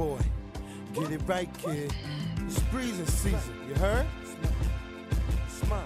boy. Get it right, kid. It's breezing season, you heard? Smile.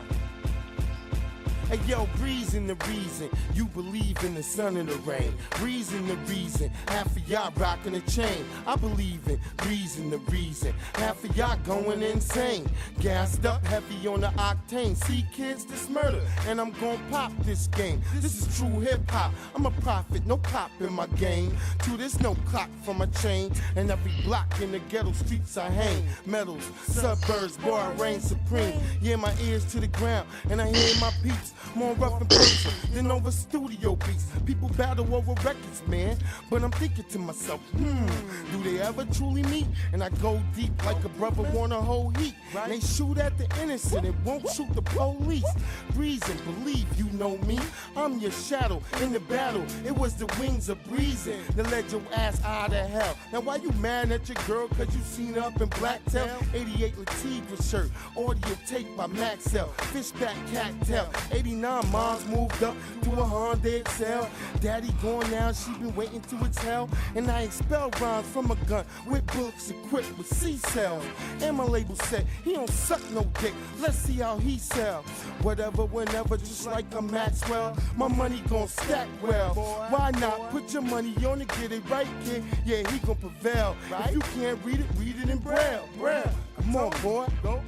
Hey yo, breezing the reason you believe in the sun and the rain. Breezing the reason half of y'all rocking a chain. I believe in breezing the reason half of y'all going insane. Gassed up heavy on the octane. See kids, this murder, and I'm gon' pop this game. This is true hip hop. I'm a prophet, no cop in my game. To this, no clock from my chain. And every block in the ghetto streets I hang. Medals, suburbs, boy, I reign supreme. Yeah, my ears to the ground, and I hear my peeps. More rough and person than over studio beats. People battle over records, man. But I'm thinking to myself, do they ever truly meet? And I go deep like a brother want a whole heat. They shoot at the innocent, it won't shoot the police. Breezing, believe you know me. I'm your shadow in the battle. It was the wings of breezing that led your ass out of hell. Now why you mad at your girl cause you seen her up in Blacktail? 88 Latifah shirt, audio tape by Maxell, Fishback Cattail. 89 moms moved up to a Honda Excel. Daddy gone now, she been waiting to exhale. And I expel rhymes from a gun with bullets equipped with C-cells. And my label said, he don't suck no dick, let's see how he sell. Whatever, whenever, just like a Maxwell. My money gon' stack well. Why not put your money on it, get it right, kid? Yeah, he gon' prevail. If you can't read it in Braille. Come on, boy, go.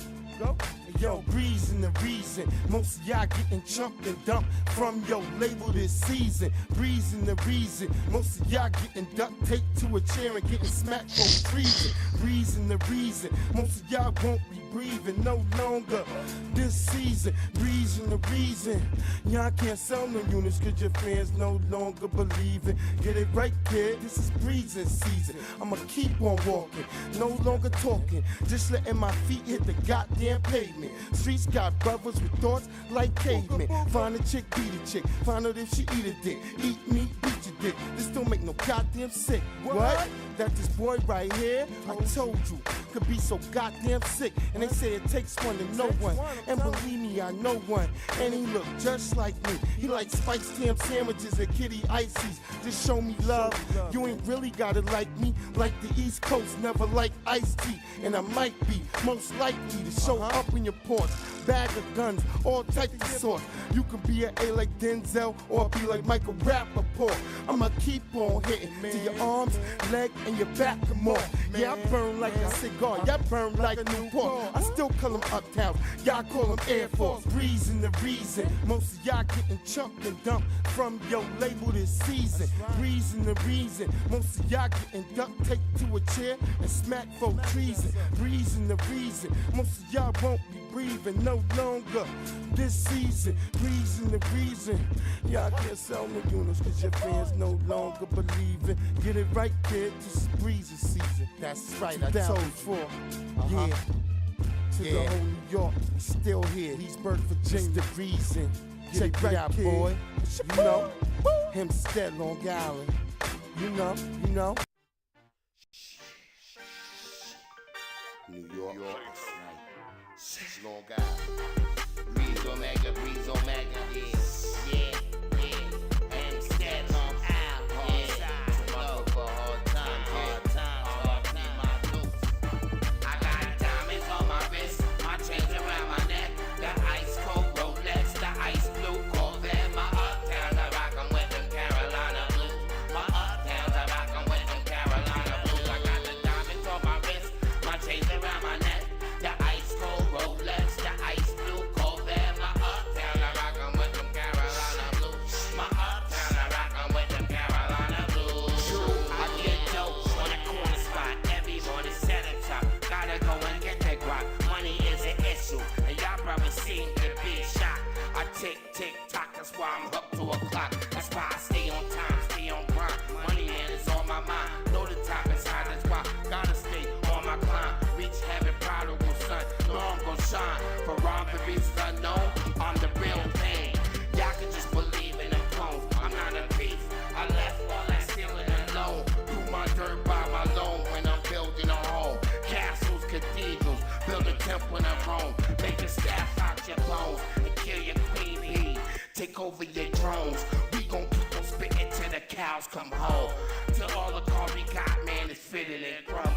Yo, breezing the reason most of y'all getting chunked and dumped from your label this season. Breezing the reason most of y'all getting duct taped to a chair and getting smacked for treason. Breezing the reason most of y'all won't be breathing no longer this season. Breezing the reason y'all can't sell no units cause your fans no longer believe it. Get it right, kid, this is breezing season. I'ma keep on walking, no longer talking, just letting my feet hit the goddamn pavement. Streets got brothers with thoughts like cavemen. Find a chick, beat a chick. Find out if she eat a dick. Eat meat, beat your dick. This don't make no goddamn sick. What? That this boy right here, I told you, could be so goddamn sick. And they say it takes one to know one. And believe me, I know one. And he look just like me. He like spiced ham sandwiches and kitty ices. Just show me love. You ain't really gotta like me. Like the East Coast never like iced tea. And I might be most likely to show up in your porch. Bag of guns, all types of sorts. You can be an A like Denzel or be like Michael Rappaport. I'ma keep on hitting to your arms, leg, and your back and more. Yeah, I burn like a cigar. Y'all burn like a Newport. I still call them Uptowns. Y'all call them Air Force. Breezing the reason most of y'all getting chunked and dumped from your label this season. Breezing the reason most of y'all getting duct taped to a chair and smacked for treason. Breezing the reason most of y'all won't be breathing no longer this season. Breezing the reason y'all can't sell no units cause your fans no longer believe it. Get it right, kid, this is breezing season. That's right, I told you. Yeah, to the whole New York, we still here. Leesburg, Virginia, the reason. Check it out, boy. You know, Hempstead, Long Island. You know. New York. Long Island. Breeze Omega, yeah. Hempstead, Long Island, yeah. Love for hard times, my loose. I got diamonds on my wrist, my chains around my neck, the ice cold Rolex, the ice blue Corvette, my uptowns, I rock 'em with them Carolina blues. My uptowns, I rock 'em with them Carolina blues. I got the diamonds on my wrist, my chains around my neck, the ice cold Rolex, the ice blue Corvette, my uptown, I rock 'em with them Carolina blues. My uptown, I rock 'em with them Carolina blues. I get dope on a corner spot, every morning set a top. Gotta go and get that guap, money is an issue, and y'all probably seem to be shocked. I tick, tock, that's why I'm hooked to a clock. That's why I stay on time, stay on grind. Money man is on my mind, know the top is high, that's why gotta stay on my climb. Reach heaven, prodigal son, know I'm gon' shine. For wrong for reasons unknown, I'm the real thing. Y'all can just believe in them clones, I'm not a thief. I left all that stealing alone, do my dirt by my loan when I'm building a home. Castles, cathedrals, build a temple in Rome. Make a staff out your bones and kill your queen bee. Take over your drones, we gon' keep on spitting till the cows come home. Till all the car we got, man, is fitted and chrome.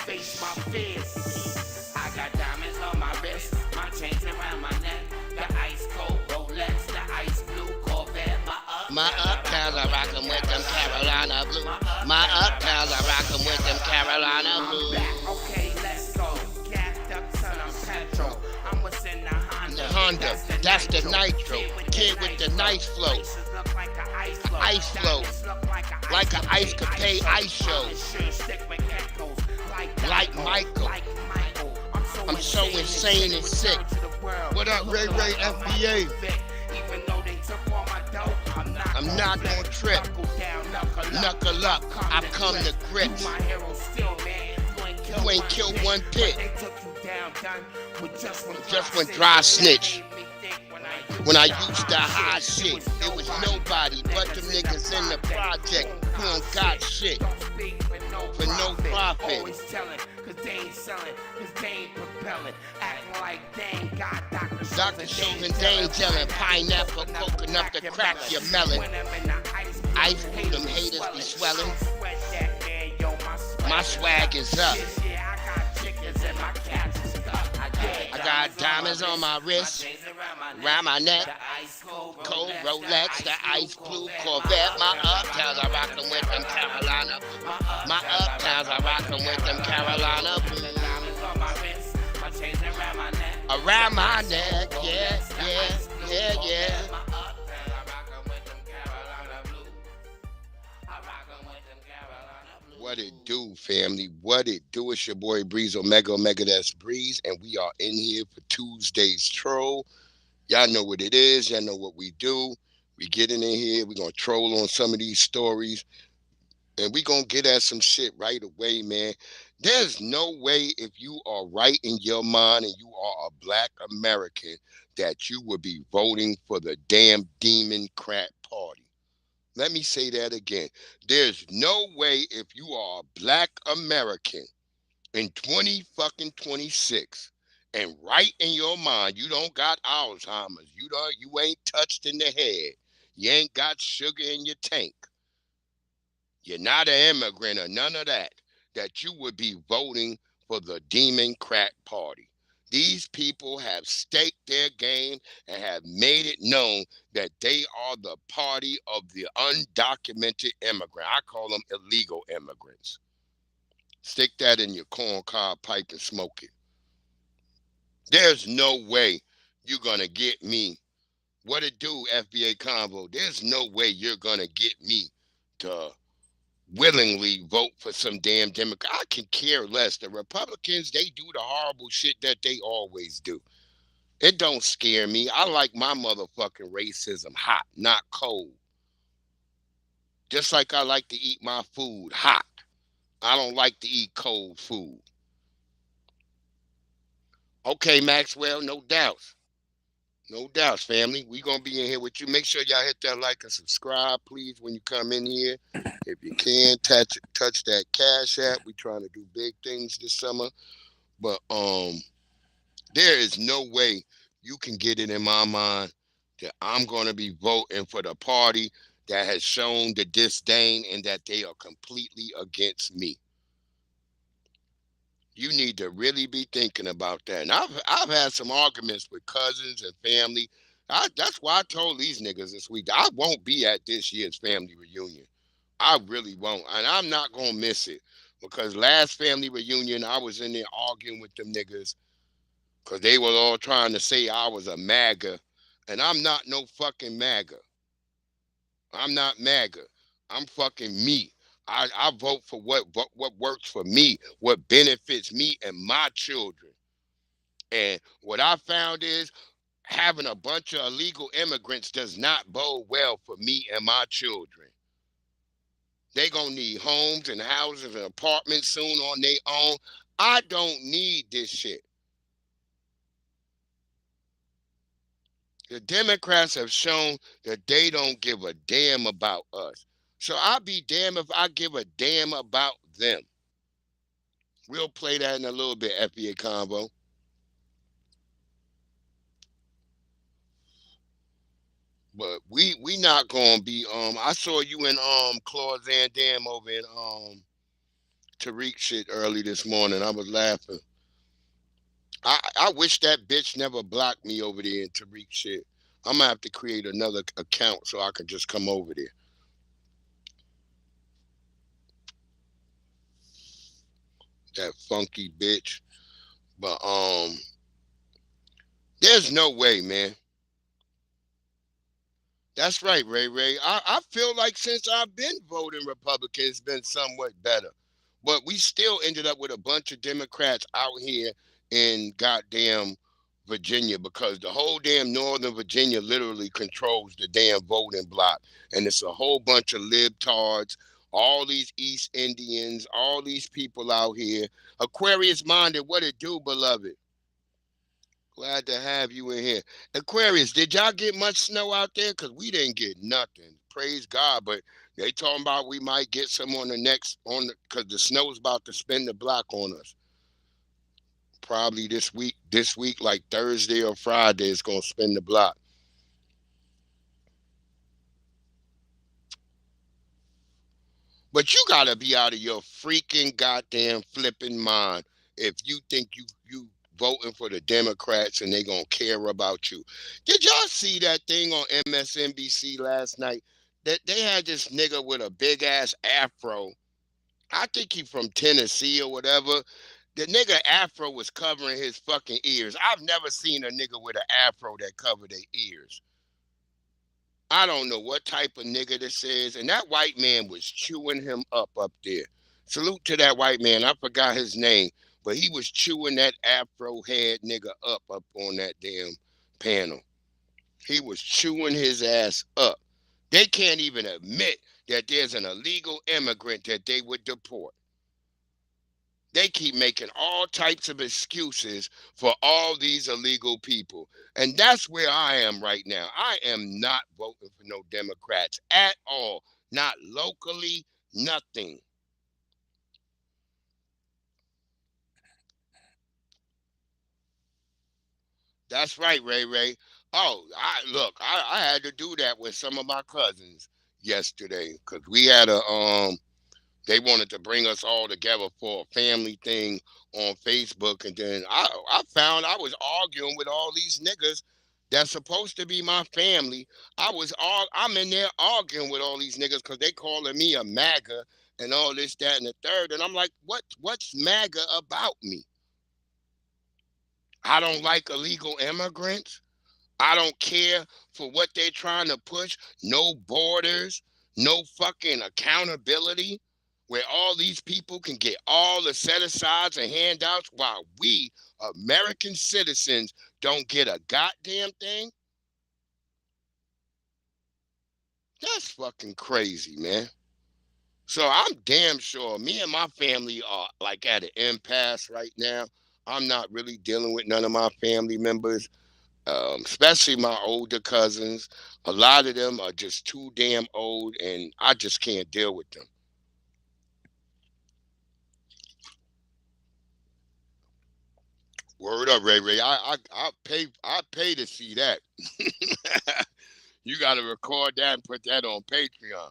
face my fears. I got diamonds on my wrist, my chains around my neck, the ice cold Rolex, the ice blue Corvette, my uptowns are rockin' with them Carolina blue. My uptowns are rockin' with them Carolina blue. Okay, let's go. Gassed up, son, I'm petrol. I'm what's in the Honda. The Honda, that's the nitro. Kid with the nice flow. Ice flow. Like an ice capade ice show. Like Michael. I'm so insane and sick. What up, Ray Ray FBA? I'm not gonna trip. Knuckle up. I've come to grips. You ain't killed one pit. Just when dry snitch. When I used to hide shit, it was nobody but them niggas in the project who don't got shit for no profit. Always telling, cause they ain't selling, cause they ain't propelling. Acting like they ain't got Dr. Chauvin, they ain't telling. Pineapple, coconut to crack your melon. Ice through them haters be swelling. My swag is up. I got diamonds on my wrist, around my neck, cold Rolex, the ice blue Corvette. My uptowns are rockin' with them Carolina. My uptowns are rockin' with them Carolina. Around my neck, yeah, yeah, yeah, yeah. What it do, family? What it do? It's your boy Breeze Omega, that's Breeze, and we are in here for Tuesday's Troll. Y'all know what it is. Y'all know what we do. We getting in here. We're going to troll on some of these stories, and we're going to get at some shit right away, man. There's no way if you are right in your mind and you are a Black American that you would be voting for the damn Democrat Party. Let me say that again. There's no way if you are a Black American in 2026 and right in your mind, you don't got Alzheimer's, you ain't touched in the head, you ain't got sugar in your tank, you're not an immigrant or none of that you would be voting for the Democrat Party. These people have staked their game and have made it known that they are the party of the undocumented immigrant. I call them illegal immigrants. Stick that in your corncob pipe and smoke it. There's no way you're going to get me. What it do, FBA Convo? There's no way you're going to get me to willingly vote for some damn Democrat. I can care less. The Republicans, they do the horrible shit that they always do. It don't scare me. I like my motherfucking racism hot, not cold. Just like I like to eat my food hot. I don't like to eat cold food. Okay, Maxwell, no doubts. No doubts, family. We going to be in here with you. Make sure y'all hit that like and subscribe, please, when you come in here. If you can, touch that Cash App. We trying to do big things this summer. But there is no way you can get it in my mind that I'm going to be voting for the party that has shown the disdain and that they are completely against me. You need to really be thinking about that. And I've had some arguments with cousins and family. That's why I told these niggas this week, I won't be at this year's family reunion. I really won't. And I'm not going to miss it. Because last family reunion, I was in there arguing with them niggas because they were all trying to say I was a MAGA. And I'm not no fucking MAGA. I'm not MAGA. I'm fucking me. I vote for what works for me, what benefits me and my children. And what I found is having a bunch of illegal immigrants does not bode well for me and my children. They gonna need homes and houses and apartments soon on their own. I don't need this shit. The Democrats have shown that they don't give a damn about us. So I'll be damned if I give a damn about them. We'll play that in a little bit, FBA Convo. But we not gonna be I saw you in Claude Van Damme over in Tariq shit early this morning. I was laughing. I wish that bitch never blocked me over there in Tariq shit. I'm gonna have to create another account so I can just come over there. That funky bitch. But there's no way, man. That's right, Ray Ray. I feel like since I've been voting Republican, it's been somewhat better. But we still ended up with a bunch of Democrats out here in goddamn Virginia because the whole damn Northern Virginia literally controls the damn voting block. And it's a whole bunch of libtards, all these East Indians, all these people out here. Aquarius minded, what it do, beloved? Glad to have you in here. Aquarius, did y'all get much snow out there? Because we didn't get nothing. Praise God. But they talking about we might get some on the next, because the snow's about to spin the block on us. Probably this week, like Thursday or Friday, it's going to spin the block. But you got to be out of your freaking goddamn flipping mind if you think you voting for the Democrats and they gonna care about you. Did y'all see that thing on MSNBC last night? That they had this nigga with a big ass afro. I think he from Tennessee or whatever. The nigga afro was covering his fucking ears. I've never seen a nigga with an afro that covered their ears. I don't know what type of nigga this is. And that white man was chewing him up there. Salute to that white man. I forgot his name. But he was chewing that afro head nigga up on that damn panel. He was chewing his ass up. They can't even admit that there's an illegal immigrant that they would deport. They keep making all types of excuses for all these illegal people. And that's where I am right now. I am not voting for no Democrats at all. Not locally, nothing. That's right, Ray Ray. Oh, I had to do that with some of my cousins yesterday because we had they wanted to bring us all together for a family thing on Facebook, and then I found I was arguing with all these niggas that's supposed to be my family. I'm in there arguing with all these niggas because they calling me a MAGA and all this, that, and the third, and I'm like, what's MAGA about me? I don't like illegal immigrants. I don't care for what they're trying to push. No borders, no fucking accountability, where all these people can get all the set asides and handouts while we, American citizens, don't get a goddamn thing. That's fucking crazy, man. So I'm damn sure me and my family are like at an impasse right now. I'm not really dealing with none of my family members, especially my older cousins. A lot of them are just too damn old, and I just can't deal with them. Word up, Ray Ray. I pay to see that. You got to record that and put that on Patreon.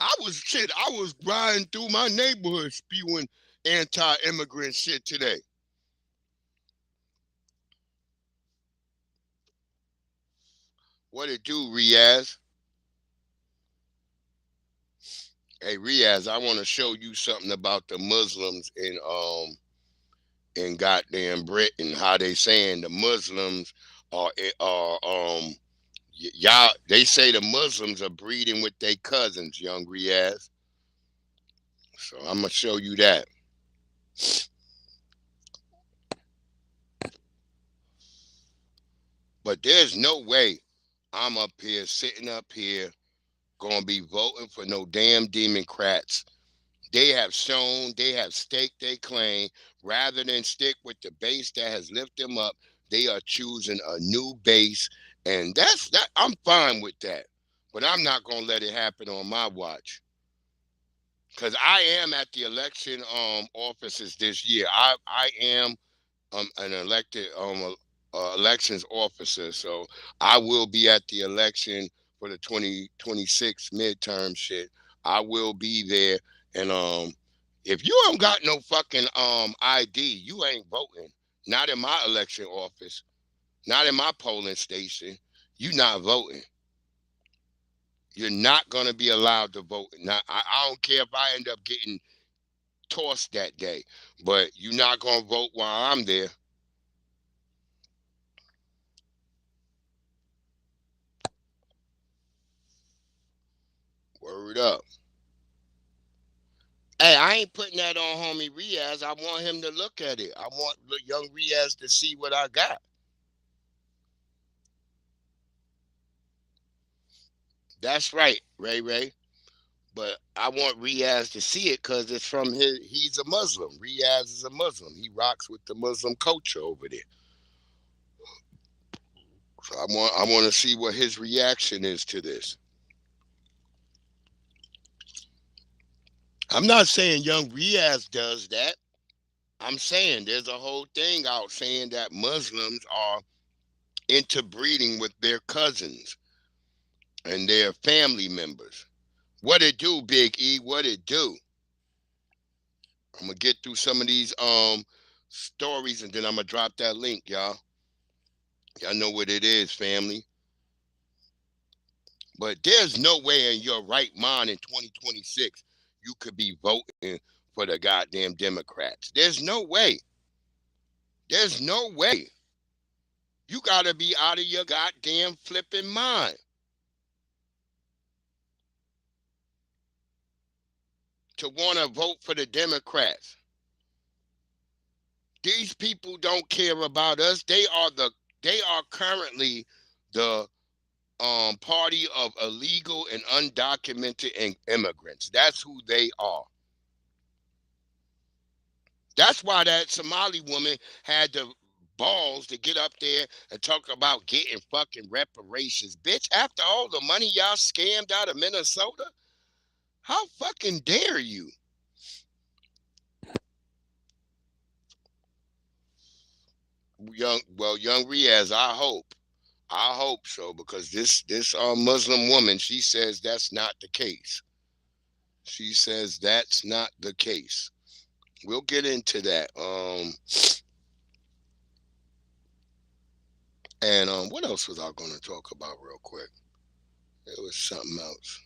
I was riding through my neighborhood spewing anti-immigrant shit today. What it do, Riaz? Hey, Riaz, I want to show you something about the Muslims in goddamn Britain. How they saying the Muslims are y'all? They say the Muslims are breeding with their cousins, young Riaz. So I'm gonna show you that. But there's no way I'm up here sitting up here gonna be voting for no damn Democrats. They have shown, they have staked their claim. Rather than stick with the base that has lifted them up, they are choosing a new base. And that's that. I'm fine with that. But I'm not gonna let it happen on my watch. Because I am at the election offices this year. I am an elected elections officer, so I will be at the election for the 2026 midterm shit. I will be there, and If you don't got no fucking ID, you ain't voting. Not in my election office. Not in my polling station. You not voting. You're not gonna be allowed to vote. Now, I don't care if I end up getting tossed that day, but you're not gonna vote while I'm there. Word up. Hey, I ain't putting that on homie Riaz. I want him to look at it. I want the young Riaz to see what I got. That's right, Ray Ray. But I want Riaz to see it because it's from he's a Muslim. Riaz is a Muslim. He rocks with the Muslim culture over there. So I want to see what his reaction is to this. I'm not saying young Riaz does that. I'm saying there's a whole thing out saying that Muslims are interbreeding with their cousins and their family members. What it do, Big E? What it do? I'm gonna get through some of these stories and then I'm gonna drop that link, y'all. Y'all know what it is, family. But there's no way in your right mind in 2026 you could be voting for the goddamn Democrats. There's no way. There's no way. You gotta be out of your goddamn flipping mind to want to vote for the Democrats. These people don't care about us. They are currently the party of illegal and undocumented immigrants. That's who they are. That's why that Somali woman had the balls to get up there and talk about getting fucking reparations. Bitch, after all the money y'all scammed out of Minnesota, how fucking dare you? Young Riaz, I hope so, because this Muslim woman, she says that's not the case. She says that's not the case. We'll get into that. And what else was I going to talk about real quick? It was something else.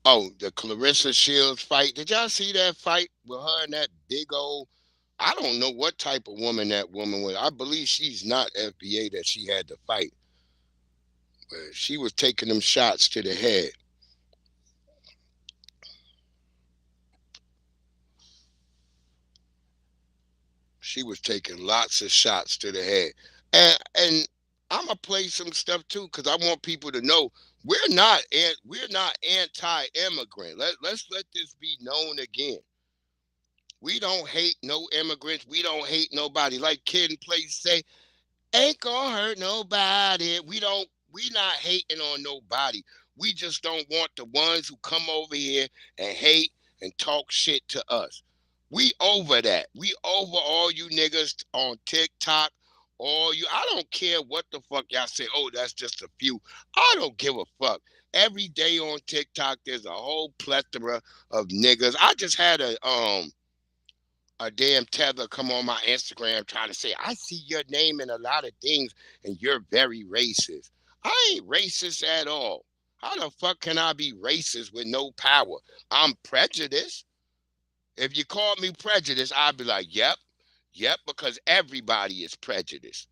Oh, the Clarissa Shields fight. Did y'all see that fight with her and that big old? I don't know what type of woman that woman was. I believe she's not FBA that she had to fight. But she was taking them shots to the head. She was taking lots of shots to the head. And I'm gonna play some stuff too, because I want people to know we're not anti-immigrant. Let's let this be known again. We don't hate no immigrants. We don't hate nobody. Like Kid and Play say, ain't gonna hurt nobody. We not hating on nobody. We just don't want the ones who come over here and hate and talk shit to us. We over that. We over all you niggas on TikTok. All you, I don't care what the fuck y'all say. Oh, that's just a few. I don't give a fuck. Every day on TikTok, there's a whole plethora of niggas. I just had a damn tether come on my Instagram trying to say, I see your name in a lot of things and you're very racist. I ain't racist at all. How the fuck can I be racist with no power? I'm prejudiced. If you called me prejudiced, I'd be like, yep, because everybody is prejudiced.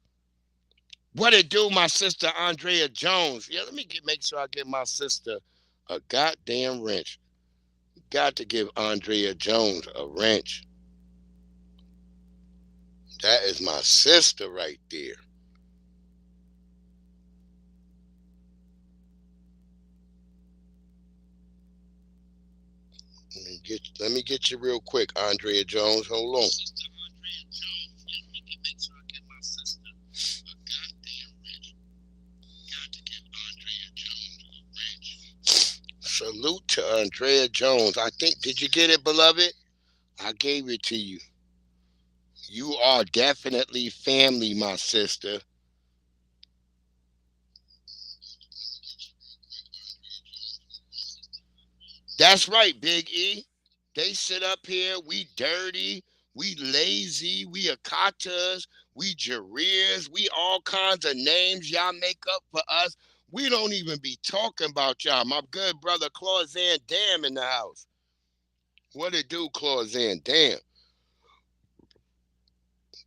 What it do, my sister Andrea Jones? Yeah, let me make sure I give my sister a goddamn wrench. Got to give Andrea Jones a wrench. That is my sister right there. Let me get you real quick, Andrea Jones. Hold on. Salute to Andrea Jones. I think, did you get it, beloved? I gave it to you. You are definitely family, my sister. That's right, Big E. They sit up here, we dirty, we lazy, we akatas, we jareers, we all kinds of names y'all make up for us. We don't even be talking about y'all. My good brother Clausen Dam in the house. What it do, Clausen Dam?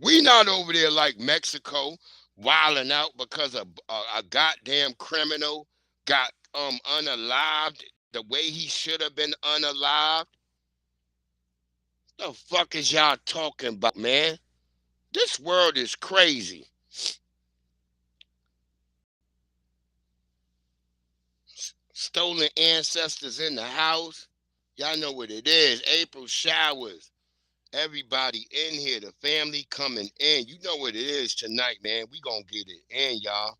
We not over there like Mexico, wilding out because a goddamn criminal got unalived the way he should have been unalived. The fuck is y'all talking about, man? This world is crazy. Stolen ancestors in the house. Y'all know what it is. April showers. Everybody in here, the family coming in. You know what it is tonight, man. We gonna get it in, y'all.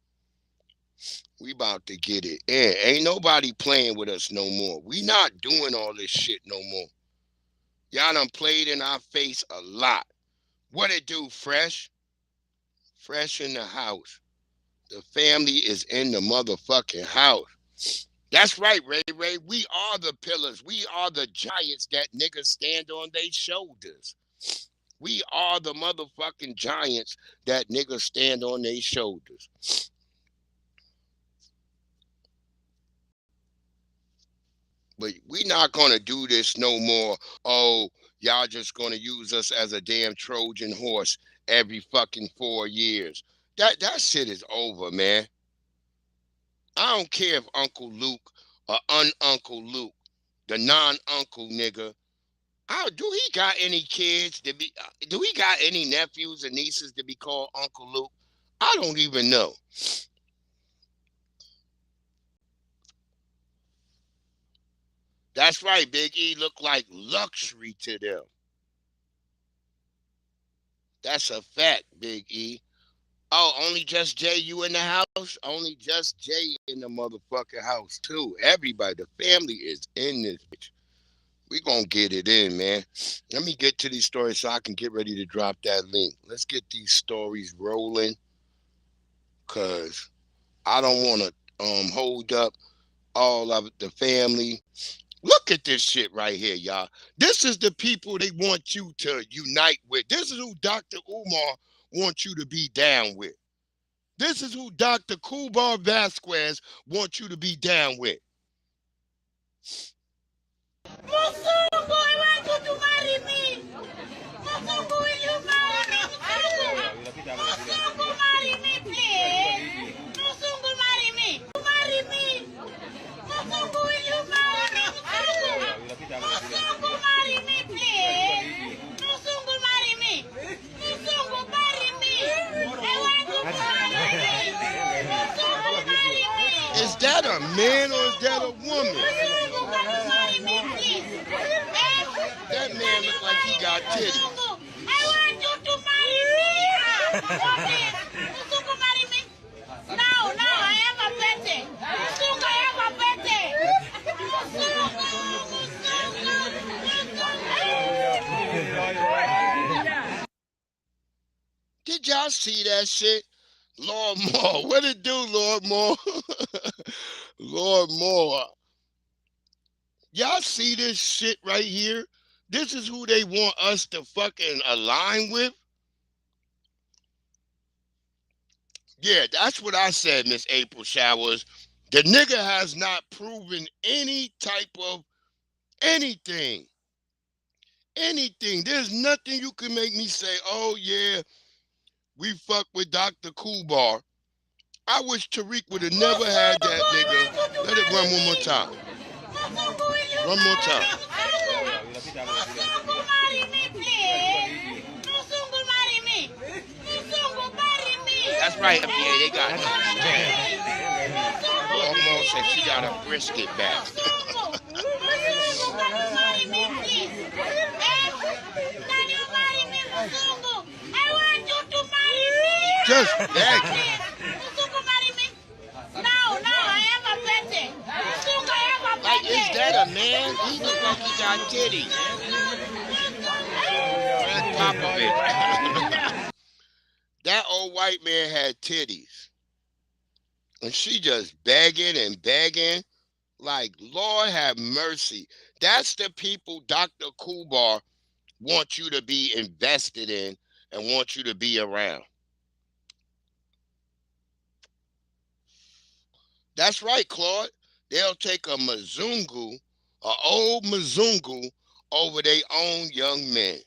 We about to get it in. Ain't nobody playing with us no more. We not doing all this shit no more. Y'all done played in our face a lot. What it do, Fresh? Fresh in the house. The family is in the motherfucking house. That's right, Ray Ray. We are the pillars. We are the giants that niggas stand on their shoulders. We are the motherfucking giants that niggas stand on their shoulders. But we not gonna do this no more. Oh, y'all just gonna use us as a damn Trojan horse every fucking 4 years. That shit is over, man. I don't care if Uncle Luke or Uncle Luke, the non-uncle nigga. Do he got any kids to be? Do he got any nephews and nieces to be called Uncle Luke? I don't even know. That's right, Big E look like luxury to them. That's a fact, Big E. Oh, only just Jay, you in the house? Only just Jay in the motherfucking house, too. Everybody, the family is in this bitch. We gonna get it in, man. Let me get to these stories so I can get ready to drop that link. Let's get these stories rolling, because I don't want to hold up all of the family. Look at this shit right here, y'all. This is the people they want you to unite with. This is who Dr. Umar wants you to be down with. This is who Dr. Kubar Vasquez wants you to be down with. Musungu, I want you to marry me. Musungu, will you marry me? Musungu, marry me, please. Musungu, marry me. Marry me. Musungu, will you marry me? Musungu, marry me, please. Musungu, marry me. Musungu, marry me. I want to marry me. Musungu, marry me. Is that a man or is that a woman? Musungu, marry me, please. That man look like he got titties. I want you to marry me. Musungu, marry me. Now, I have a birthday. Musungu, I have a birthday. Did y'all see that shit? Lord Moore. What it do, Lord Moore? Lord Moore. Y'all see this shit right here? This is who they want us to fucking align with? Yeah, that's what I said, Miss April Showers. The nigga has not proven any type of anything. Anything. There's nothing you can make me say, oh yeah, we fuck with Dr. Kubar. I wish Tariq would have never had that nigga. Let it run one more time. One more time. Musungu, marry me, please. Musungu, marry me. Musungu, marry me. That's right, FBA, they got Lord Moore said she got a brisket back. Musungu, marry me, please. Can you marry me, Musungu? I want you to marry me. Just begging. Musungu, marry me. Now, I have a birthday. Musungu, I have a birthday. Like, is that a man? He look like he got titties. On top of it. That old white man had titties. And she just begging and begging. Like, Lord have mercy. That's the people Dr. Kubar wants you to be invested in and want you to be around. That's right, Claude. They'll take a Mzungu, a old Mzungu, over their own young men.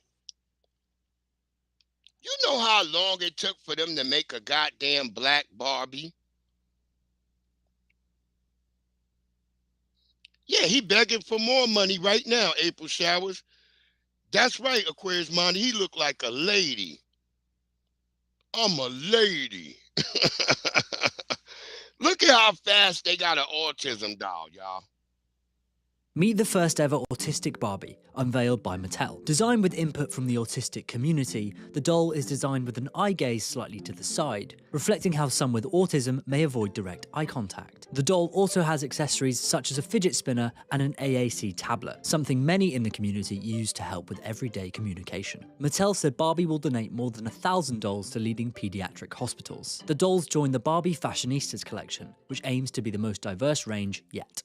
You know how long it took for them to make a goddamn black Barbie? Yeah, he begging for more money right now, April Showers. That's right, Aquarius Monty. He look like a lady. I'm a lady. Look at how fast they got an autism doll, y'all. Meet the first ever autistic Barbie, unveiled by Mattel. Designed with input from the autistic community, the doll is designed with an eye gaze slightly to the side, reflecting how some with autism may avoid direct eye contact. The doll also has accessories such as a fidget spinner and an AAC tablet, something many in the community use to help with everyday communication. Mattel said Barbie will donate more than 1,000 dolls to leading pediatric hospitals. The dolls join the Barbie Fashionistas collection, which aims to be the most diverse range yet.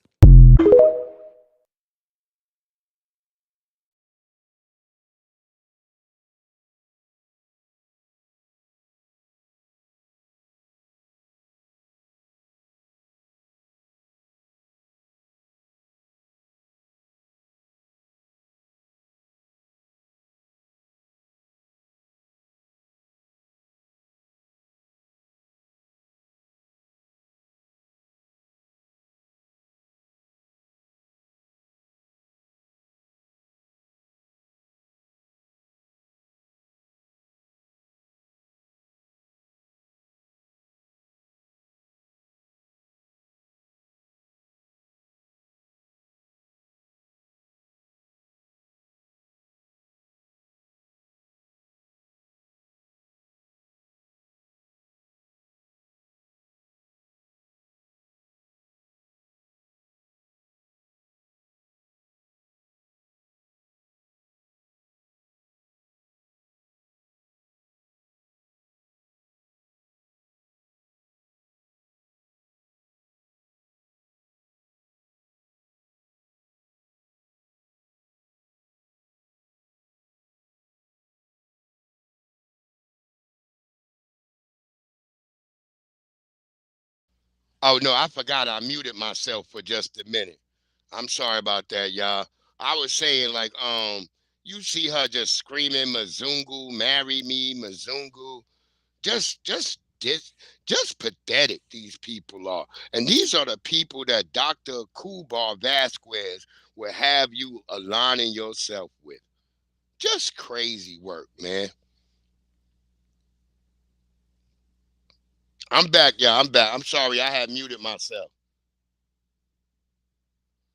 Oh no, I forgot I muted myself for just a minute. I'm sorry about that, y'all. I was saying like you see her just screaming Mzungu, marry me, Mzungu. Just pathetic these people are. And these are the people that Dr. Kubar Vasquez will have you aligning yourself with. Just crazy work, man. I'm back, yeah, I'm back. I'm sorry, I had muted myself.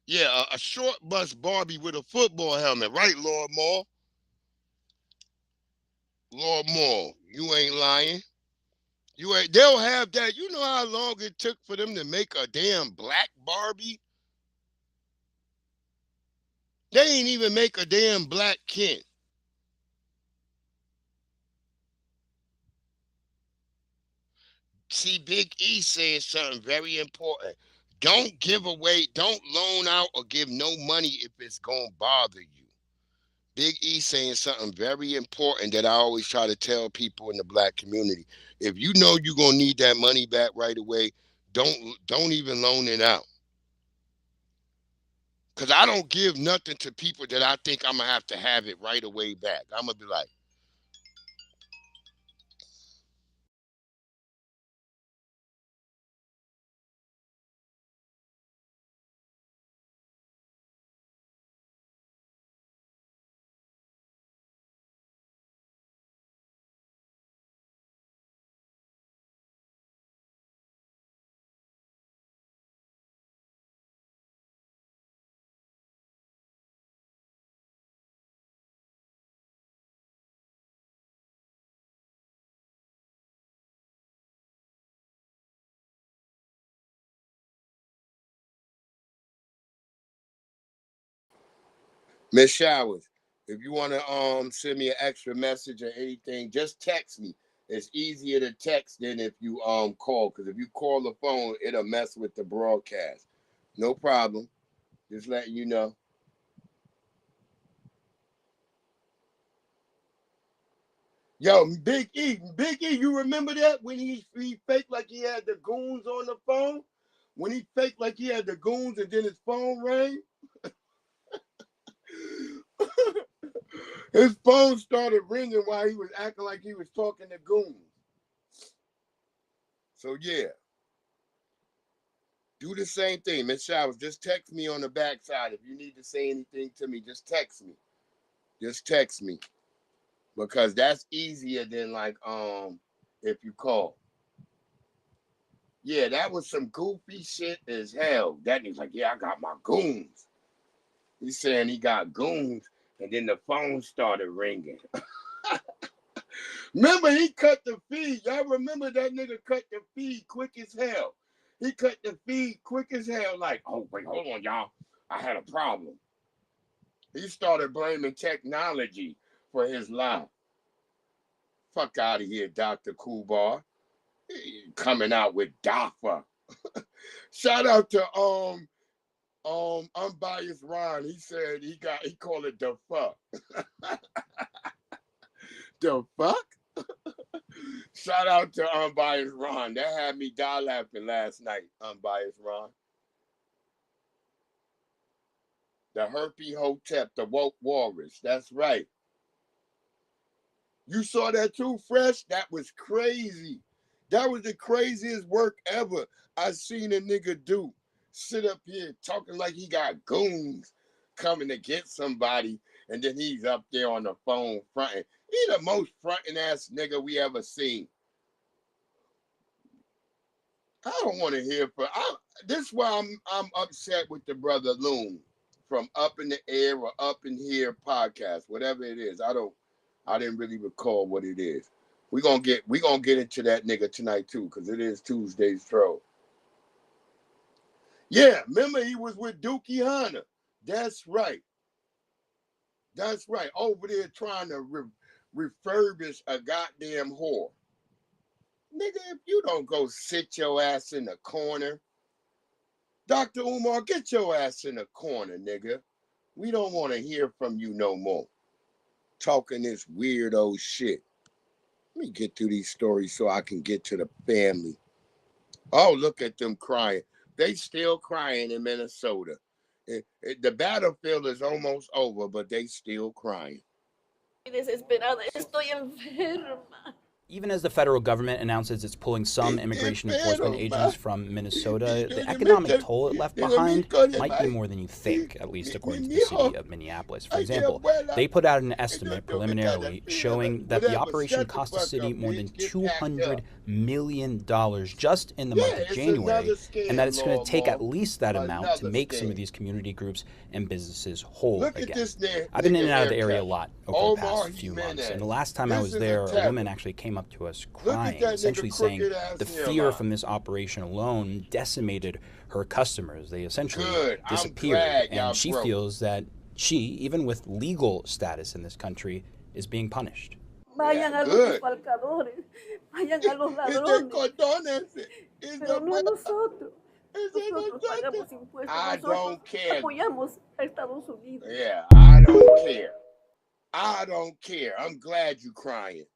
Yeah, a short bus Barbie with a football helmet, right, Lord Moore? Lord Moore, you ain't lying. You ain't. They'll have that. You know how long it took for them to make a damn black Barbie? They ain't even make a damn black Ken. See, Big E says something very important. Don't give away, don't loan out or give no money if it's gonna bother you. Big E saying something very important that I always try to tell people in the black community. If you know you're gonna need that money back right away, don't even loan it out. Cause I don't give nothing to people that I think I'm gonna have to have it right away back. I'm gonna be like, Miss Showers, if you want to send me an extra message or anything, just text me. It's easier to text than if you call, because if you call the phone, it'll mess with the broadcast. No problem. Just letting you know. Yo, Big E, you remember that when he faked like he had the goons on the phone? When he faked like he had the goons and then his phone rang? His phone started ringing while he was acting like he was talking to goons. So yeah. Do the same thing. Miss Showers, just text me on the backside. If you need to say anything to me, just text me. Just text me. Because that's easier than like if you call. Yeah, that was some goofy shit as hell. That nigga's like, yeah, I got my goons. He's saying he got goons, and then the phone started ringing. Remember, he cut the feed. Y'all remember that nigga cut the feed quick as hell. He cut the feed quick as hell, like, oh, wait, hold on, y'all. I had a problem. He started blaming technology for his lie. Fuck out of here, Dr. Kubar. Coming out with DAFA. Shout out to Unbiased Ron. He said he called it the fuck. The fuck? Shout out to Unbiased Ron. That had me die laughing last night, Unbiased Ron. The Herpy Hotep, the woke walrus. That's right. You saw that too, Fresh? That was crazy. That was the craziest work ever I seen a nigga do. Sit up here talking like he got goons coming to get somebody, and then he's up there on the phone fronting. He the most fronting ass nigga we ever seen. I don't want to hear from. This is why I'm upset with the brother Loon from Up in the Air or Up in Here podcast, whatever it is. I didn't really recall what it is. We gonna get into that nigga tonight too, because it is Tuesday's troll. Yeah, remember he was with Dookie Hunter. That's right. That's right. Over there trying to refurbish a goddamn whore. Nigga, if you don't go sit your ass in the corner, Dr. Umar, get your ass in the corner, nigga. We don't want to hear from you no more. Talking this weirdo shit. Let me get through these stories so I can get to the family. Oh, look at them crying. They still crying in Minnesota. The battlefield is almost over, but they still crying. Desesperada, estoy enferma. Even as the federal government announces it's pulling some immigration enforcement agents from Minnesota, the economic toll it left behind might be more than you think, at least according to the city of Minneapolis. For example, they put out an estimate preliminarily showing that the operation cost the city more than $200 million just in the month of January, and that it's going to take at least that amount to make some of these community groups and businesses whole again. I've been in and out of the area a lot over the past few months, and the last time I was there, a woman actually came up to us crying, essentially saying the fear from this operation alone decimated her customers. They essentially disappeared, and she feels that she, even with legal status in this country, is being punished. Vayan a los falcadores, vayan a los ladrones, pero no nosotros. Nosotros pagamos impuestos, I don't care. Apoyamos a Estados Unidos. Yeah, I don't care. I don't care. I'm glad you're crying.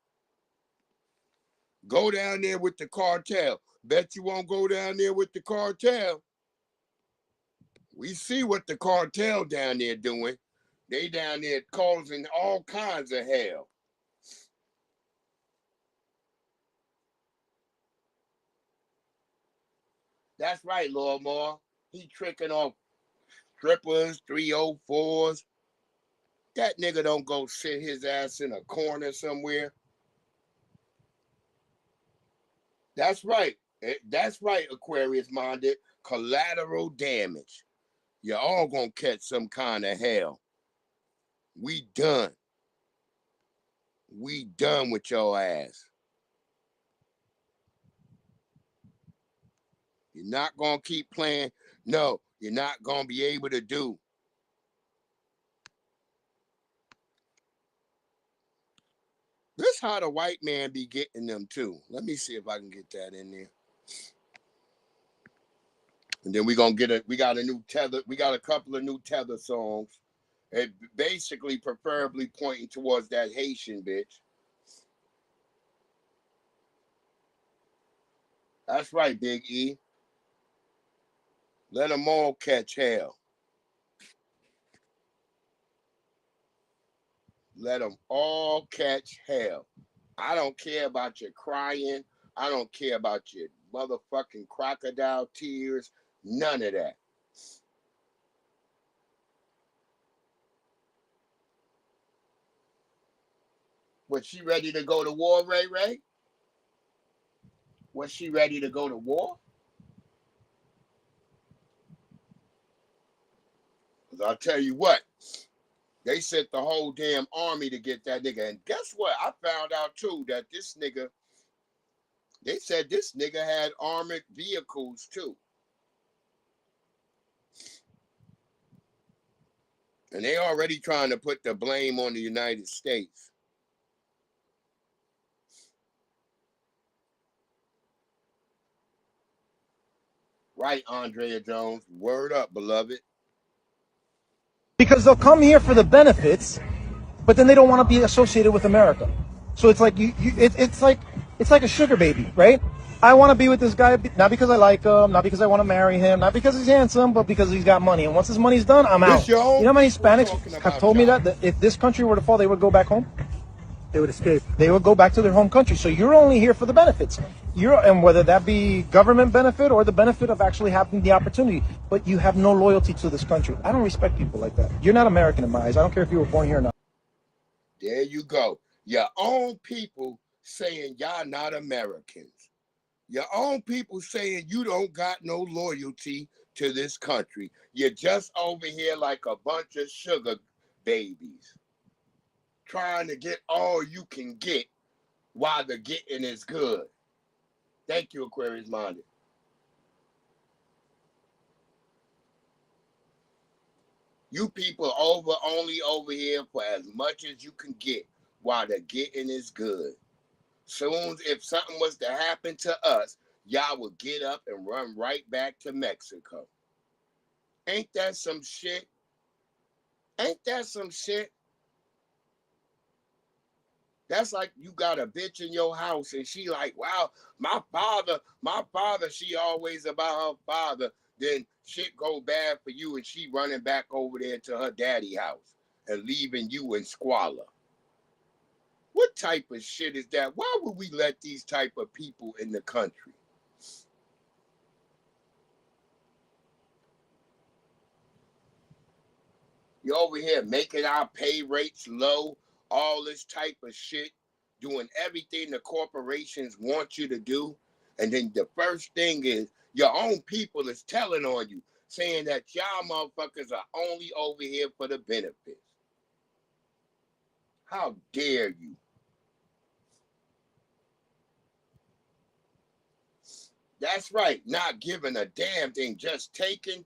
Go down there with the cartel. Bet you won't go down there with the cartel. We see what the cartel down there doing. They down there causing all kinds of hell. That's right, Lord Moore. He tricking off strippers, 304s. That nigga don't go sit his ass in a corner somewhere. That's right. That's right, Aquarius minded. Collateral damage. You're all gonna catch some kind of hell. We done. We done with your ass. You're not gonna keep playing. No, you're not gonna be able to do. This how the white man be getting them too. Let me see if I can get that in there. And then we got a new tether. We got a couple of new tether songs. It basically preferably pointing towards that Haitian bitch. That's right, Big E. Let them all catch hell. Let them all catch hell. I don't care about your crying. I don't care about your motherfucking crocodile tears. None of that. Was she ready to go to war, Ray Ray? Was she ready to go to war? Because I'll tell you what, they sent the whole damn army to get that nigga. And guess what? I found out too that this nigga, they said this nigga had armored vehicles too. And they already trying to put the blame on the United States. Right, Andrea Jones. Word up, beloved. Because they'll come here for the benefits, but then they don't want to be associated with America. So it's like it's like a sugar baby, right? I want to be with this guy not because I like him, not because I want to marry him, not because he's handsome, but because he's got money. And once his money's done, I'm out. You know how many Hispanics have told me that if this country were to fall, they would go back home? They would escape. They would go back to their home country. So you're only here for the benefits. And whether that be government benefit or the benefit of actually having the opportunity, but you have no loyalty to this country. I don't respect people like that. You're not American in my eyes. I don't care if you were born here or not. There you go. Your own people saying y'all not Americans. Your own people saying you don't got no loyalty to this country. You're just over here like a bunch of sugar babies, trying to get all you can get while the getting is good. Thank you, Aquarius Minded. You people only over here for as much as you can get while the getting is good. Soon, if something was to happen to us, y'all would get up and run right back to Mexico. Ain't that some shit? Ain't that some shit? That's like you got a bitch in your house and she like, wow, my father, she always about her father. Then shit go bad for you and she running back over there to her daddy house and leaving you in squalor. What type of shit is that? Why would we let these type of people in the country? You over here making our pay rates low, all this type of shit, doing everything the corporations want you to do. And then the first thing is your own people is telling on you, saying that y'all motherfuckers are only over here for the benefits. How dare you? That's right, not giving a damn thing, just taking.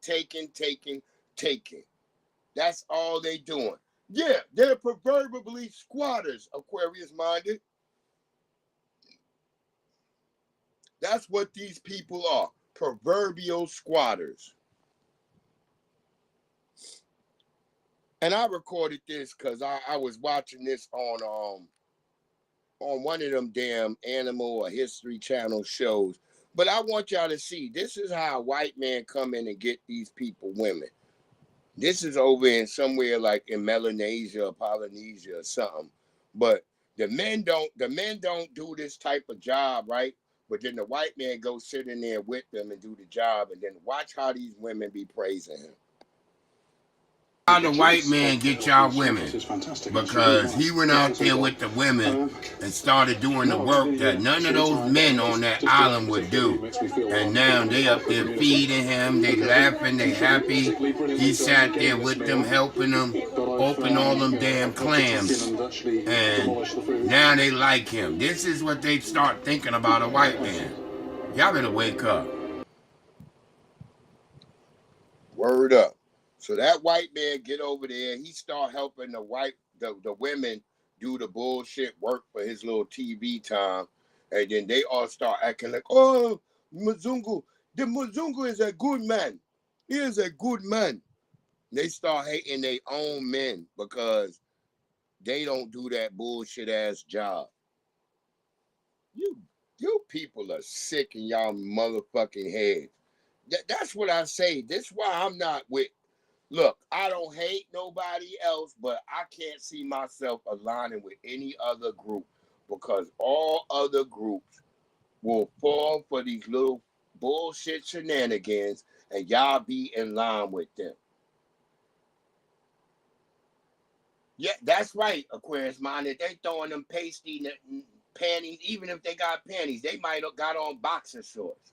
That's all they doing. Yeah, they're proverbially squatters, Aquarius Minded. That's what these people are, proverbial squatters. And I recorded this because I was watching this on one of them damn animal or history channel shows. But I want y'all to see, this is how a white man come in and get these people women. This is over in somewhere like in Melanesia or Polynesia or something. But the men don't do this type of job, right? But then the white man goes sit in there with them and do the job, and then watch how these women be praising him. How the white man get y'all women? Because he went out there with the women and started doing the work that none of those men on that island would do. And now they up there feeding him, they laughing, they happy. He sat there with them, helping them open all them damn clams. And now they like him. This is what they start thinking about a white man. Y'all better wake up. Word up. So that white man get over there, he start helping the women do the bullshit work for his little TV time. And then they all start acting like, oh, Mzungu, The Mzungu is a good man. He is a good man. They start hating their own men because they don't do that bullshit ass job. You people are sick in y'all motherfucking heads. That's what I say. That's why I'm not with. Look, I don't hate nobody else, but I can't see myself aligning with any other group because all other groups will fall for these little bullshit shenanigans and y'all be in line with them. Yeah, that's right, Aquarius minded. They throwing them pasty panties, even if they got panties, they might have got on boxer shorts.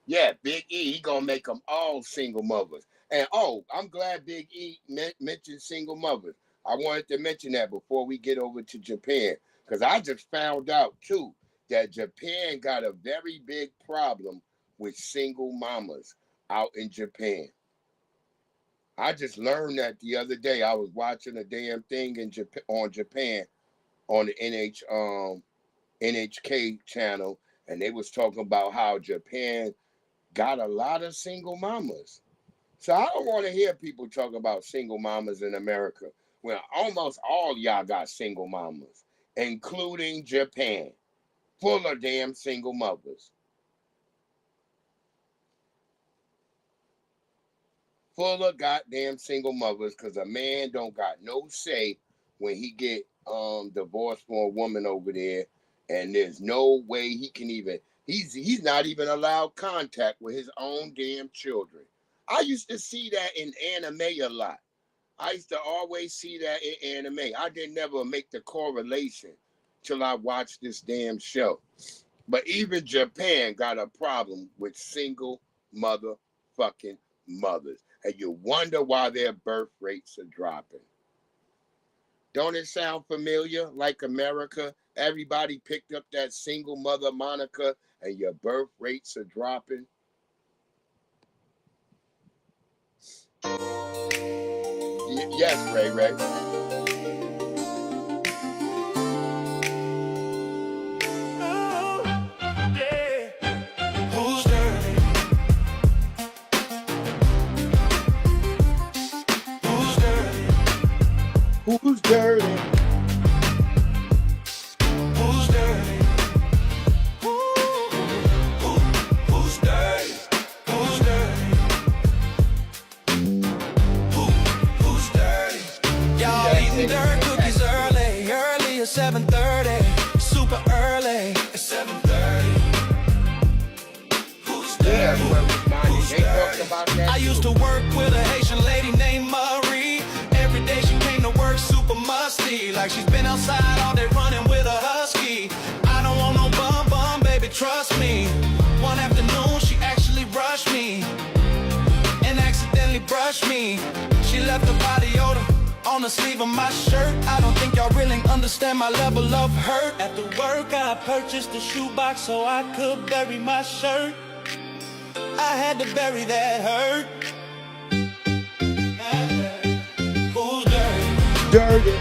Yeah, Big E, he gonna make them all single mothers. And I'm glad Big E mentioned single mothers. I wanted to mention that before we get over to Japan, because I just found out too that Japan got a very big problem with single mamas out in Japan. I just learned that the other day. I was watching a damn thing in Japan on the NHK channel, and they was talking about how Japan got a lot of single mamas. So I don't want to hear people talk about single mamas in America. Well, almost all y'all got single mamas, including Japan, full of damn single mothers. Full of goddamn single mothers, because a man don't got no say when he get divorced from a woman over there, and there's no way he can even, he's not even allowed contact with his own damn children. I used to see that in anime a lot. I used to always see that in anime. I didn't never make the correlation till I watched this damn show. But even Japan got a problem with single motherfucking mothers. And you wonder why their birth rates are dropping. Don't it sound familiar? Like America, everybody picked up that single mother moniker and your birth rates are dropping. Yes, Ray Ray. Who's dirty? Who's dirty? Who's dirty? Who's dirty? Who's dirty? Y'all eating dirt cookies early at 7:30, super early at 7:30. Who's dirty? Who's dirty? I used to work with a Haitian lady named Marie. Every day she came to work super musty, like she's been outside all day running with a husky. I don't want no bum, baby, trust me. One afternoon she actually rushed me and accidentally brushed me. She left the body odor on the sleeve of my shirt. I don't think y'all really understand my level of hurt. After work I purchased a shoebox so I could bury my shirt. I had to bury that hurt. Dirty.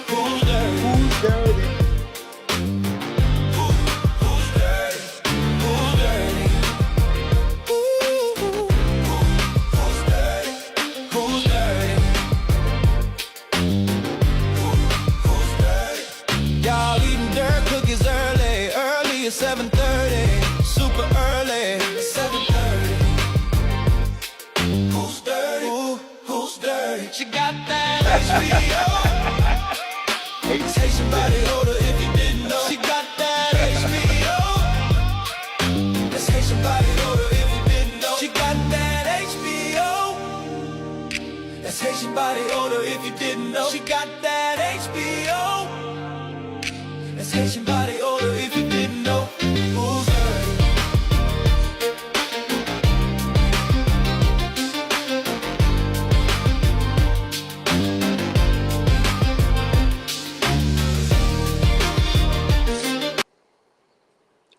Who's dirty? Who's dirty? Who's dirty? Who's dirty? Who's dirty? Who's dirty? Who's dirty? Y'all eating dirt cookies early at 7:30, super early at 7:30. Who's dirty? Who's dirty? She got that HBO. Haitian body odor if you didn't know. She got that HBO. That's Haitian body odor if you didn't know. She got that HBO. That's Haitian body odor if you didn't know. She got that HBO. That's Haitian body odor if you didn't know. Who's dirty?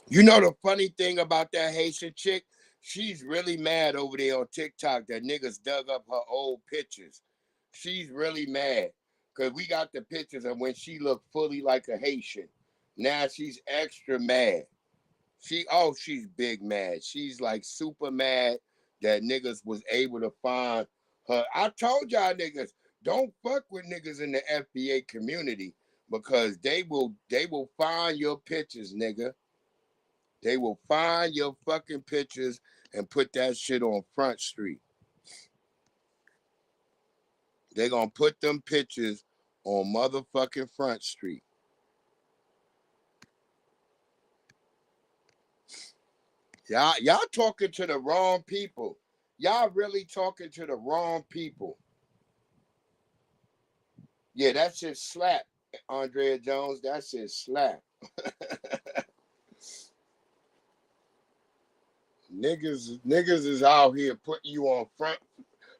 You know the funny thing about that Haitian chick? She's really mad over there on TikTok that niggas dug up her old pictures. She's really mad because we got the pictures of when she looked fully like a Haitian. Now she's extra mad. She's big mad. She's like super mad that niggas was able to find her. I told y'all niggas, don't fuck with niggas in the FBA community because they will find your pictures, nigga. They will find your fucking pictures and put that shit on Front Street. They're gonna put them pictures on motherfucking Front Street. Y'all talking to the wrong people. Y'all really talking to the wrong people. Yeah, that shit slap, Andrea Jones. That shit slap. Niggas is out here putting you on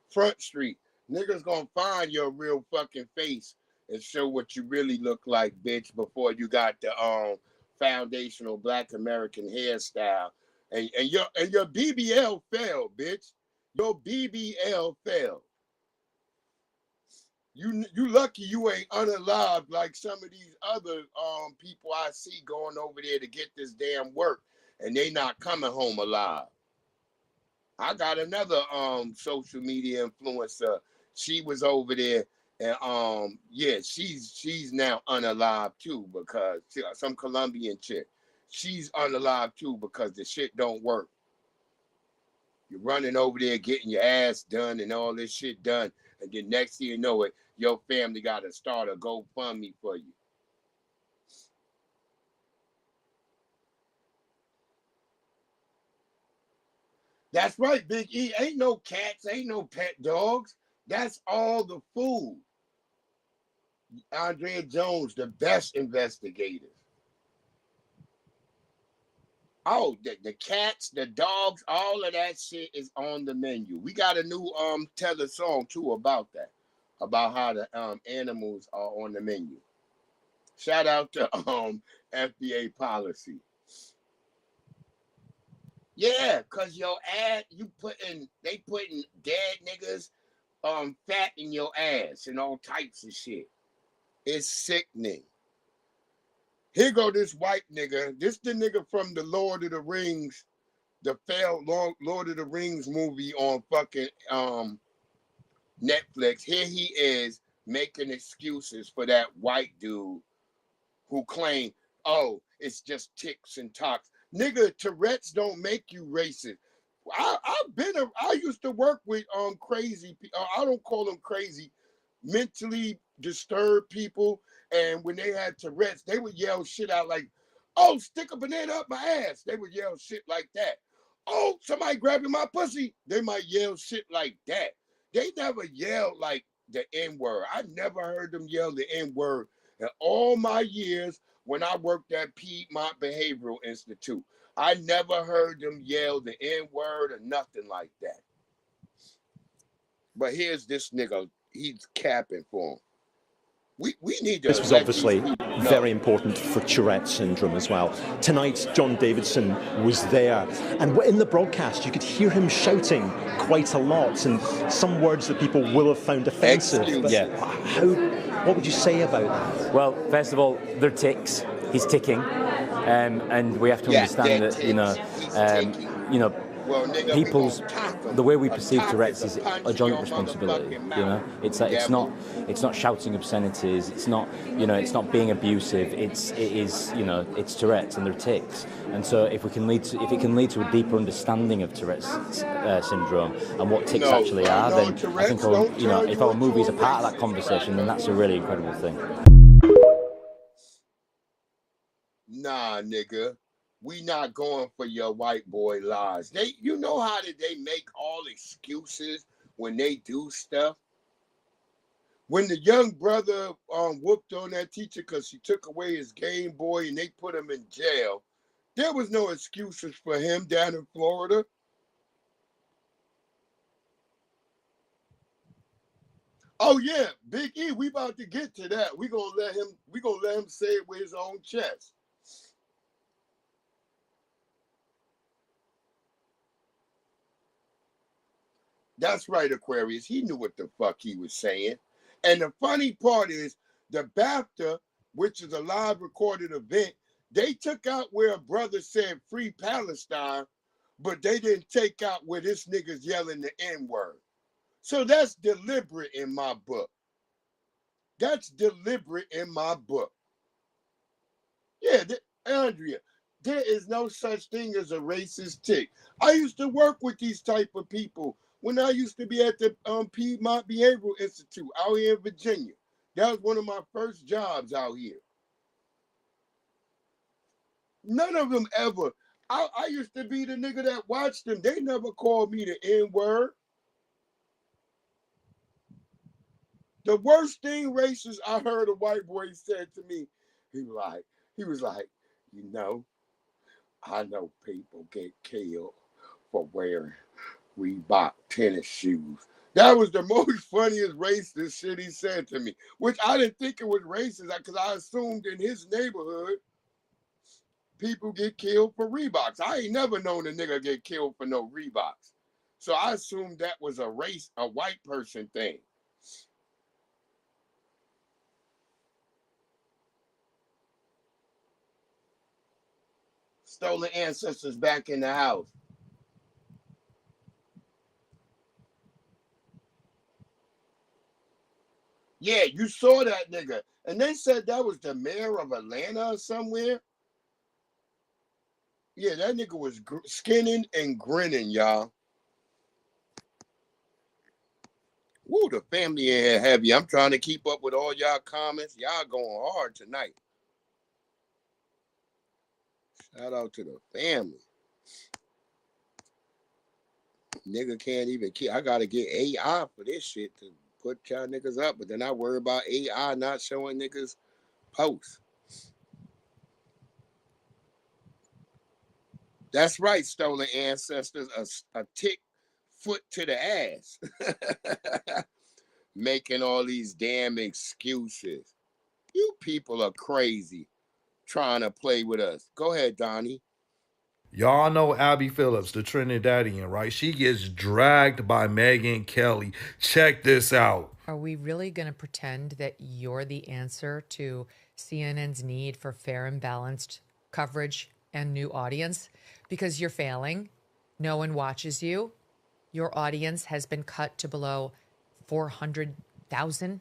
Front Street. Niggas gonna find your real fucking face and show what you really look like, bitch, before you got the foundational Black American hairstyle. And your BBL failed, bitch. Your BBL failed. You lucky you ain't unalived like some of these other people I see going over there to get this damn work, and they not coming home alive. I got another social media influencer. She was over there, and yeah, she's now unalive too because some Colombian chick. She's unalive too because the shit don't work. You're running over there getting your ass done and all this shit done, and then next thing you know it, your family got to start a GoFundMe for you. That's right, Big E. Ain't no cats, ain't no pet dogs. That's all the food. Andrea Jones, the best investigators. Oh, the cats, the dogs, all of that shit is on the menu. We got a new Tether song too about that, about how the animals are on the menu. Shout out to FBA policy. Yeah, cause your ad, they putting dead niggas fat in your ass and all types of shit. It's sickening. Here go this white nigga. This the nigga from the Lord of the Rings, the failed Lord of the Rings movie on fucking Netflix. Here he is making excuses for that white dude who claimed, oh, it's just ticks and talks. Nigga, Tourette's don't make you racist. I used to work with crazy people. I don't call them crazy, mentally disturbed people. And when they had Tourette's, they would yell shit out like, oh, stick a banana up my ass. They would yell shit like that. Oh, somebody grabbing my pussy. They might yell shit like that. They never yelled like the N-word. I never heard them yell the N-word in all my years when I worked at Piedmont Behavioral Institute. I never heard them yell the N-word or nothing like that. But here's this nigga. He's capping for him. We need to. This was obviously very important for Tourette syndrome as well. Tonight, John Davidson was there, and in the broadcast, you could hear him shouting quite a lot, and some words that people will have found offensive. Yeah. What would you say about that? Well, first of all, they're ticks. He's ticking, and we have to understand that the way we perceive Tourette's is a joint responsibility. It's not shouting obscenities. It's not being abusive. It is Tourette's and they're ticks. And so if it can lead to a deeper understanding of Tourette's syndrome and what ticks actually are, then I think if our movies are part of that conversation, then that's a really incredible thing. Nah, nigga. We not going for your white boy lies. You know how did they make all excuses when they do stuff? When the young brother whooped on that teacher because she took away his Game Boy and they put him in jail, there was no excuses for him down in Florida. Oh yeah, Big E, we about to get to that. We gonna let him say it with his own chest. That's right, Aquarius. He knew what the fuck he was saying. And the funny part is the BAFTA, which is a live recorded event, they took out where a brother said free Palestine, but they didn't take out where this nigga's yelling the N-word. So that's deliberate in my book. That's deliberate in my book. Yeah, Andrea, there is no such thing as a racist tick. I used to work with these type of people when I used to be at the Piedmont Behavioral Institute out here in Virginia. That was one of my first jobs out here. None of them ever. I used to be the nigga that watched them. They never called me the N-word. The worst thing racist I heard a white boy said to me, he was like, you know, I know people get killed for wearing Reebok tennis shoes. That was the most funniest racist shit he said to me, which I didn't think it was racist because I assumed in his neighborhood, people get killed for Reeboks. I ain't never known a nigga get killed for no Reeboks. So I assumed that was a white person thing. Stolen ancestors back in the house. Yeah, you saw that nigga. And they said that was the mayor of Atlanta or somewhere. Yeah, that nigga was skinning and grinning, y'all. Woo, the family in here heavy. I'm trying to keep up with all y'all comments. Y'all going hard tonight. Shout out to the family. Nigga can't even keep. I gotta get AI for this shit to put y'all niggas up, but then I worry about AI not showing niggas posts. That's right, stolen ancestors. A tick foot to the ass. Making all these damn excuses. You people are crazy trying to play with us. Go ahead, Donnie. Y'all know Abby Phillips, the Trinidadian, right? She gets dragged by Megyn Kelly. Check this out. Are we really going to pretend that you're the answer to CNN's need for fair and balanced coverage and new audience? Because you're failing. No one watches you. Your audience has been cut to below 400,000,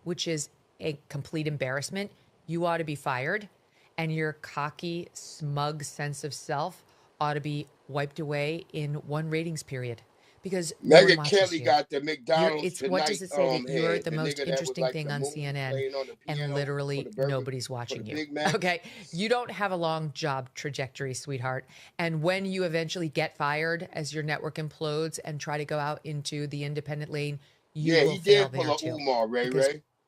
which is a complete embarrassment. You ought to be fired. And your cocky, smug sense of self ought to be wiped away in one ratings period. Because Megyn Kelly got the McDonald's tonight. What does it say that you're the most interesting thing on CNN and literally nobody's watching you? Okay, you don't have a long job trajectory, sweetheart. And when you eventually get fired as your network implodes and try to go out into the independent lane, you will fail there too. Umar, Ray.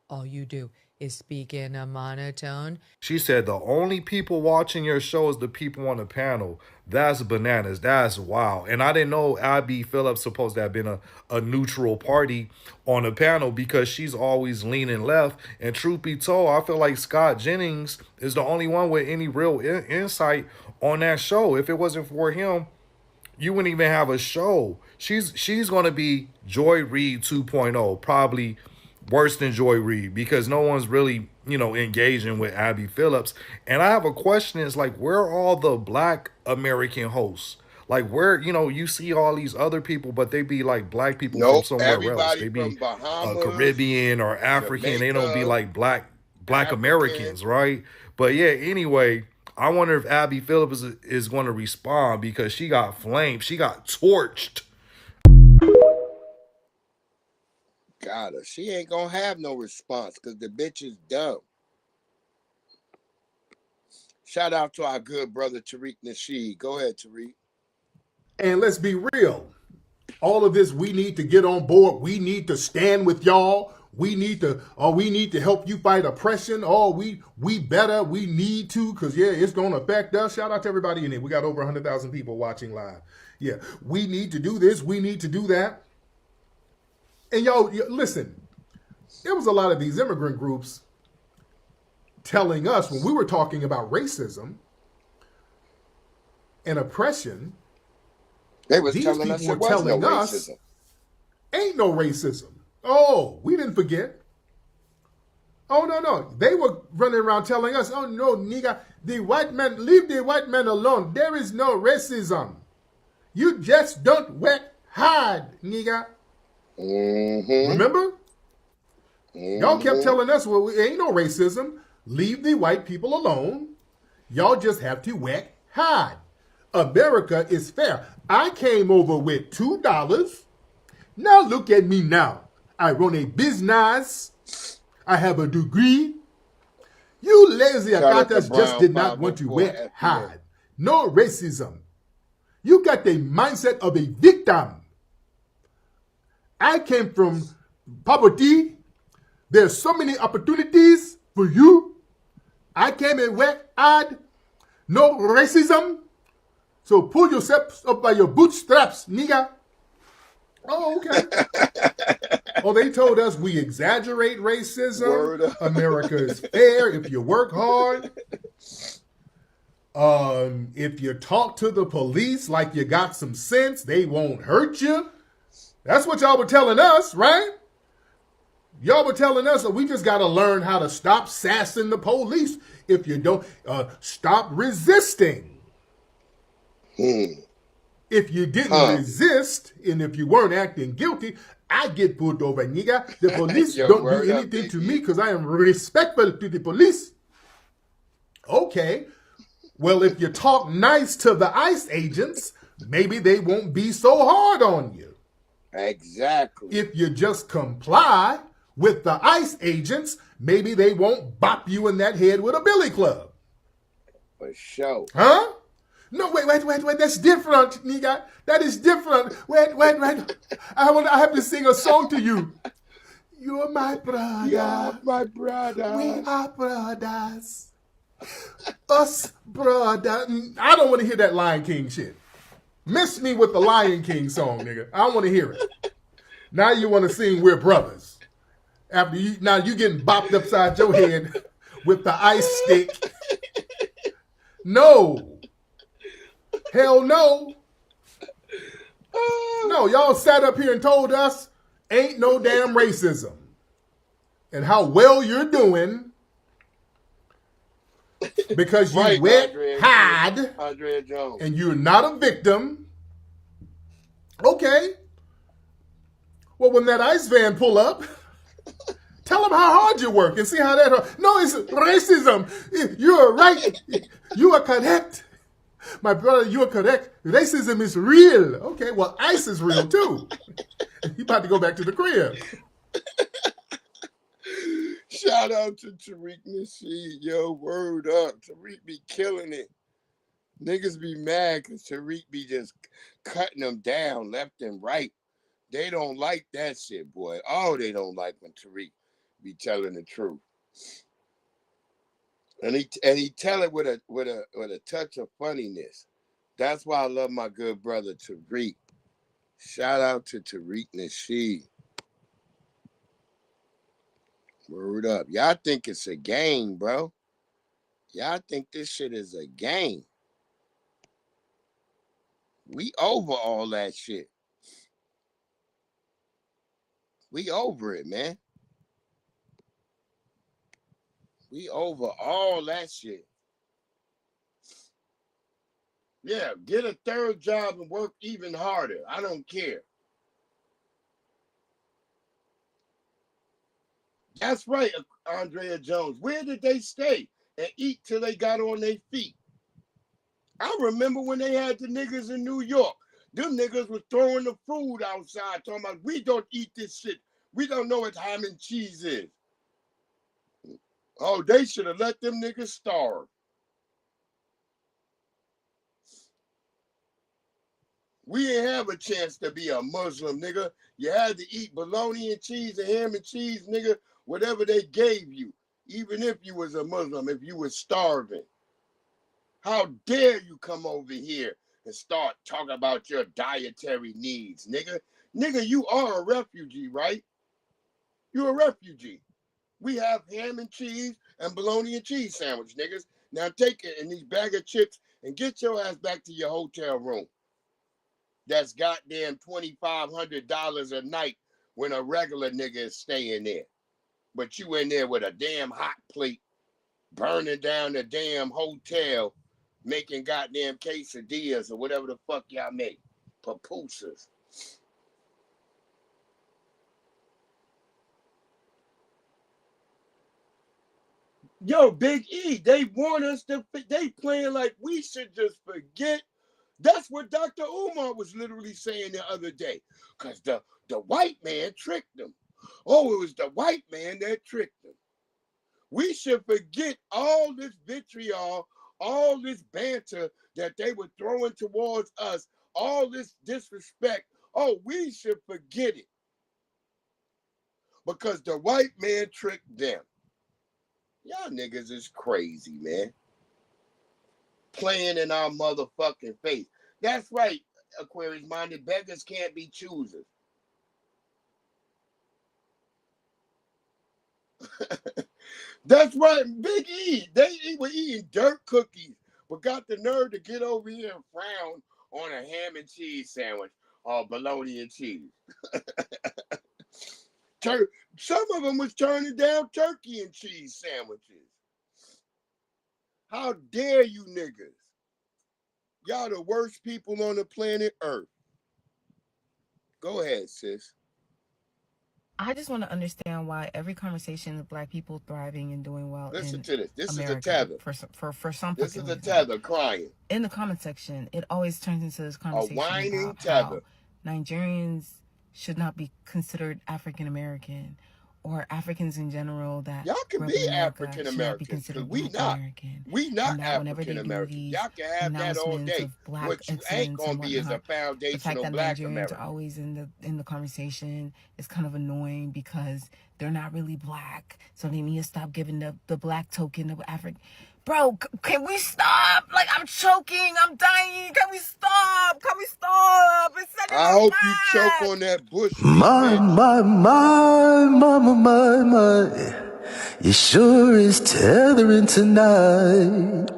All you do is speak in a monotone. She said the only people watching your show is the people on the panel. That's bananas. That's wild. And I didn't know Abby Phillips supposed to have been a neutral party on the panel because she's always leaning left. And truth be told, I feel like Scott Jennings is the only one with any real insight on that show. If it wasn't for him, you wouldn't even have a show. She's going to be Joy Reid 2.0, probably worse than Joy Reid, because no one's really, engaging with Abby Phillips. And I have a question, is like, where are all the Black American hosts? Like, where, you see all these other people, but they be like Black people from somewhere else. They be Bahamas, Caribbean or African. Jamaica, they don't be like Black Americans, right? But yeah, anyway, I wonder if Abby Phillips is going to respond, because she got flamed. She got torched. Got her. She ain't gonna have no response because the bitch is dumb. Shout out to our good brother Tariq Nasheed. Go ahead, Tariq. And let's be real. All of this, we need to get on board. We need to stand with y'all. We need to help you fight oppression. We need to, because it's gonna affect us. Shout out to everybody in it. We got over 100,000 people watching live. Yeah, we need to do this. We need to do that. And y'all, listen, there was a lot of these immigrant groups telling us when we were talking about racism and oppression, they was telling us it was no racism. Ain't no racism. Oh, we didn't forget. Oh, no. They were running around telling us, oh, no, nigga, the white man, leave the white man alone. There is no racism. You just don't work hard, nigga. Remember? Y'all kept telling us, well, ain't no racism. Leave the white people alone. Y'all just have to work hard. America is fair. I came over with $2. Now look at me now. I run a business. I have a degree. You lazy acatas just did not want to work hard. No racism. You got the mindset of a victim. I came from poverty. There's so many opportunities for you. I came and worked hard. No racism. So pull yourself up by your bootstraps, nigga. Oh, okay. Oh, they told us we exaggerate racism. America is fair if you work hard. If you talk to the police like you got some sense, they won't hurt you. That's what y'all were telling us, right? Y'all were telling us that we just got to learn how to stop sassing the police. If you don't, stop resisting. If you didn't resist, and if you weren't acting guilty, I get pulled over, nigga. The police don't do anything to me because I am respectful to the police. Okay. Well, if you talk nice to the ICE agents, maybe they won't be so hard on you. Exactly. If you just comply with the ICE agents, maybe they won't bop you in that head with a billy club. For sure. Huh? No, wait. That's different, nigga. That is different. Wait. I have to sing a song to you. You're my brother. You're my brother. We are brothers. Us brother. I don't want to hear that Lion King shit. Miss me with the Lion King song, nigga. I don't want to hear it. Now you want to sing We're Brothers. After you, now you getting bopped upside your head with the ice stick. No. Hell no. No, y'all sat up here and told us ain't no damn racism. And how well you're doing because you went hard Andrea Jones. And you're not a victim. Okay. Well, when that ICE van pull up, tell them how hard you work and see how that hurt. No, it's racism. You're right. You are correct. My brother, you are correct. Racism is real. Okay, well, ICE is real too. You about to go back to the crib. Shout out to Tariq Nasheed. Yo, word up. Tariq be killing it. Niggas be mad because Tariq be just cutting them down left and right. They don't like that shit, boy. Oh, they don't like when Tariq be telling the truth. And he tell it with a touch of funniness. That's why I love my good brother Tariq. Shout out to Tariq Nasheed. Word up. Y'all think it's a game, bro. Y'all think this shit is a game. We over all that shit. We over it, man. We over all that shit. Yeah, get a third job and work even harder. I don't care. That's right, Andrea Jones. Where did they stay and eat till they got on their feet? I remember when they had the niggas in New York. Them niggas was throwing the food outside, talking about, we don't eat this shit. We don't know what ham and cheese is. Oh, they should have let them niggas starve. We didn't have a chance to be a Muslim, nigga. You had to eat bologna and cheese and ham and cheese, nigga, whatever they gave you, even if you was a Muslim, if you was starving. How dare you come over here and start talking about your dietary needs, nigga? Nigga, you are a refugee, right? You're a refugee. We have ham and cheese and bologna and cheese sandwich, niggas. Now take it in these bag of chips and get your ass back to your hotel room. that's goddamn $2,500 a night when a regular nigga is staying there. But you in there with a damn hot plate, burning down the damn hotel, making goddamn quesadillas or whatever the fuck y'all make. Pupusas. Yo, Big E, they want us to, they playing like we should just forget. That's what Dr. Umar was literally saying the other day. Because the white man tricked them. Oh, it was the white man that tricked them. We should forget all this vitriol, all this banter that they were throwing towards us, all this disrespect. Oh, we should forget it. Because the white man tricked them. Y'all niggas is crazy, man. Playing in our motherfucking face. That's right, Aquarius-minded beggars can't be choosers. That's right, Big E. They were eating dirt cookies, but got the nerve to get over here and frown on a ham and cheese sandwich or bologna and cheese. Some of them was turning down turkey and cheese sandwiches. How dare you niggas? Y'all the worst people on the planet Earth. Go ahead, sis. I just want to understand why every conversation of Black people thriving and doing well. Listen to this. This America, is a tether. For some. This is a tether crying. In the comment section, it always turns into this conversation a whining about tether. How Nigerians should not be considered African American, or Africans in general that y'all can be African American because we not African American. Y'all can have that all day. What you ain't gonna be is a foundational Black American. Nigerians are always in the conversation is kind of annoying because they're not really Black, so they need to stop giving the Black token of African. Bro, can we stop? Like, I'm choking. I'm dying. Can we stop? Can we stop? I hope you choke on that bush. My. It sure is tethering tonight.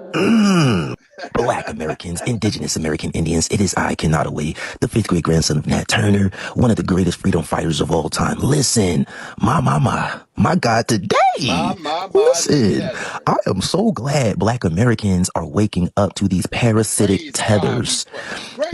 Black Americans, Indigenous American Indians, it is I, Ken Ottaway, the 5th great grandson of Nat Turner, one of the greatest freedom fighters of all time. Listen, my God, today, listen, I am so glad Black Americans are waking up to these parasitic tethers.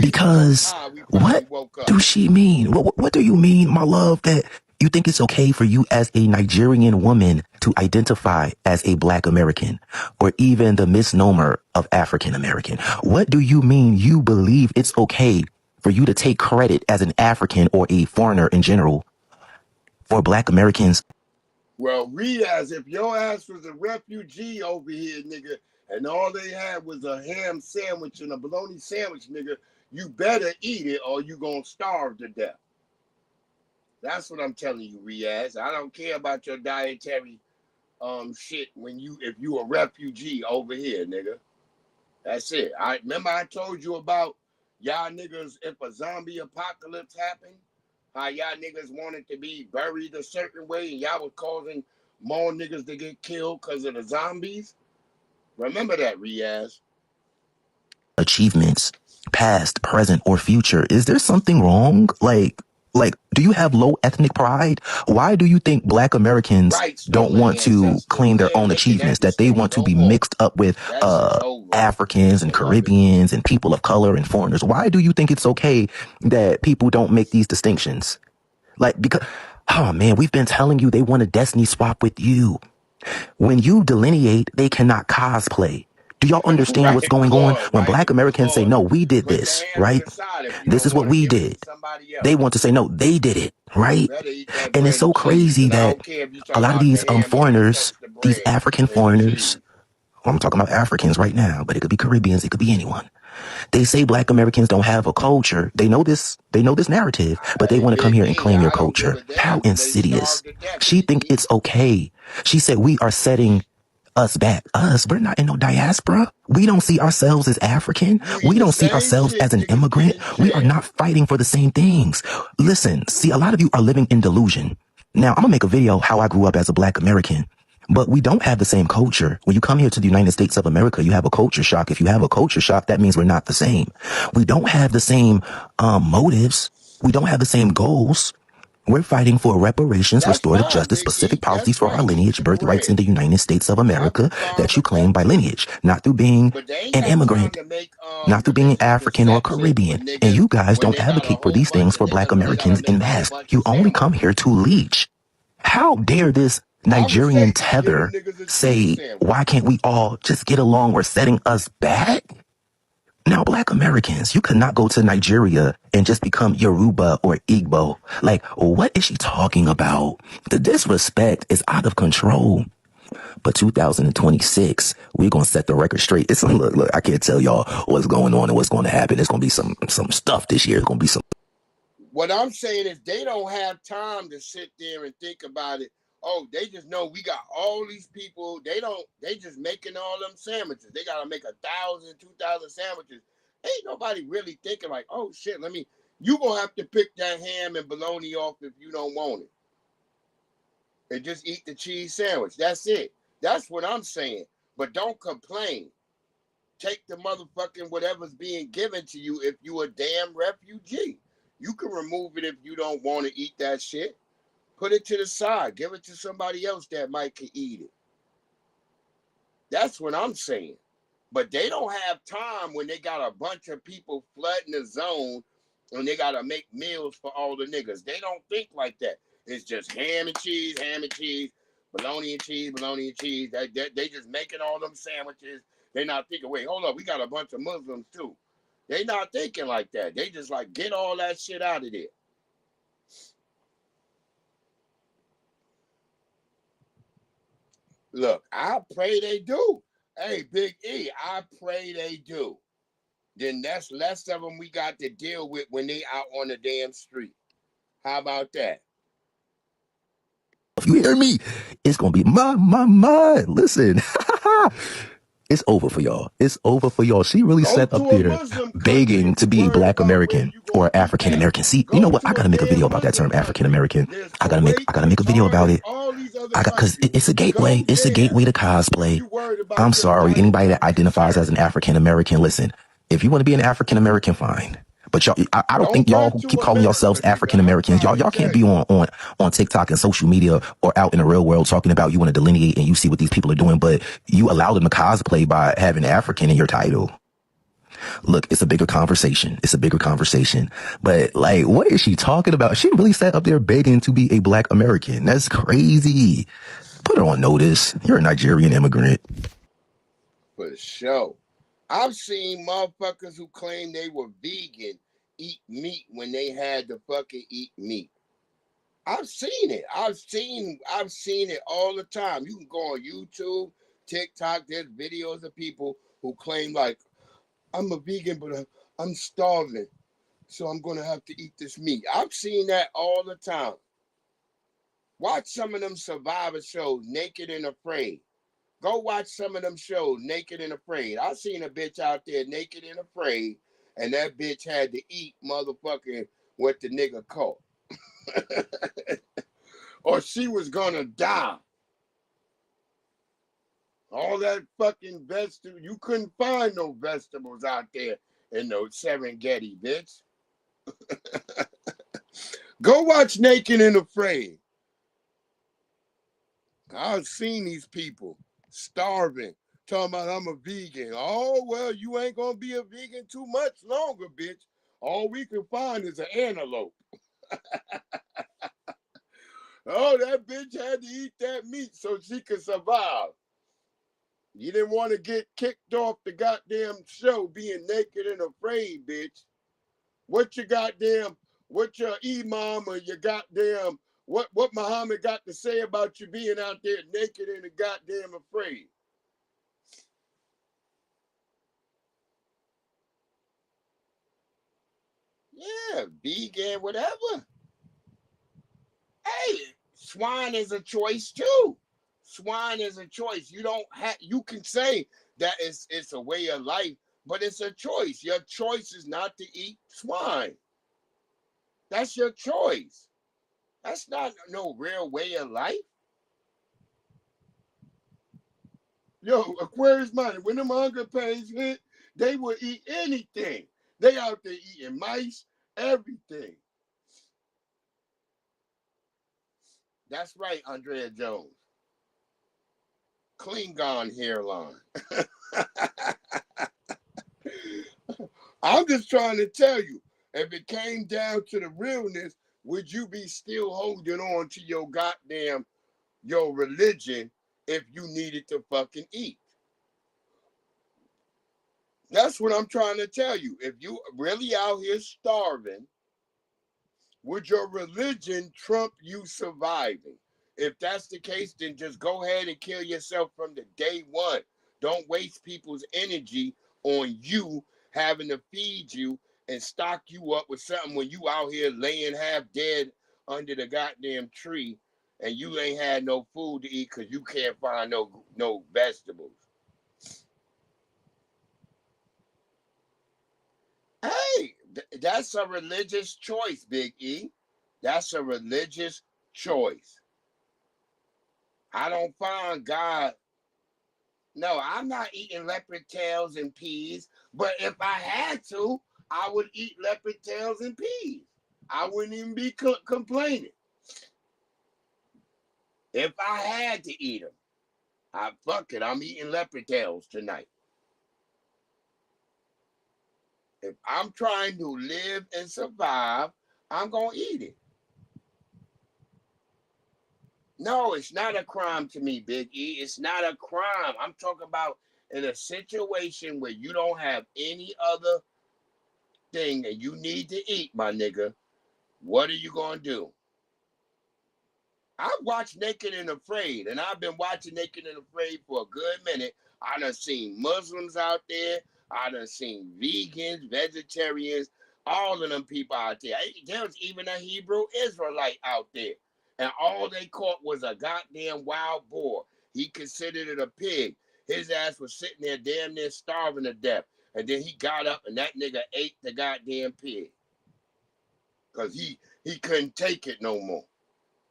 Because what do she mean? What do you mean, my love, that you think it's okay for you as a Nigerian woman to identify as a Black American, or even the misnomer of African American? What do you mean you believe it's okay for you to take credit as an African or a foreigner in general for Black Americans? Well, Riaz, if your ass was a refugee over here, nigga, and all they had was a ham sandwich and a bologna sandwich, nigga, you better eat it or you gonna starve to death. That's what I'm telling you, Riaz. I don't care about your dietary shit if you a refugee over here, nigga. That's it. I told you about y'all niggas if a zombie apocalypse happened, how y'all niggas wanted to be buried a certain way and y'all was causing more niggas to get killed because of the zombies. Remember that, Riaz. Achievements, past, present, or future. Is there something wrong? Like, do you have low ethnic pride? Why do you think Black Americans don't want to claim their own achievements, that they want to be mixed up with Africans and Caribbeans and people of color and foreigners? Why do you think it's okay that people don't make these distinctions? Like, because, oh man, we've been telling you they want a destiny swap with you. When you delineate, they cannot cosplay. Do y'all understand what's going on? When Black Americans say, no, we did this, right? This is what we did. They want to say, no, they did it, right? And it's so crazy that a lot of these foreigners, these African foreigners, well, I'm talking about Africans right now, but it could be Caribbeans, it could be anyone. They say Black Americans don't have a culture. They know this narrative, but they want to come here and claim your culture. How insidious. She think it's okay. She said we are setting us back. We're not in no diaspora. We don't see ourselves as African. We don't see ourselves as an immigrant. We are not fighting for the same things. Listen, see, a lot of you are living in delusion. Now, I'm gonna make a video how I grew up as a Black American. But we don't have the same culture. When you come here to the United States of America, you have a culture shock. If you have a culture shock, that means we're not the same. We don't have the same motives. We don't have the same goals. We're fighting for reparations, restorative justice, specific policies for our lineage, birthrights in the United States of America that you claim by lineage, not through being an immigrant, not through being African or Caribbean. And you guys don't advocate for these things for Black Americans in mass. You only come here to leech. How dare this Nigerian tether say, why can't we all just get along? We're setting us back. Now, Black Americans, you could not go to Nigeria and just become Yoruba or Igbo. Like, what is she talking about? The disrespect is out of control. But 2026, we're going to set the record straight. It's look, I can't tell y'all what's going on and what's going to happen. There's going to be some stuff this year. It's going to be some. What I'm saying is they don't have time to sit there and think about it. Oh, they just know we got all these people. They just making all them sandwiches. They got to make 1,000, 2,000 sandwiches. Ain't nobody really thinking like, oh shit, you going to have to pick that ham and bologna off if you don't want it. And just eat the cheese sandwich. That's it. That's what I'm saying. But don't complain. Take the motherfucking whatever's being given to you if you a damn refugee. You can remove it if you don't want to eat that shit. Put it to the side. Give it to somebody else that might could eat it. That's what I'm saying. But they don't have time when they got a bunch of people flooding the zone and they got to make meals for all the niggas. They don't think like that. It's just ham and cheese, bologna and cheese. They just making all them sandwiches. They not thinking, wait, hold up, we got a bunch of Muslims too. They not thinking like that. They just like, get all that shit out of there. Look, I pray they do. Hey, Big E, I pray they do. Then that's less of them we got to deal with when they out on the damn street. How about that? If you hear me, it's going to be my. Listen, it's over for y'all. It's over for y'all. She really sat up there begging to be a Black American or African American. See, you know what? I got to make a video about that term, African American. I got to make a video about it. Because it's a gateway. It's a gateway to cosplay. I'm sorry. Anybody that identifies as an African American, listen, if you want to be an African American, fine. But y'all, I don't think y'all who keep calling yourselves African Americans, y'all can't be on TikTok and social media or out in the real world talking about you want to delineate and you see what these people are doing, but you allow them to cosplay by having African in your title. Look, it's a bigger conversation. But like, what is she talking about? She really sat up there begging to be a Black American. That's crazy. Put her on notice. You're a Nigerian immigrant. For sure. I've seen motherfuckers who claim they were vegan eat meat when they had to fucking eat meat. I've seen it. I've seen it all the time. You can go on YouTube, TikTok. There's videos of people who claim like, I'm a vegan, but I'm starving, so I'm going to have to eat this meat. I've seen that all the time. Watch some of them Survivor shows, Naked and Afraid. Go watch some of them shows, Naked and Afraid. I seen a bitch out there naked and afraid, and that bitch had to eat motherfucking what the nigga caught. Or she was gonna die. All that fucking vegetable, you couldn't find no vegetables out there in no Serengeti, bitch. Go watch Naked and Afraid. I've seen these people starving, talking about I'm a vegan. Oh, well, you ain't gonna be a vegan too much longer, bitch. All we can find is an antelope. Oh, that bitch had to eat that meat so she could survive. You didn't want to get kicked off the goddamn show being naked and afraid, bitch. What your imam or your goddamn what Muhammad got to say about you being out there naked and goddamn afraid? Yeah, vegan, whatever. Hey, swine is a choice too. Swine is a choice. You can say that it's a way of life, but it's a choice. Your choice is not to eat swine. That's your choice. That's not no real way of life. Yo, Aquarius Money, when them hunger pains hit, they will eat anything. They out there eating mice, everything. That's right, Andrea Jones. Klingon hairline. I'm just trying to tell you, if it came down to the realness, would you be still holding on to your religion if you needed to fucking eat? That's what I'm trying to tell you. If you really out here starving, would your religion trump you surviving? If that's the case, then just go ahead and kill yourself from the day one. Don't waste people's energy on you having to feed you and stock you up with something when you out here laying half dead under the goddamn tree and you ain't had no food to eat because you can't find no vegetables. Hey, that's a religious choice, Big E. That's a religious choice. I don't find God. No, I'm not eating leopard tails and peas, but if I had to, I would eat leopard tails and peas. I wouldn't even be complaining. If I had to eat them, fuck it, I'm eating leopard tails tonight. If I'm trying to live and survive, I'm going to eat it. No, it's not a crime to me, Big E. It's not a crime. I'm talking about in a situation where you don't have any other thing that you need to eat, my nigga. What are you going to do? I watched Naked and Afraid, and I've been watching Naked and Afraid for a good minute. I done seen Muslims out there. I done seen vegans, vegetarians, all of them people out there. There was even a Hebrew Israelite out there. And all they caught was a goddamn wild boar. He considered it a pig. His ass was sitting there damn near starving to death. And then he got up and that nigga ate the goddamn pig. Because he couldn't take it no more.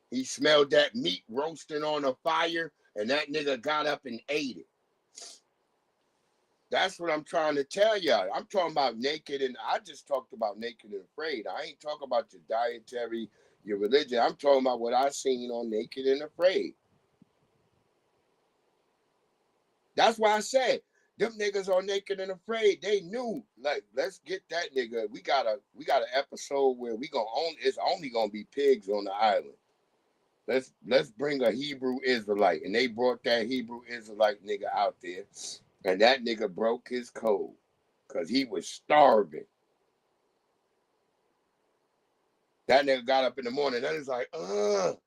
He smelled that meat roasting on a fire, and that nigga got up and ate it. That's what I'm trying to tell y'all. I'm talking about naked, and I just talked about Naked and Afraid. I ain't talking about your dietary, your religion. I'm talking about what I seen on Naked and Afraid. That's why I said them niggas on Naked and Afraid. They knew, like, let's get that nigga. We got an episode where it's only gonna be pigs on the island. Let's bring a Hebrew Israelite, and they brought that Hebrew Israelite nigga out there, and that nigga broke his code because he was starving. That nigga got up in the morning. That is like, that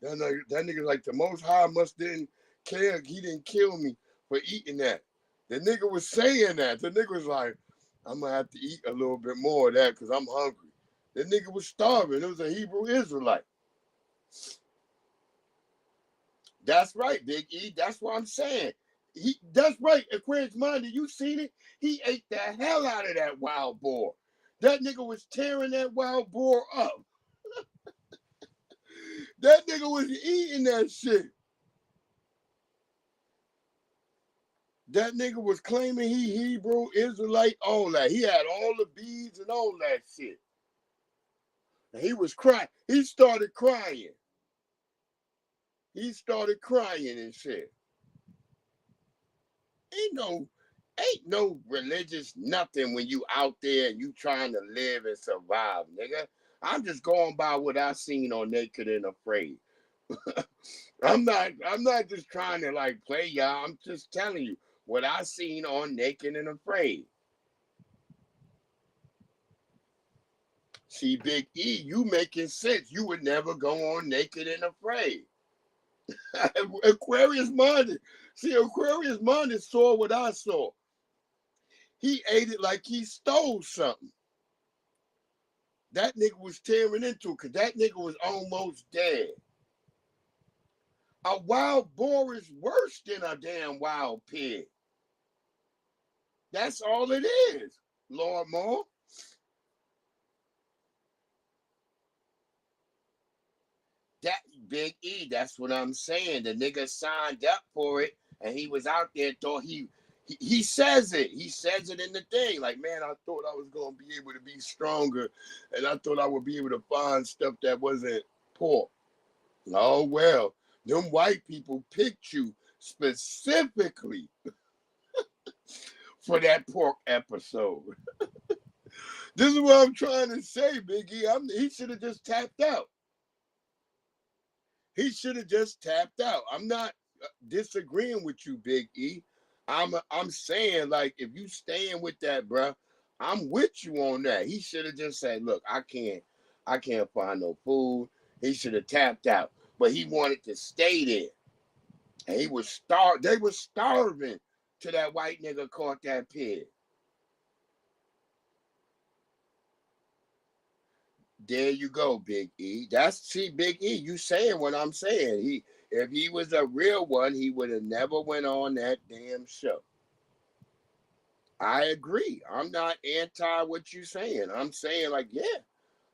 nigga like the Most High must didn't care. He didn't kill me for eating that. The nigga was saying that. The nigga was like, I'm gonna have to eat a little bit more of that because I'm hungry. The nigga was starving. It was a Hebrew Israelite. That's right, Big E. That's what I'm saying. That's right, Aquarius Monday. You seen it? He ate the hell out of that wild boar. That nigga was tearing that wild boar up. That nigga was eating that shit. That nigga was claiming he Hebrew, Israelite, all that. He had all the beads and all that shit. And he was crying. He started crying. He started crying and shit. Ain't no religious nothing when you out there and you trying to live and survive, nigga. I'm just going by what I seen on Naked and Afraid. I'm not just trying to like play y'all. I'm just telling you what I seen on Naked and Afraid. See, Big E, you making sense. You would never go on Naked and Afraid. Aquarius Monday. See, Aquarius Monday saw what I saw. He ate it like he stole something. That nigga was tearing into it because that nigga was almost dead. A wild boar is worse than a damn wild pig. That's all it is, Lord Moore. That Big E, that's what I'm saying. The nigga signed up for it and he was out there, thought he says it. He says it in the thing. Like, man, I thought I was going to be able to be stronger, and I thought I would be able to find stuff that wasn't pork. Oh, well, them white people picked you specifically for that pork episode. This is what I'm trying to say, Big E. He should have just tapped out. He should have just tapped out. I'm not disagreeing with you, Big E. I'm saying, like, if you staying with that, bruh, I'm with you on that. He should have just said, look, I can't find no food. He should have tapped out. But he wanted to stay there. And they were starving till that white nigga caught that pig. There you go, Big E. See, Big E, you saying what I'm saying. If he was a real one, he would have never went on that damn show. I agree. I'm not anti what you're saying. I'm saying, like, yeah,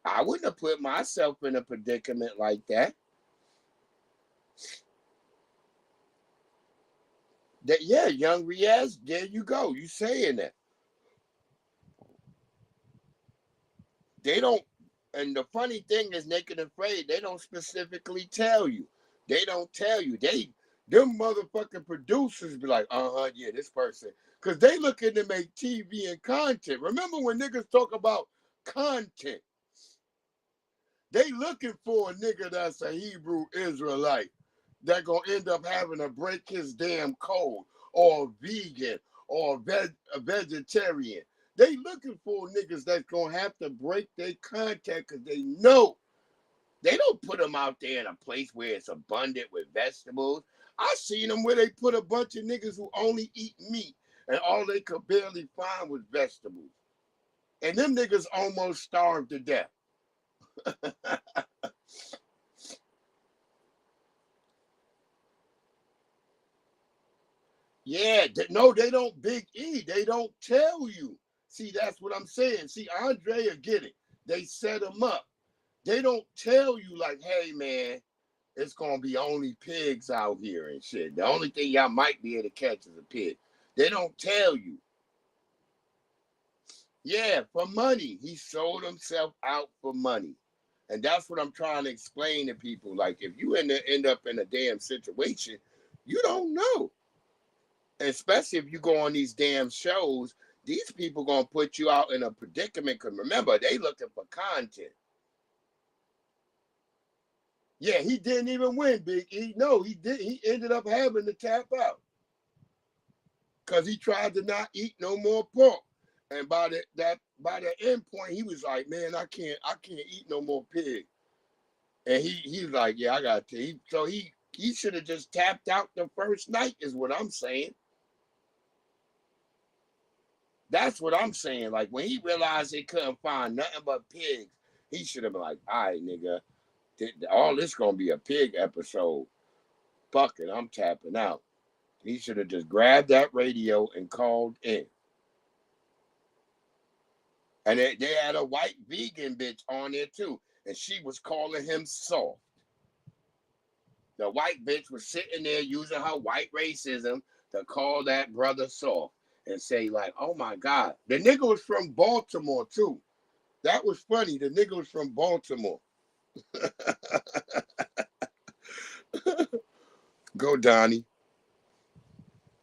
I wouldn't have put myself in a predicament like that. Yeah, Young Riaz, there you go. You saying that. They don't, and the funny thing is, Naked and Afraid, they don't specifically tell you. They don't tell you. Them motherfucking producers be like, yeah, this person. Because they looking to make TV and content. Remember when niggas talk about content? They looking for a nigga that's a Hebrew Israelite that gonna end up having to break his damn code, or a vegan, or a vegetarian. They looking for niggas that's gonna have to break their contact because they know. They don't put them out there in a place where it's abundant with vegetables. I seen them where they put a bunch of niggas who only eat meat and all they could barely find was vegetables. And them niggas almost starved to death. Yeah, no, they don't, Big E. They don't tell you. See, that's what I'm saying. See, Andrea get it. They set him up. They don't tell you, like, hey, man, it's going to be only pigs out here and shit. The only thing y'all might be able to catch is a pig. They don't tell you. Yeah, for money. He sold himself out for money. And that's what I'm trying to explain to people. Like, if you end up in a damn situation, you don't know. Especially if you go on these damn shows, these people going to put you out in a predicament. Because remember, they looking for content. Yeah, he didn't even win, Big E. No, he didn't. He ended up having to tap out. Because he tried to not eat no more pork. And by the end point, he was like, man, I can't eat no more pig. And he was like, yeah, I got to. So he should have just tapped out the first night, is what I'm saying. That's what I'm saying. Like, when he realized he couldn't find nothing but pigs, he should have been like, all right, nigga, all this gonna be a pig episode. Fuck it, I'm tapping out. He should have just grabbed that radio and called in. And they had a white vegan bitch on there too, and she was calling him soft. The white bitch was sitting there using her white racism to call that brother soft and say, like, oh my God. The nigga was from Baltimore too. That was funny. The nigga was from Baltimore. Go, Donnie.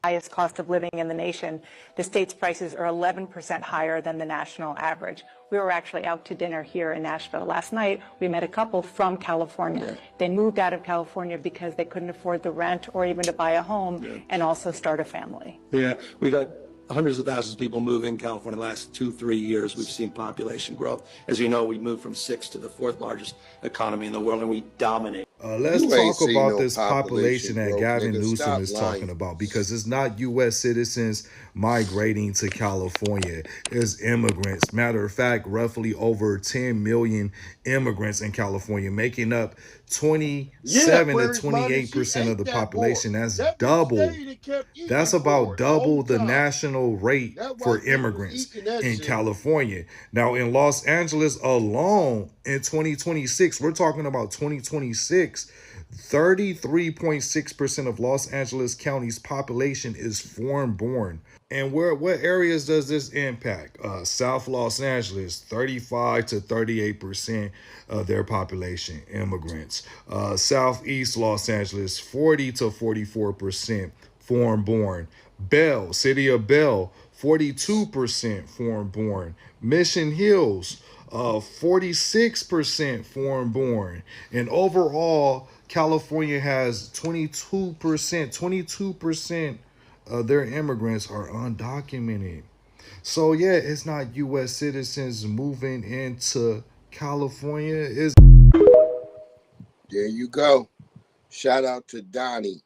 Highest cost of living in the nation. The state's prices are 11% higher than the national average. We were actually out to dinner here in Nashville last night. We met a couple from California. They moved out of California because they couldn't afford the rent or even to buy a home and also start a family. Yeah, we got hundreds of thousands of people move in California the last 2-3 years. We've seen population growth. As you know, we moved from 6th to the 4th largest economy in the world, and we dominate. Let's talk about this population that Gavin Newsom is talking about, because it's not U.S. citizens migrating to California. It's immigrants. Matter of fact, roughly over 10 million immigrants in California, making up 27 to 28% of the population. That's double. That's about double the national rate for immigrants in California. Now, in Los Angeles alone, in 2026, we're talking about 2026, 33.6% of Los Angeles County's population is foreign-born. And what areas does this impact? South Los Angeles, 35 to 38% of their population, immigrants. Southeast Los Angeles, 40 to 44% foreign-born. Bell, city of Bell, 42% foreign-born. Mission Hills, 46% foreign-born. And overall, California has 22% of their immigrants are undocumented. So yeah, it's not U.S. citizens moving into California. There you go. Shout out to Donnie.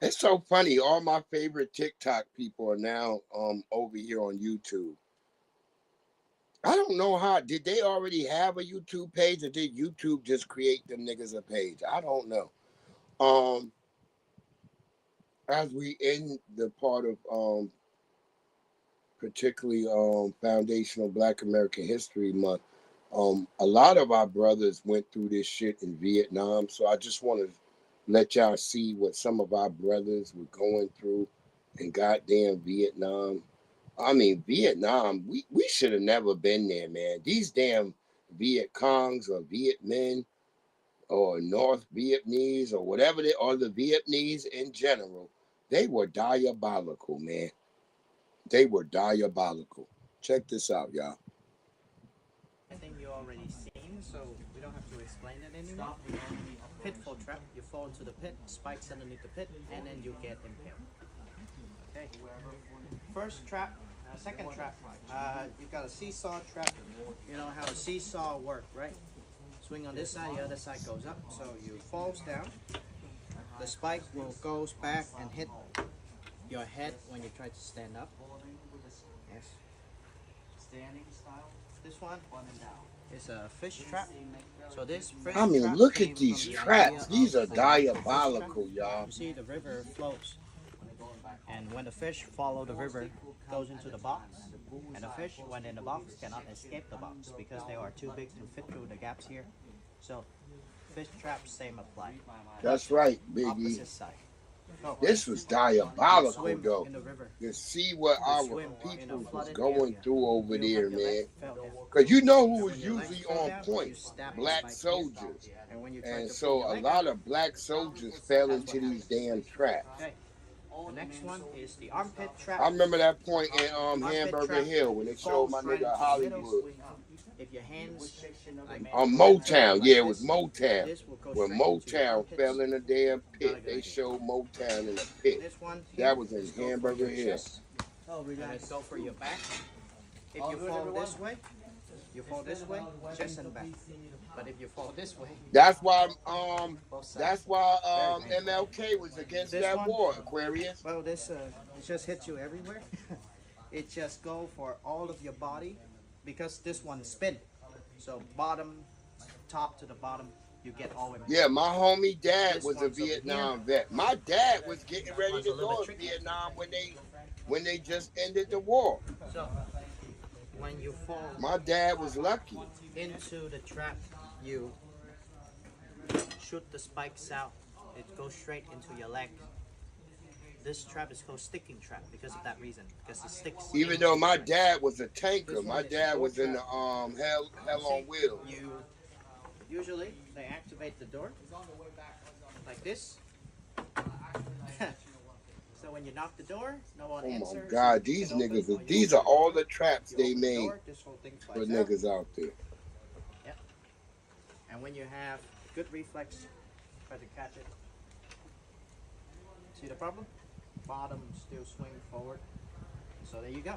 It's so funny. All my favorite TikTok people are now over here on YouTube. I don't know how. Did they already have a YouTube page, or did YouTube just create them niggas a page? I don't know. As we in the part of particularly Foundational Black American History Month, a lot of our brothers went through this shit in Vietnam. So I just want to let y'all see what some of our brothers were going through in goddamn Vietnam. I mean, Vietnam, we should have never been there, man. These damn Viet Congs or Viet Minh or North Vietnamese or whatever they are, the Vietnamese in general, they were diabolical, man. They were diabolical. Check this out, y'all. I think you already seen, so we don't have to explain it anymore. Pitfall trap, you fall into the pit, spikes underneath the pit, and then you get impaled. Okay. First trap, second trap, you got a seesaw trap. You know how a seesaw works, right? Swing on this side, the other side goes up. So you falls down. The spike will goes back and hit your head when you try to stand up. Yes. Standing style. This one is a fish trap. So this fish I mean, trap look came at these from the traps. idea These are of diabolical, y'all. You see the river flows. And when the fish follow the river, goes into the box. And the fish, when in the box, cannot escape the box because they are too big to fit through the gaps here. So, fish traps, same apply. That's right, Biggie. Opposite side. This was diabolical, though. To see what our people was going through over there, man. Because you know who was usually on point? Black soldiers. And so a lot of black soldiers fell into these damn traps. The next one is the armpit trap. I remember that point in Hamburger Hill when they showed my nigga Hollywood. If your hands on Motown, yeah, it was Motown. When Motown fell in a damn pit, they showed Motown in a pit. That was in Hamburger Hill. Oh, relax. Go for your back. If you fall this way, chest and back. But if you fall this way, that's why MLK was against that war, Aquarius. Well, this it just hits you everywhere. It just go for all of your body because this one spin. So top to the bottom, you get all of it. Yeah, my homie dad was a Vietnam vet. My dad was getting ready to go to Vietnam when they just ended the war. So when you fall, my dad was lucky. Into the trap, you shoot the spikes out. It goes straight into your leg. This trap is called sticking trap because of that reason. Because it sticks. Even though my dad was a tanker, my dad was in the Hell on Wheels. Usually they activate the door like this. So when you knock the door, no one answers. Oh my God, these niggas, these are all the traps they made for niggas out there. Yep. And when you have good reflex, try to catch it. See the problem? Bottom still swing forward. So there you go.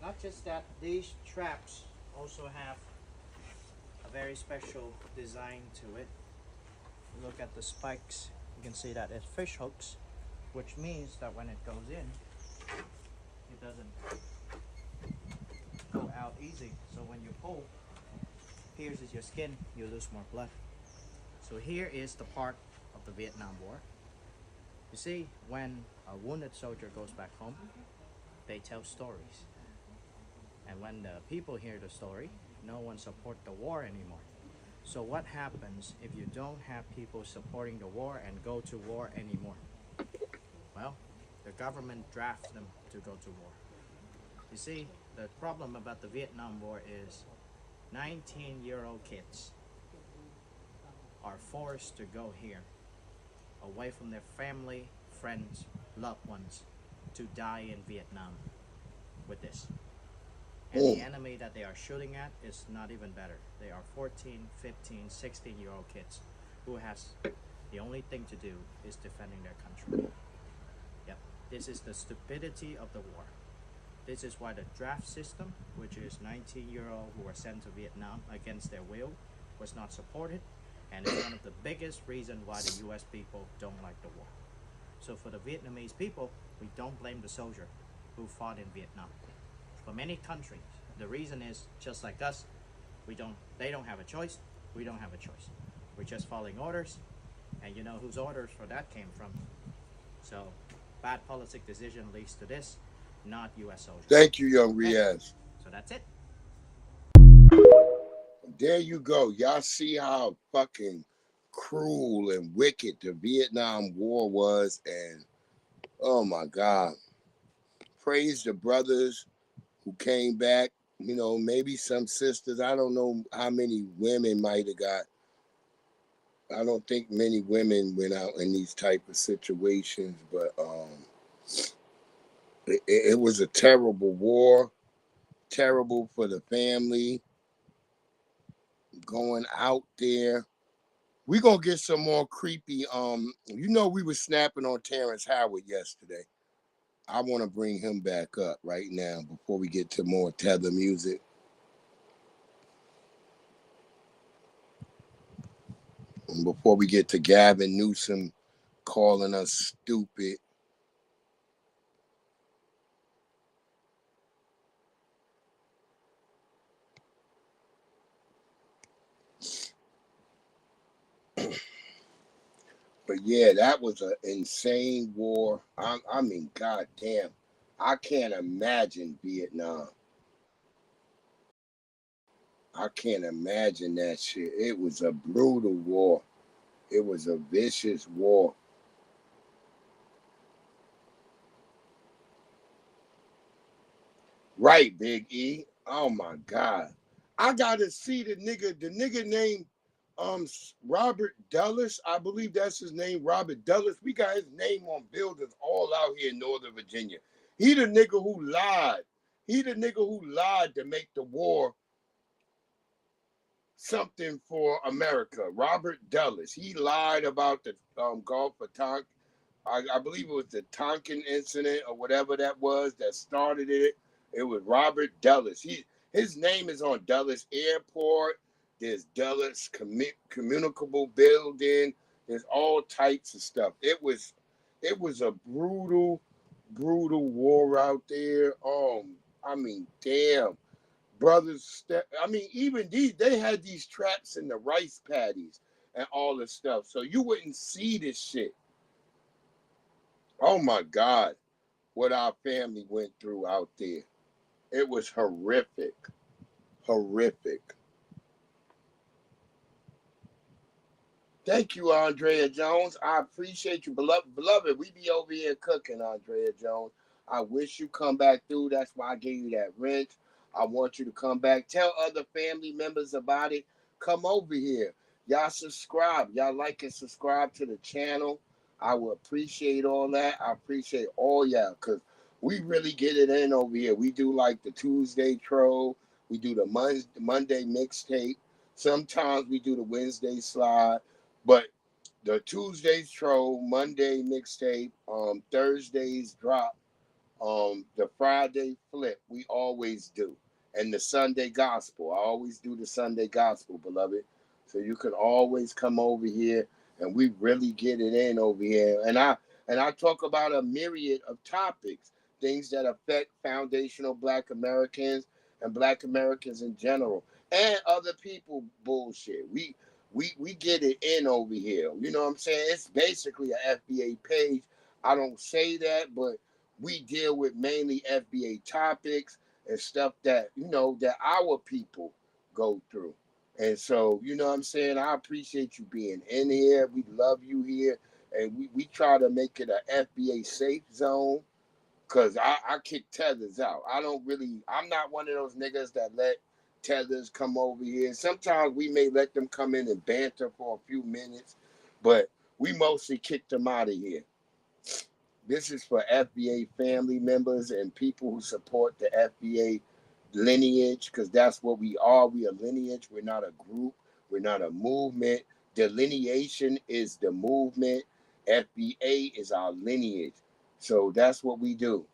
Not just that, these traps also have a very special design to it. Look at the spikes. You can see that it's fish hooks, which means that when it goes in, it doesn't go out easy. So when you pull, pierces your skin, you lose more blood. So here is the part of the Vietnam War. You see, when a wounded soldier goes back home, they tell stories. And when the people hear the story, no one support the war anymore. So what happens if you don't have people supporting the war and go to war anymore? Well, the government drafts them to go to war. You see, the problem about the Vietnam War is 19-year-old kids are forced to go here, away from their family, friends, loved ones, to die in Vietnam with this. And the enemy that they are shooting at is not even better. They are 14, 15, 16-year-old kids who has the only thing to do is defending their country. Yep, this is the stupidity of the war. This is why the draft system, which is 19-year-olds who were sent to Vietnam against their will, was not supported, and is one of the biggest reasons why the US people don't like the war. So for the Vietnamese people, we don't blame the soldier who fought in Vietnam. For many countries, the reason is just like us, they don't have a choice, we don't have a choice. We're just following orders, and you know whose orders for that came from. So bad politic decision leads to this, not US soldiers. Thank you, Young Riaz. So that's it. There you go. Y'all see how fucking cruel and wicked the Vietnam War was, and oh my God. Praise the brothers who came back. You know, maybe some sisters. I don't know how many women might have got. I don't think many women went out in these type of situations, but it was a terrible war. Terrible for the family. Going out there. We're gonna get some more creepy. You know, we were snapping on Terrence Howard yesterday. I want to bring him back up right now before we get to more Tether music. And before we get to Gavin Newsom calling us stupid. But yeah, that was an insane war. I mean, goddamn, I can't imagine Vietnam. I can't imagine that shit. It was a brutal war. It was a vicious war. Right, Big E. Oh my God. I gotta see the nigga named Robert Dulles. I believe that's his name, Robert Dulles. We got his name on buildings all out here in Northern Virginia. He the nigga who lied. He the nigga who lied to make the war something for America. Robert Dulles. He lied about the Gulf of Tonkin. I believe it was the Tonkin incident or whatever that was that started it. It was Robert Dulles. His name is on Dulles Airport. There's Dulles Communicable Building. There's all types of stuff. It was a brutal war out there. I mean, damn. Brothers, I mean, even they had these traps in the rice paddies and all this stuff. So you wouldn't see this shit. Oh my God, what our family went through out there. It was horrific. Horrific. Thank you, Andrea Jones. I appreciate you. Beloved, we be over here cooking, Andrea Jones. I wish you come back through. That's why I gave you that rent. I want you to come back. Tell other family members about it. Come over here. Y'all subscribe. Y'all like and subscribe to the channel. I will appreciate all that. I appreciate all y'all because we really get it in over here. We do like the Tuesday troll. We do the Monday mixtape. Sometimes we do the Wednesday slide. But the Tuesdays troll, Monday mixtape, Thursdays drop, the Friday flip, we always do. And the Sunday gospel. I always do the Sunday gospel, beloved. So you can always come over here and we really get it in over here. And I talk about a myriad of topics, things that affect foundational Black Americans and Black Americans in general. And other people bullshit. We get it in over here. You know what I'm saying? It's basically an FBA page. I don't say that, but we deal with mainly FBA topics and stuff that, that our people go through. And so, you know what I'm saying? I appreciate you being in here. We love you here. And we try to make it an FBA safe zone, because I kick tethers out. I'm not one of those niggas that let tethers come over here. Sometimes we may let them come in and banter for a few minutes, but we mostly kick them out of here. This is for FBA family members and people who support the FBA lineage, because that's what we are. We are lineage. We're not a group. We're not a movement. Delineation is the movement. FBA is our lineage. So that's what we do.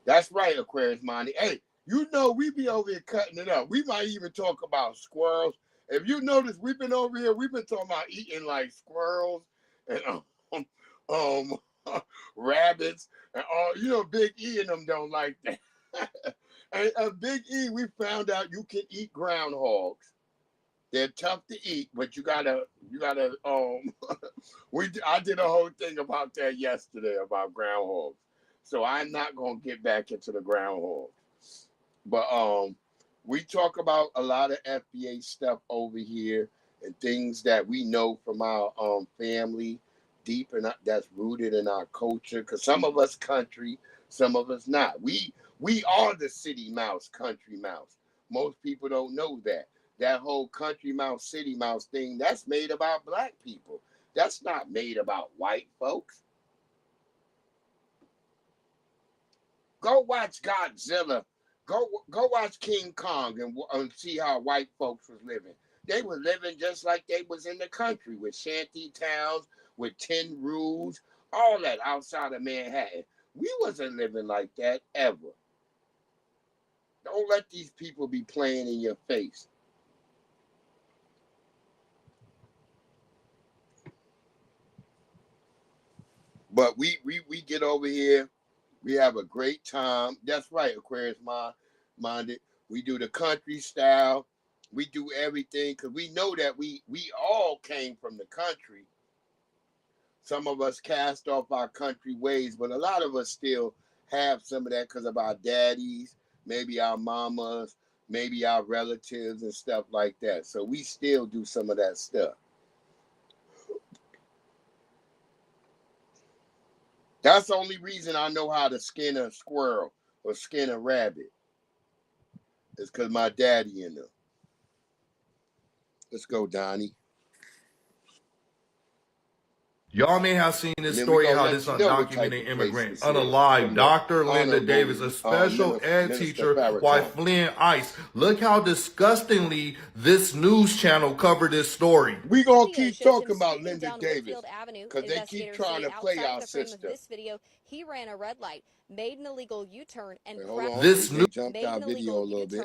That's right, Aquarius Monty. Hey, we be over here cutting it up. We might even talk about squirrels. If you notice, we've been over here, we've been talking about eating like squirrels and rabbits and all. Big E and them don't like that. And Big E, we found out you can eat groundhogs. They're tough to eat, but you gotta I did a whole thing about that yesterday about groundhogs. So I'm not gonna get back into the groundhog. But we talk about a lot of FBA stuff over here and things that we know from our family, deep and that's rooted in our culture. Because some of us country, some of us not. We are the city mouse, country mouse. Most people don't know that. That whole country mouse, city mouse thing, that's made about black people. That's not made about white folks. Go watch Godzilla. Go watch King Kong and see how white folks was living. They were living just like they was in the country, with shanty towns, with tin rules, all that outside of Manhattan. We wasn't living like that ever. Don't let these people be playing in your face. But we get over here. We have a great time. That's right, Aquarius minded. We do the country style. We do everything because we know that we all came from the country. Some of us cast off our country ways, but a lot of us still have some of that because of our daddies, maybe our mamas, maybe our relatives and stuff like that. So we still do some of that stuff. That's the only reason I know how to skin a squirrel or skin a rabbit. It's because my daddy in them. Let's go, Donnie. Y'all may have seen this story how this undocumented immigrant unalive Dr. Linda Davis, a special ed teacher, while fleeing ICE. Look how disgustingly this news channel covered this story. We gonna keep talking about Linda Davis because they keep trying to play our sister. This video, he ran a red light, made an illegal U-turn, and this new video a little bit.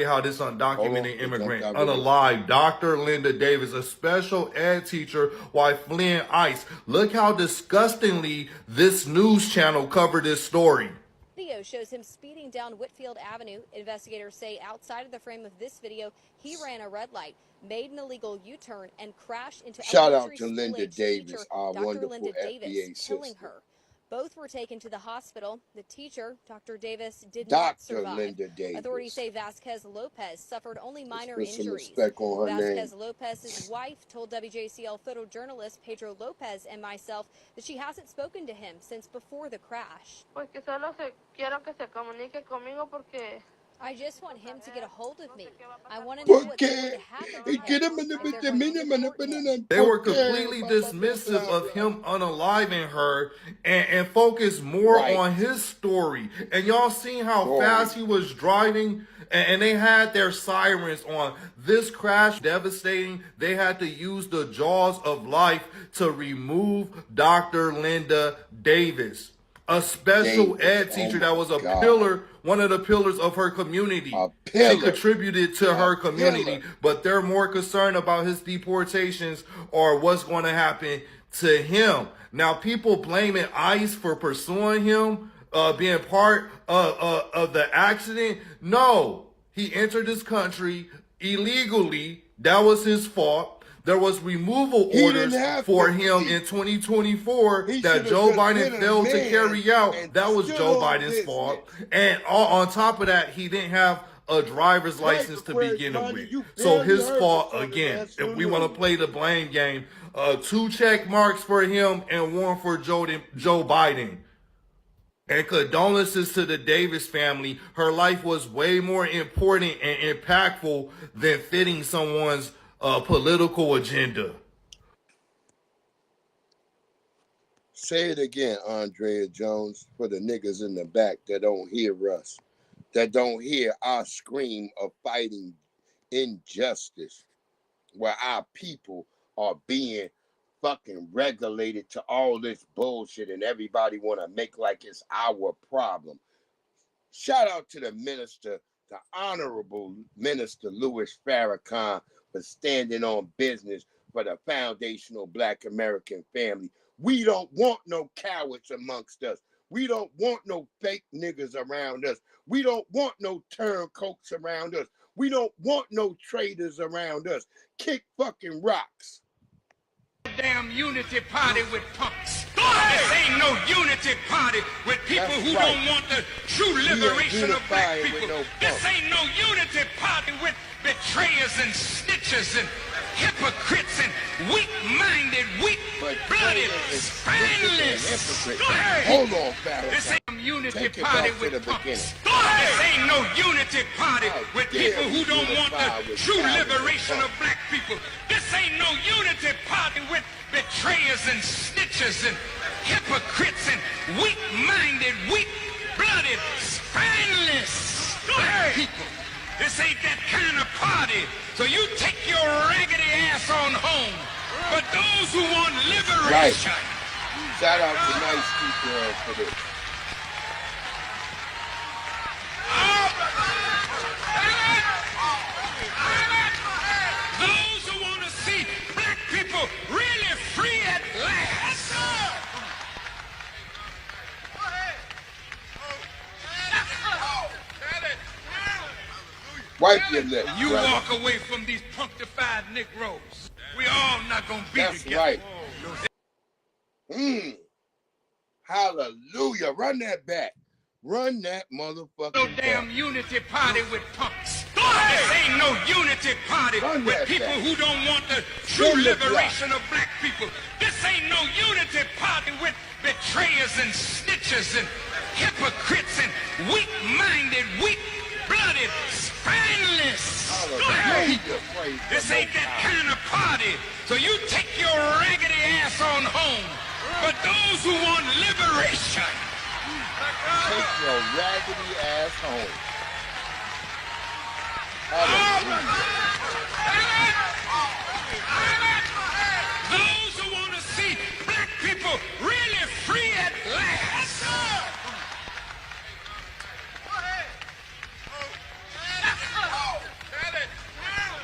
How this undocumented immigrant unalive Dr. Linda Davis, a special ed teacher, while fleeing ICE. Look how disgustingly this news channel covered this story. Video shows him speeding down Whitfield Avenue. Investigators say outside of the frame of this video, he ran a red light, made an illegal U-turn, and crashed into Shout out to Linda Davis, our wonderful FBA sister. Killing her. Both were taken to the hospital. The teacher, Dr. Davis, did not survive. Linda Davis. Authorities say Vasquez Lopez suffered only minor injuries. On her Vasquez Lopez's wife told WJCL photojournalist Pedro Lopez and myself that she hasn't spoken to him since before the crash. I just want him to get a hold of me. I want to know what's going to happen to him. They were completely dismissive of him unaliving her and focused more on his story. And y'all seen how fast he was driving? And they had their sirens on. This crash, devastating. They had to use the jaws of life to remove Dr. Linda Davis, a special ed teacher that was a pillar, one of the pillars of her community. She contributed to her community, but they're more concerned about his deportations or what's going to happen to him. Now, people blaming ICE for pursuing him, being part of the accident. No, he entered this country illegally. That was his fault. there was removal orders for him in 2024 that Joe Biden failed to carry out. That was Joe Biden's fault. And on top of that, he didn't have a driver's license to begin with. So his fault again. If we want to play the blame game, 2 check marks for him and 1 for Joe Biden. And condolences to the Davis family. Her life was way more important and impactful than fitting someone's political agenda. Say it again, Andrea Jones, for the niggas in the back that don't hear us, that don't hear our scream of fighting injustice, where our people are being fucking regulated to all this bullshit and everybody want to make like it's our problem. Shout out to the minister, the Honorable Minister Louis Farrakhan, for standing on business for the foundational Black American family. We don't want no cowards amongst us. We don't want no fake niggas around us. We don't want no turncoats around us. We don't want no traitors around us. Kick fucking rocks. Damn unity party with punks. This ain't no unity party with people who don't want the true liberation of black people. This ain't no unity party with betrayers and snitchers and hypocrites and weak-minded, weak-blooded, spineless. Hold on, Farrakhan. This ain't unity party with punks. This ain't no unity party with people who don't want the true liberation of black people. This ain't no unity party with betrayers and snitchers and hypocrites and weak-minded, weak-blooded, spineless black people. This ain't that kind of party. So you take your raggedy ass on home. But those who want liberation. Right. Shout out to Nice People for this. Those who want to see black people really free at last. Wipe your lips. You walk away from these punctified Negroes. We all not gonna be That's together. Right. Hallelujah. Run that back. Run that motherfucker. No damn unity party with punks. This ain't no unity party with people who don't want the true liberation of black people. This ain't no unity party with betrayers and snitchers and hypocrites and weak-minded, weak-blooded, spineless black people. This ain't that kind of party. So you take your raggedy ass on home. But those who want liberation, take your raggedy ass home. those who want to see black people really free at last.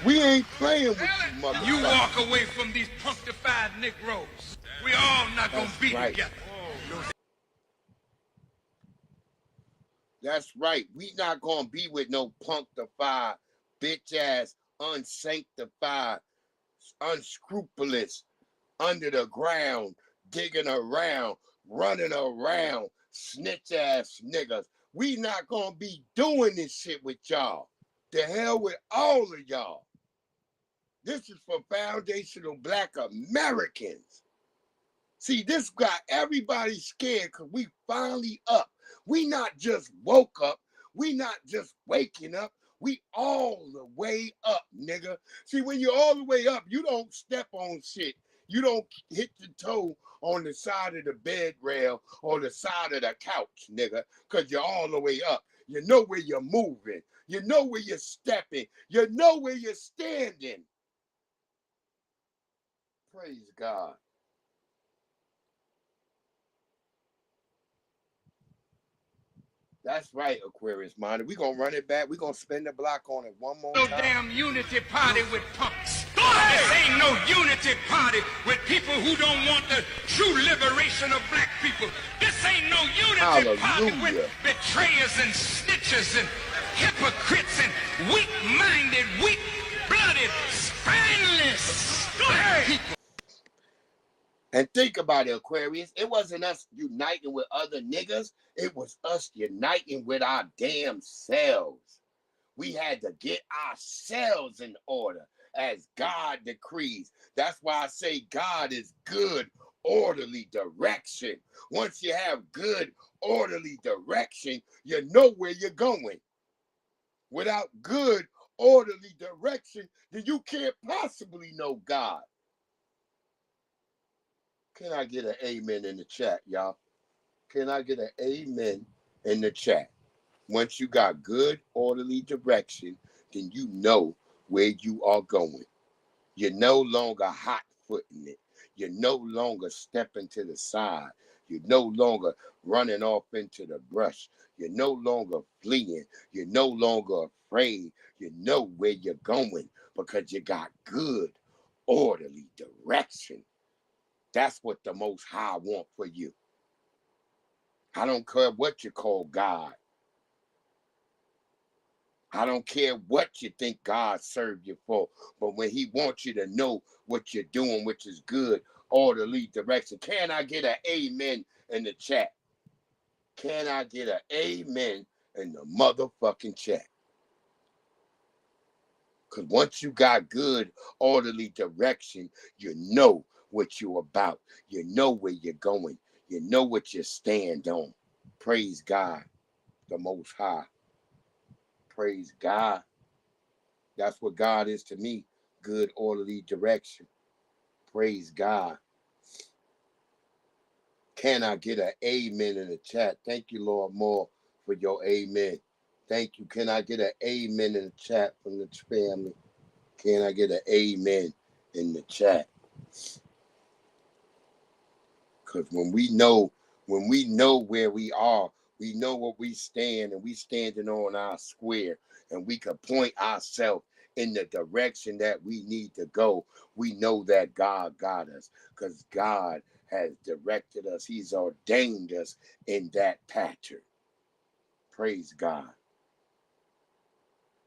We ain't playing with you, motherfucker. You walk away from these punctified Negroes. We all not gonna be together. That's right. We not gonna be with no punctified, bitch ass, unsanctified, unscrupulous, under the ground, digging around, running around, snitch ass niggas. We not gonna be doing this shit with y'all. The hell with all of y'all. This is for foundational Black Americans. See, this got everybody scared because we finally up. We not just woke up. We not just waking up. We all the way up, nigga. See, when you're all the way up, you don't step on shit. You don't hit the toe on the side of the bed rail or the side of the couch, nigga, because you're all the way up. You know where you're moving. You know where you're stepping. You know where you're standing. Praise God. That's right, Aquarius Minded. We're going to run it back. We're going to spin the block on it one more time. No damn unity party with punks. This ain't no unity party with people who don't want the true liberation of black people. This ain't no unity party with betrayers and snitchers and hypocrites and weak-minded, weak-blooded, spineless And think about it, Aquarius. It wasn't us uniting with other niggas. It was us uniting with our damn selves. We had to get ourselves in order as God decrees. That's why I say God is good, orderly direction. Once you have good, orderly direction, you know where you're going. Without good, orderly direction, then you can't possibly know God. Can I get an amen in the chat, y'all? Can I get an amen in the chat? Once you got good, orderly direction, then you know where you are going. You're no longer hot-footing it. You're no longer stepping to the side. You're no longer running off into the brush. You're no longer fleeing. You're no longer afraid. You know where you're going because you got good, orderly direction. That's what the Most High want for you. I don't care what you call God. I don't care what you think God served you for. But when he wants you to know what you're doing, which is good, orderly direction. Can I get an amen in the chat? Can I get an amen in the motherfucking chat? Because once you got good, orderly direction, you know what you're about. You know where you're going. You know what you stand on. Praise God, the Most High. Praise God. That's what God is to me. Good, orderly direction. Praise God. Can I get an amen in the chat? Thank you, Lord Moore, for your amen. Thank you. Can I get an amen in the chat from the family? Can I get an amen in the chat? Because when we know where we are, we know what we stand, and we standing on our square, and we can point ourselves in the direction that we need to go. We know that God got us because God has directed us. He's ordained us in that pattern. Praise God.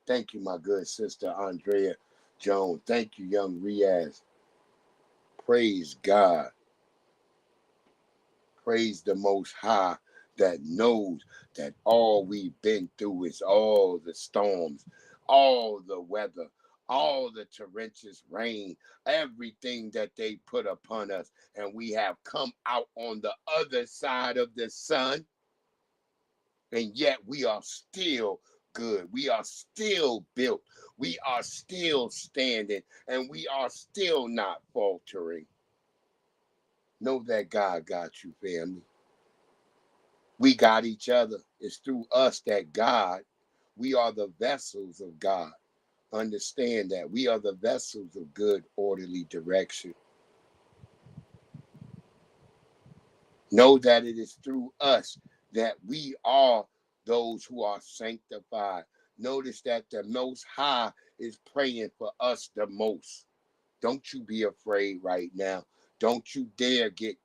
Thank you, my good sister, Andrea Jones. Thank you, young Riaz. Praise God. Praise the Most High that knows that all we've been through is all the storms, all the weather, all the torrential rain, everything that they put upon us. And we have come out on the other side of the sun. And yet we are still good. We are still built. We are still standing. And we are still not faltering. Know that God got you, family. We got each other. It's through us that God, we are the vessels of God. Understand that we are the vessels of good, orderly direction. Know that it is through us that we are those who are sanctified. Notice that the Most High is praying for us the most. Don't you be afraid right now. Don't you dare get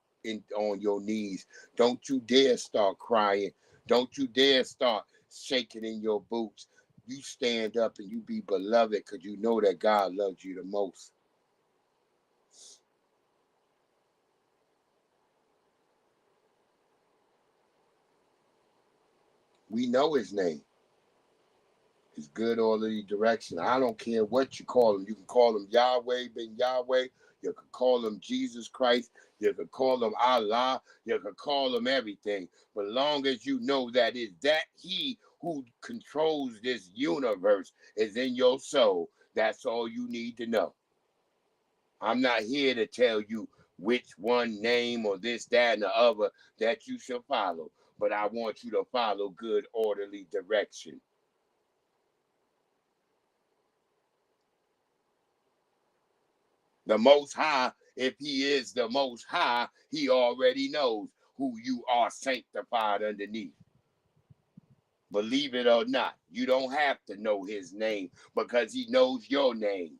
on your knees. Don't you dare start crying. Don't you dare start shaking in your boots. You stand up and you be beloved because you know that God loves you the most. We know his name. His good, orderly direction. I don't care what you call him. You can call him Yahweh, Ben Yahweh. You can call him Jesus Christ. You can call him Allah. You can call him everything. But long as you know that is that he who controls this universe is in your soul, that's all you need to know. I'm not here to tell you which one name or this, that, and the other that you should follow. But I want you to follow good, orderly direction. The Most High, if he is the Most High, he already knows who you are sanctified underneath. Believe it or not, you don't have to know his name because he knows your name.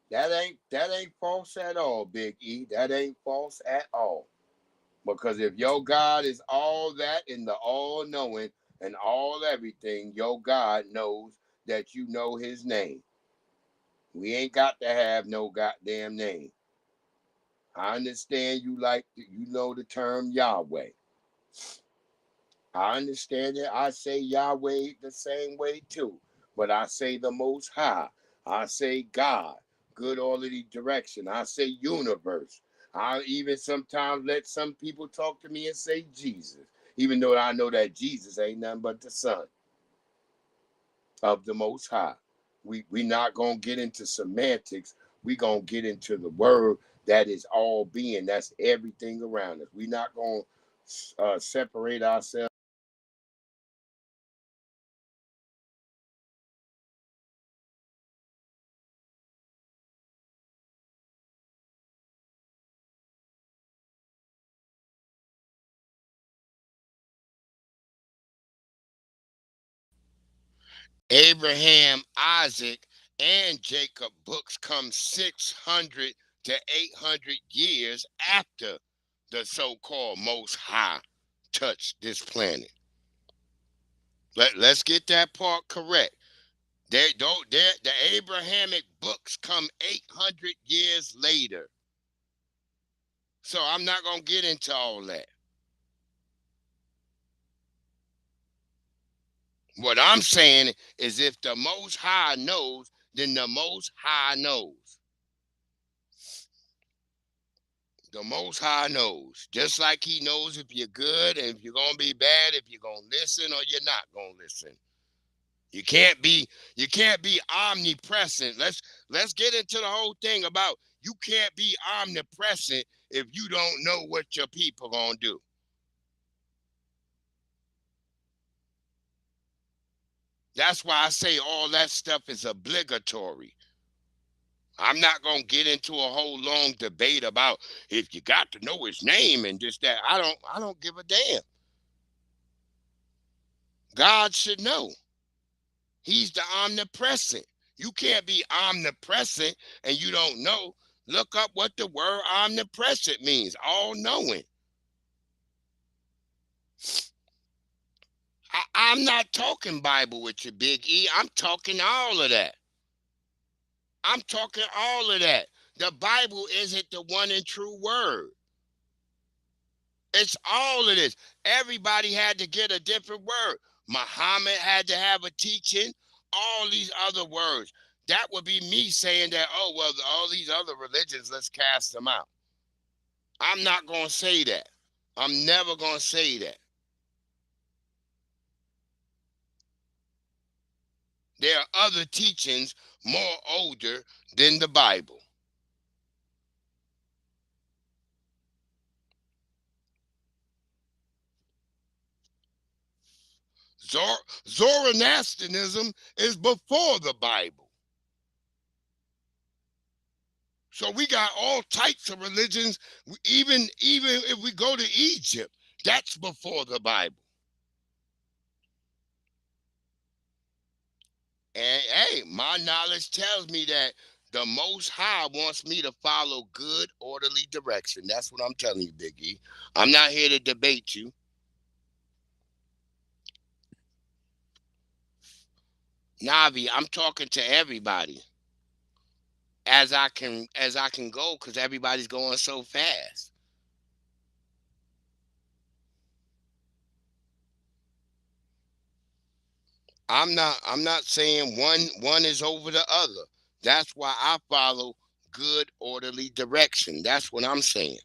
That ain't false at all, Big E. That ain't false at all. Because if your God is all that in the all-knowing, and all everything, your God knows that you know his name. We ain't got to have no goddamn name. I understand you know the term Yahweh. I understand it. I say Yahweh the same way too. But I say the Most High. I say God, good orderly direction. I say universe. I even sometimes let some people talk to me and say Jesus, even though I know that Jesus ain't nothing but the Son of the Most High. We not going to get into semantics. We going to get into the word that is all being. That's everything around us. We not going to separate ourselves. Abraham, Isaac, and Jacob books come 600 to 800 years after the so-called Most High touched this planet. Let's get that part correct. The Abrahamic books come 800 years later. So I'm not going to get into all that. What I'm saying is if the Most High knows, then the Most High knows. The Most High knows. Just like he knows if you're good and if you're going to be bad, if you're going to listen or you're not going to listen. You can't be omnipresent. Let's get into the whole thing about you can't be omnipresent if you don't know what your people going to do. That's why I say all that stuff is obligatory. I'm not going to get into a whole long debate about if you got to know his name and this, that. I don't give a damn. God should know. He's the omnipresent. You can't be omnipresent and you don't know. Look up what the word omnipresent means. All-knowing. I'm not talking Bible with you, Big E. I'm talking all of that. I'm talking all of that. The Bible isn't the one and true word. It's all of this. Everybody had to get a different word. Muhammad had to have a teaching. All these other words. That would be me saying that, oh, well, all these other religions, let's cast them out. I'm not going to say that. I'm never going to say that. There are other teachings more older than the Bible. Zoroastrianism is before the Bible. So we got all types of religions. Even if we go to Egypt, that's before the Bible. And hey, my knowledge tells me that the Most High wants me to follow good, orderly direction. That's what I'm telling you, Big E. I'm not here to debate you. Navi, I'm talking to everybody as I can go, because everybody's going so fast. I'm not saying one is over the other. That's why I follow good, orderly direction. That's what I'm saying.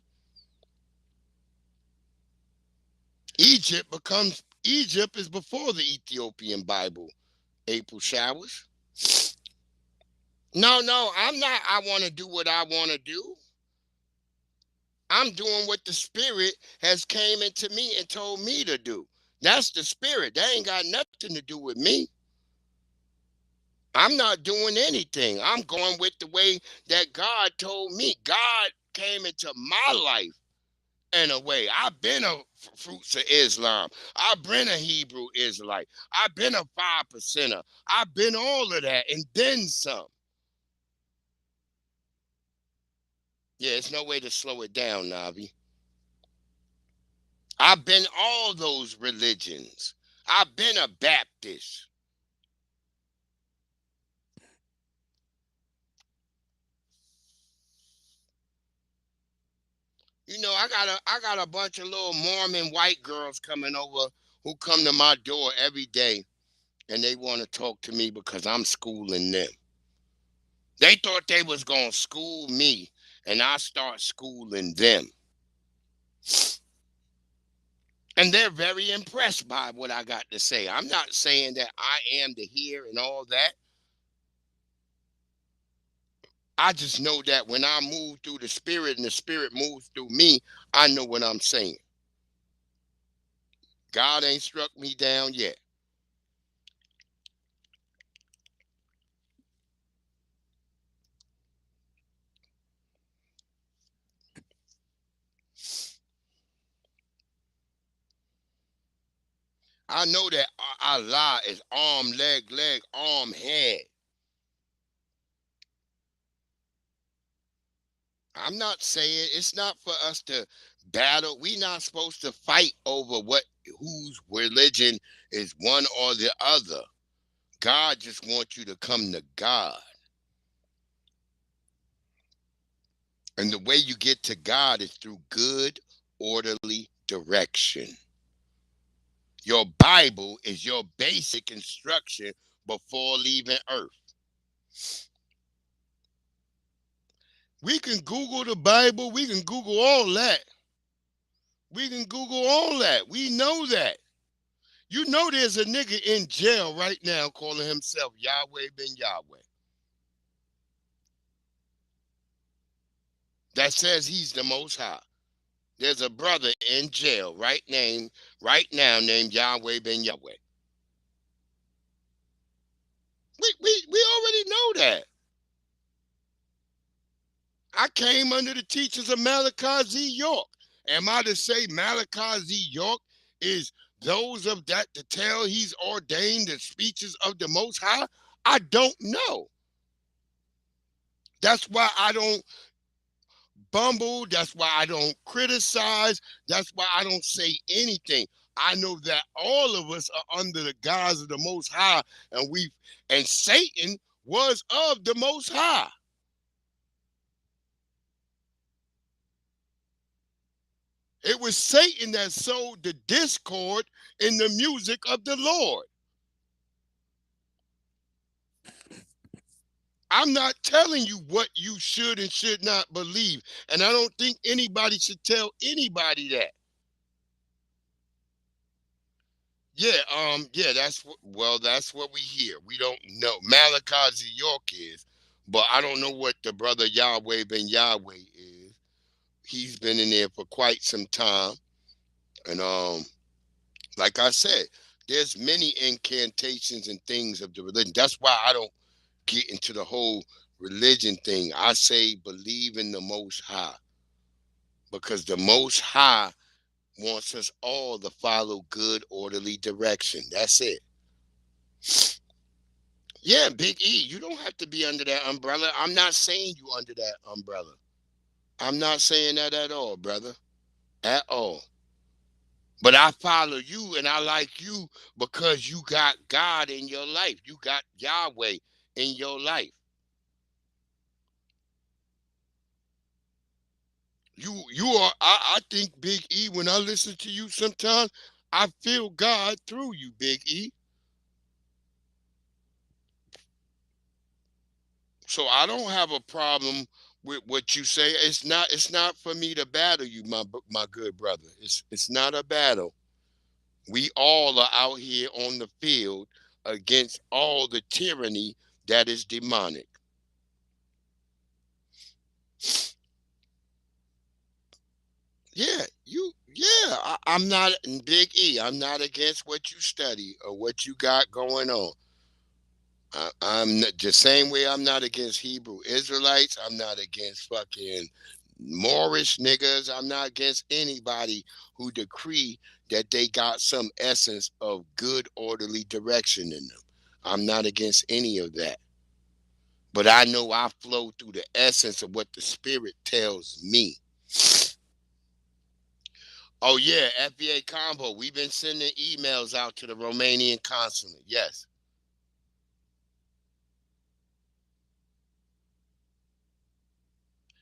Egypt is before the Ethiopian Bible. April showers. No, I'm not. I want to do what I want to do. I'm doing what the Spirit has came into me and told me to do. That's the Spirit. That ain't got nothing to do with me. I'm not doing anything. I'm going with the way that God told me. God came into my life in a way. I've been a Fruits of Islam. I've been a Hebrew Israelite. I've been a 5%er. I've been all of that and then some. Yeah, it's no way to slow it down, Navi. I've been all those religions. I've been a Baptist. You know, I got a bunch of little Mormon white girls coming over who come to my door every day, and they want to talk to me because I'm schooling them. They thought they was going to school me, and I start schooling them. And they're very impressed by what I got to say. I'm not saying that I am the here and all that. I just know that when I move through the Spirit and the Spirit moves through me, I know what I'm saying. God ain't struck me down yet. I know that Allah is arm, leg, arm, head. I'm not saying it's not for us to battle. We're not supposed to fight over whose religion is one or the other. God just wants you to come to God. And the way you get to God is through good, orderly direction. Your Bible is your basic instruction before leaving earth. We can Google the Bible. We can Google all that. We can Google all that. We know that. You know there's a nigga in jail right now calling himself Yahweh ben Yahweh. That says he's the Most High. There's a brother in jail right now named Yahweh ben Yahweh. We already know that. I came under the teachings of Malachi Z. York. Am I to say Malachi Z. York is those of that to tell he's ordained the speeches of the Most High? I don't know. That's why I don't bumble. That's why I don't criticize. That's why I don't say anything. I know that all of us are under the guise of the Most High, and Satan was of the Most High. It was Satan that sowed the discord in the music of the Lord. I'm not telling you what you should and should not believe, and I don't think anybody should tell anybody that. That's what we hear. We don't know. Malachi Z. York is, but I don't know what the brother Yahweh ben Yahweh is. He's been in there for quite some time, and like I said, there's many incantations and things of the religion. That's why I don't get into the whole religion thing. I say believe in the Most High, because the Most High wants us all to follow good, orderly direction. That's it. Yeah, Big E, you don't have to be under that umbrella. I'm not saying you under that umbrella. I'm not saying that at all, brother. At all. But I follow you and I like you because you got God in your life. You got Yahweh in your life. You are, I think, Big E, when I listen to you sometimes, I feel God through you, Big E. So I don't have a problem with what you say. It's not for me to battle you, my good brother. It's not a battle. We all are out here on the field against all the tyranny that is demonic. I'm not, Big E, I'm not against what you study or what you got going on. I'm not, the same way I'm not against Hebrew Israelites. I'm not against fucking Moorish niggas. I'm not against anybody who decree that they got some essence of good, orderly direction in them. I'm not against any of that. But I know I flow through the essence of what the Spirit tells me. Oh, yeah, FBA Combo. We've been sending emails out to the Romanian consulate. Yes.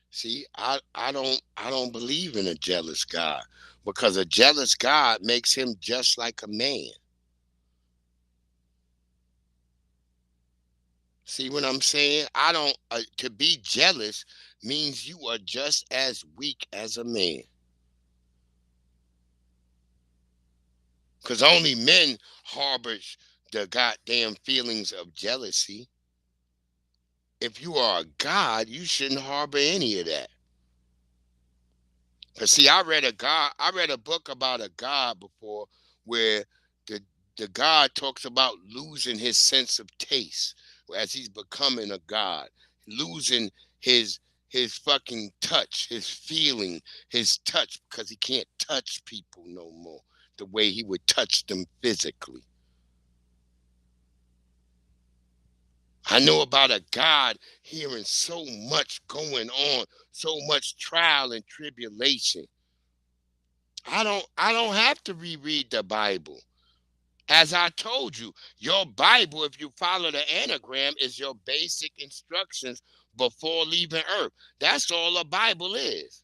See, I don't believe in a jealous God, because a jealous God makes him just like a man. See what I'm saying? I don't to be jealous means you are just as weak as a man. Because only men harbor the goddamn feelings of jealousy. If you are a God, you shouldn't harbor any of that. Because see, I read a book about a God before, where the God talks about losing his sense of taste as he's becoming a God, losing his fucking touch, his feeling, his touch, because he can't touch people no more the way he would touch them physically. I know about a God hearing so much going on, so much trial and tribulation. I don't have to reread the Bible. As I told you, your Bible, if you follow the anagram, is your basic instructions before leaving earth. That's all a Bible is.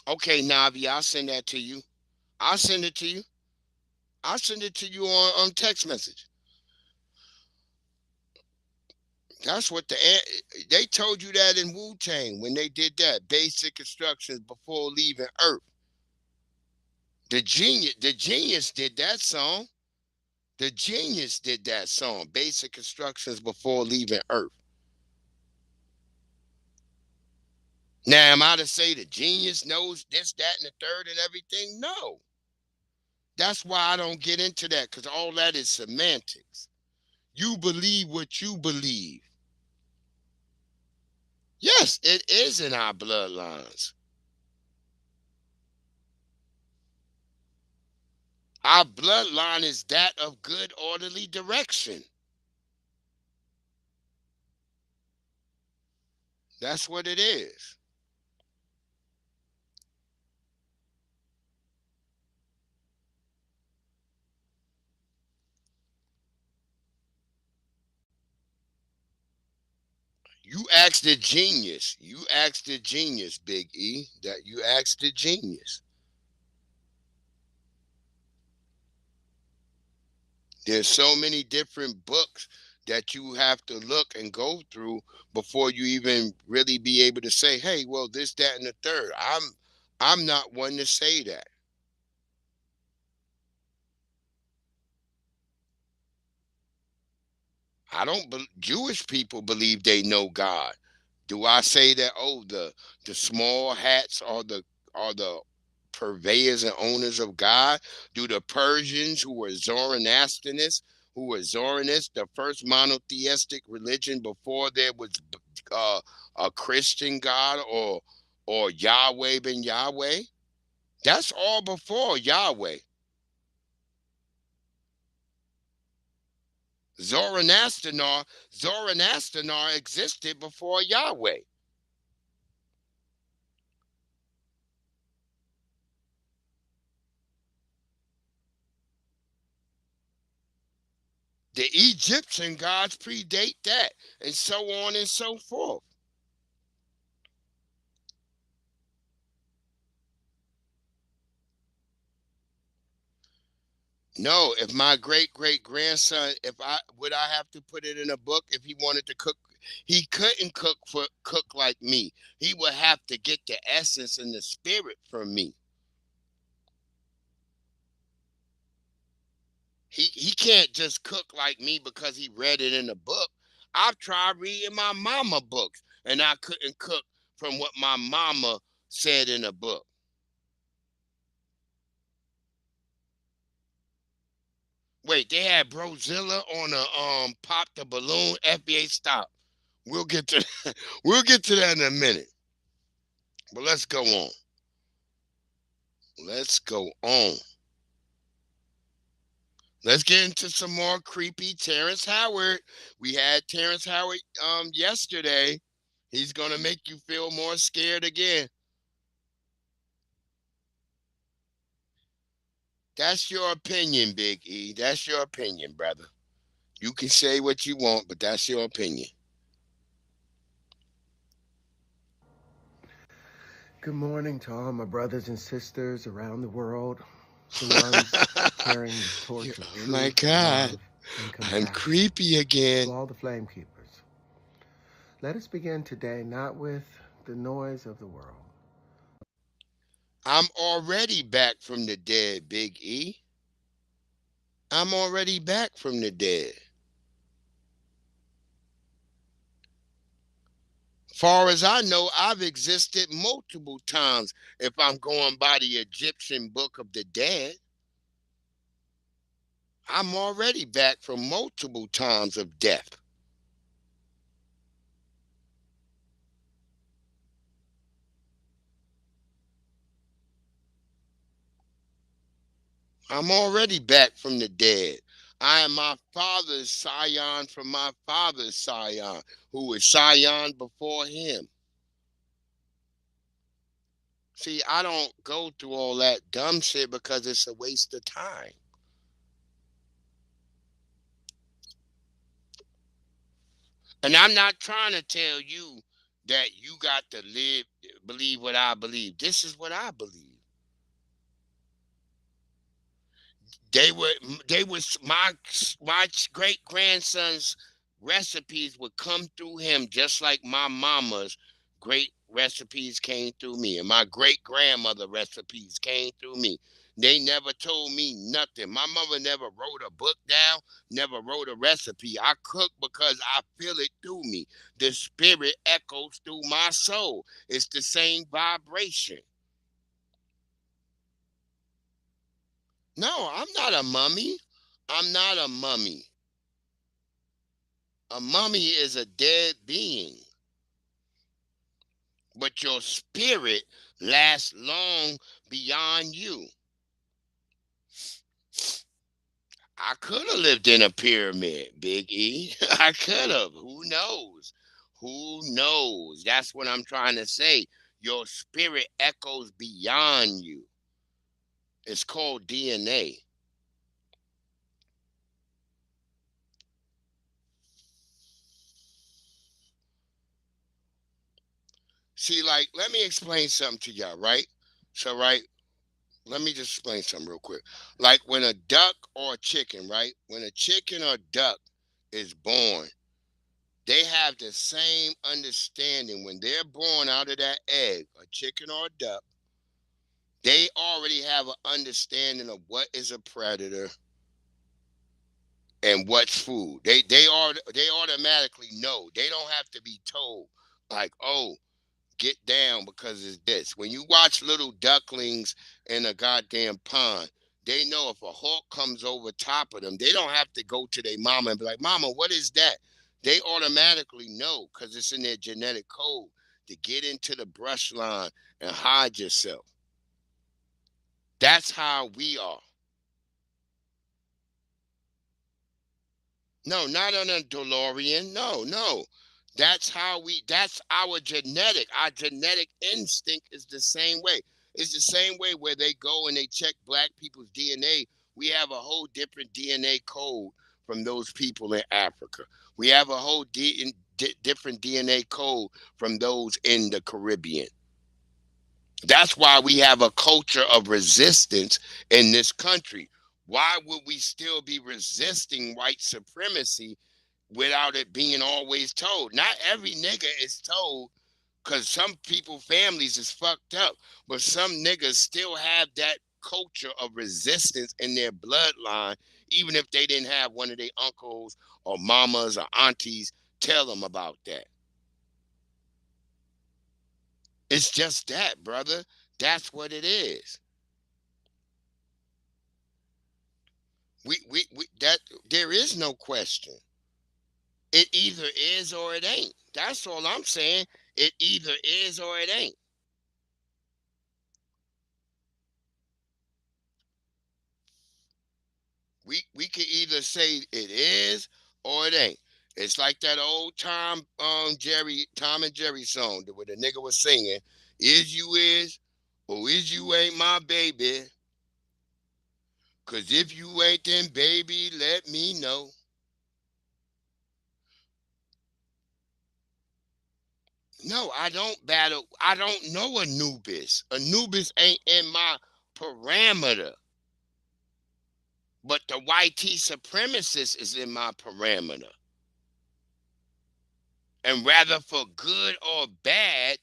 Okay, Navi, I'll send that to you. I'll send it to you. I'll send it to you on text message. That's what they told you that in Wu-Tang when they did that. Basic instructions before leaving earth. The Genius did that song. The Genius did that song. Basic instructions before leaving earth. Now, am I to say the Genius knows this, that, and the third and everything? No. That's why I don't get into that, because all that is semantics. You believe what you believe. Yes, it is in our bloodlines. Our bloodline is that of good, orderly direction. That's what it is. You asked the Genius. You asked the Genius, Big E. That you asked the Genius. There's so many different books that you have to look and go through before you even really be able to say, hey, well, this, that, and the third. I'm not one to say that. Jewish people believe they know God. Do I say that, oh, the small hats are the purveyors and owners of God? Do the Persians, who were Zoroastrianists, the first monotheistic religion before there was a Christian God or Yahweh ben Yahweh? That's all before Yahweh. Zoroaster existed before Yahweh. The Egyptian gods predate that, and so on and so forth. No, if my great-great-grandson, would I have to put it in a book if he wanted to cook? He couldn't cook like me. He would have to get the essence and the spirit from me. He can't just cook like me because he read it in a book. I've tried reading my mama books, and I couldn't cook from what my mama said in a book. Wait, they had Brozilla on a Pop the Balloon. FBA, stop. We'll get to that in a minute. But let's go on. Let's go on. Let's get into some more creepy Terrence Howard. We had Terrence Howard yesterday. He's going to make you feel more scared again. That's your opinion, Big E. That's your opinion, brother. You can say what you want, but that's your opinion. Good morning to all my brothers and sisters around the world, the ones carrying the torch of truth. Oh my God, I'm creepy again. To all the flame keepers. Let us begin today not with the noise of the world. I'm already back from the dead, Big E. I'm already back from the dead. Far as I know, I've existed multiple times if I'm going by the Egyptian Book of the Dead. I'm already back from multiple times of death. I'm already back from the dead. I am my father's scion from my father's scion, who was scion before him. See, I don't go through all that dumb shit because it's a waste of time. And I'm not trying to tell you that you got to believe what I believe. This is what I believe. My great grandson's recipes would come through him just like my mama's great recipes came through me, and my great grandmother recipes came through me. They never told me nothing. My mother never wrote a book down, never wrote a recipe. I cook because I feel it through me. The spirit echoes through my soul. It's the same vibration. No, I'm not a mummy. I'm not a mummy. A mummy is a dead being. But your spirit lasts long beyond you. I could have lived in a pyramid, Big E. I could have. Who knows? Who knows? That's what I'm trying to say. Your spirit echoes beyond you. It's called DNA. See, like, let me explain something to y'all, right? So, right, let me just explain something real quick. Like when a duck or a chicken, right? When a chicken or duck is born, they have the same understanding. When they're born out of that egg, a chicken or a duck, they already have an understanding of what is a predator and what's food. They automatically know. They don't have to be told, like, oh, get down because it's this. When you watch little ducklings in a goddamn pond, they know if a hawk comes over top of them, they don't have to go to their mama and be like, Mama, what is that? They automatically know because it's in their genetic code to get into the brush line and hide yourself. That's how we are. No, not on a DeLorean. No. That's our genetic. Our genetic instinct is the same way. It's the same way where they go and they check black people's DNA. We have a whole different DNA code from those people in Africa. We have a whole different DNA code from those in the Caribbean. That's why we have a culture of resistance in this country. Why would we still be resisting white supremacy without it being always told? Not every nigga is told, because some people, families is fucked up, but some niggas still have that culture of resistance in their bloodline, even if they didn't have one of their uncles or mamas or aunties tell them about that. It's just that, brother. That's what it is. That there is no question. It either is or it ain't. That's all I'm saying. It either is or it ain't. We can either say it is or it ain't. It's like that old Tom and Jerry song where the nigga was singing, "Is you is, or is you ain't my baby? 'Cause if you ain't, then baby, let me know." No, I don't battle. I don't know Anubis. Anubis ain't in my parameter. But the YT supremacist is in my parameter. And rather for good or bad,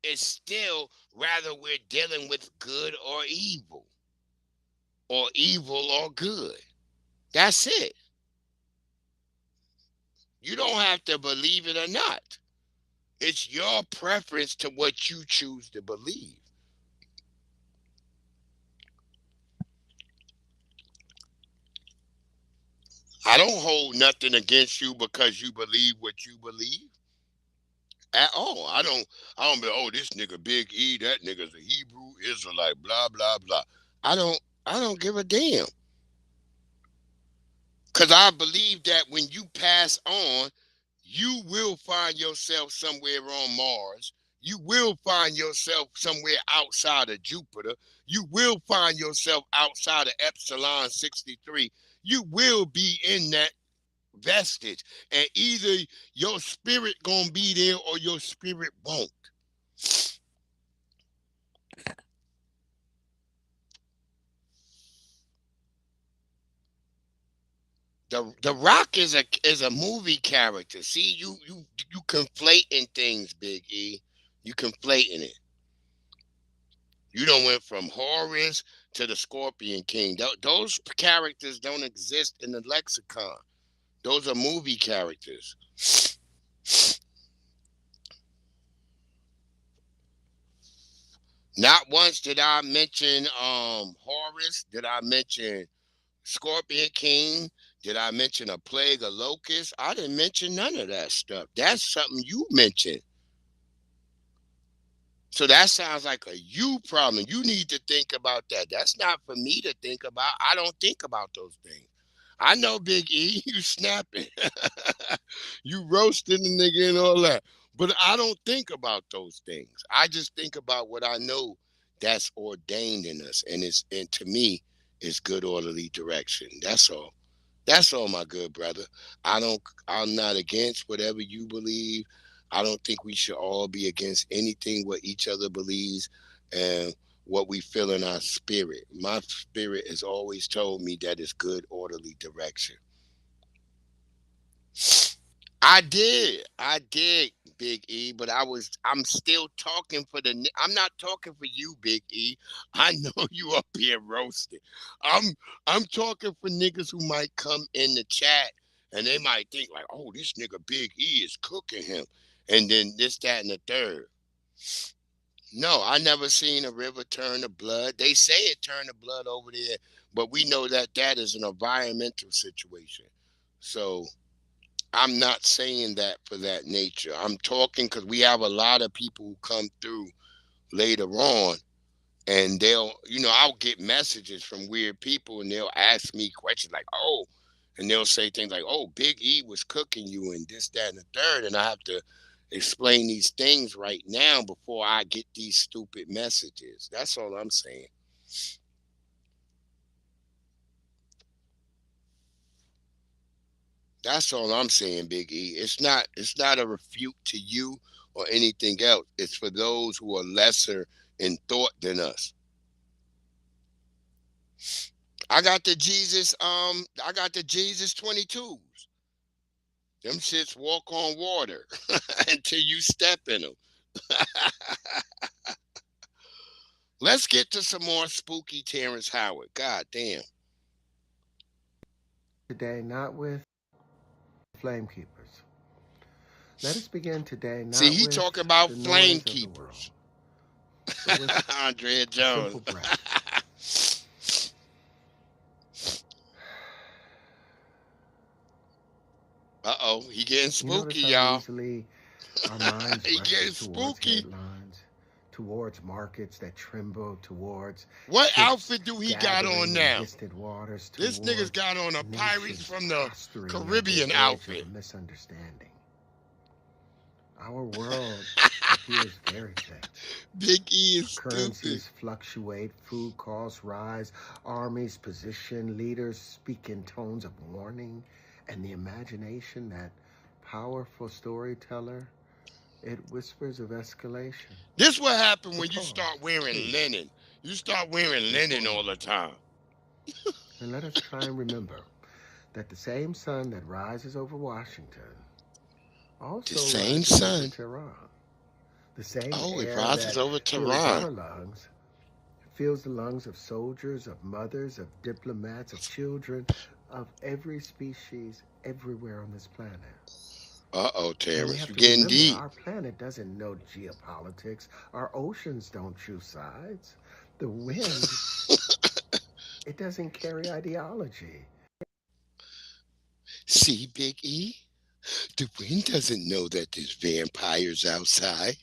it's still rather we're dealing with good or evil or good. That's it. You don't have to believe it or not. It's your preference to what you choose to believe. I don't hold nothing against you because you believe what you believe. At all. I don't be, oh, this nigga Big E, that nigga's a Hebrew Israelite, blah, blah, blah. I don't give a damn. Because I believe that when you pass on, you will find yourself somewhere on Mars. You will find yourself somewhere outside of Jupiter. You will find yourself outside of Epsilon 63. You will be in that vestige, and either your spirit gonna be there or your spirit won't. The Rock is a movie character. See, you conflating things, Big E. You conflating it. You done went from Horus to the Scorpion King. Those characters don't exist in the lexicon. Those are movie characters. Not once did I mention Horus. Did I mention Scorpion King? Did I mention a plague of locusts? I didn't mention none of that stuff. That's something you mentioned. So that sounds like a you problem. You need to think about that. That's not for me to think about. I don't think about those things. I know, Big E, you snapping. You roasting the nigga and all that. But I don't think about those things. I just think about what I know that's ordained in us. And to me, it's good orderly direction. That's all. That's all, my good brother. I'm not against whatever you believe. I don't think we should all be against anything what each other believes and what we feel in our spirit. My spirit has always told me that it's good orderly direction. I did, Big E, but I'm still talking I'm not talking for you, Big E. I know you up here roasting. I'm talking for niggas who might come in the chat and they might think like, oh, this nigga Big E is cooking him. And then this, that, and the third. No, I never seen a river turn to blood. They say it turned to blood over there, but we know that that is an environmental situation. So I'm not saying that for that nature. I'm talking because we have a lot of people who come through later on, and I'll get messages from weird people, and they'll ask me questions like, oh, and they'll say things like, oh, Big E was cooking you and this, that, and the third, and I have to explain these things right now before I get these stupid messages. That's all I'm saying. That's all I'm saying, Big E. It's not a refute to you or anything else. It's for those who are lesser in thought than us. I got the Jesus 22s. Them shits walk on water until you step in them. Let's get to some more spooky Terrence Howard. God damn. Today, not with Flame Keepers. Let us begin today. Not See, he with talking about the Flame noise of the Keepers. world, but with Andrea Jones. simple breath. Uh-oh, he getting You spooky, notice how y'all. easily our minds He rush getting towards spooky. headlines, towards markets that tremble, towards what ships outfit do he got gathering on in now? distant waters, This nigga's towards got on a Pirates nations from the posturing Caribbean at the edge outfit. of a misunderstanding. Our world appears very tense. Big E is Currencies stupid. fluctuate, food costs rise, armies position, leaders speak in tones of warning, and the imagination, that powerful storyteller, it whispers of escalation. This what happened when you start wearing linen. You start wearing linen all the time. And let us try and remember that the same sun that rises over Washington also The same rises sun. over Tehran. The same Oh, it air rises that over fills Tehran. our lungs fills the lungs of soldiers, of mothers, of diplomats, of children, of every species everywhere on this planet. Uh-oh, And we Terrence, have you to getting remember, deep. our planet doesn't know geopolitics. Our oceans don't choose sides. The wind, it doesn't carry ideology. See, Big E? The wind doesn't know that there's vampires outside.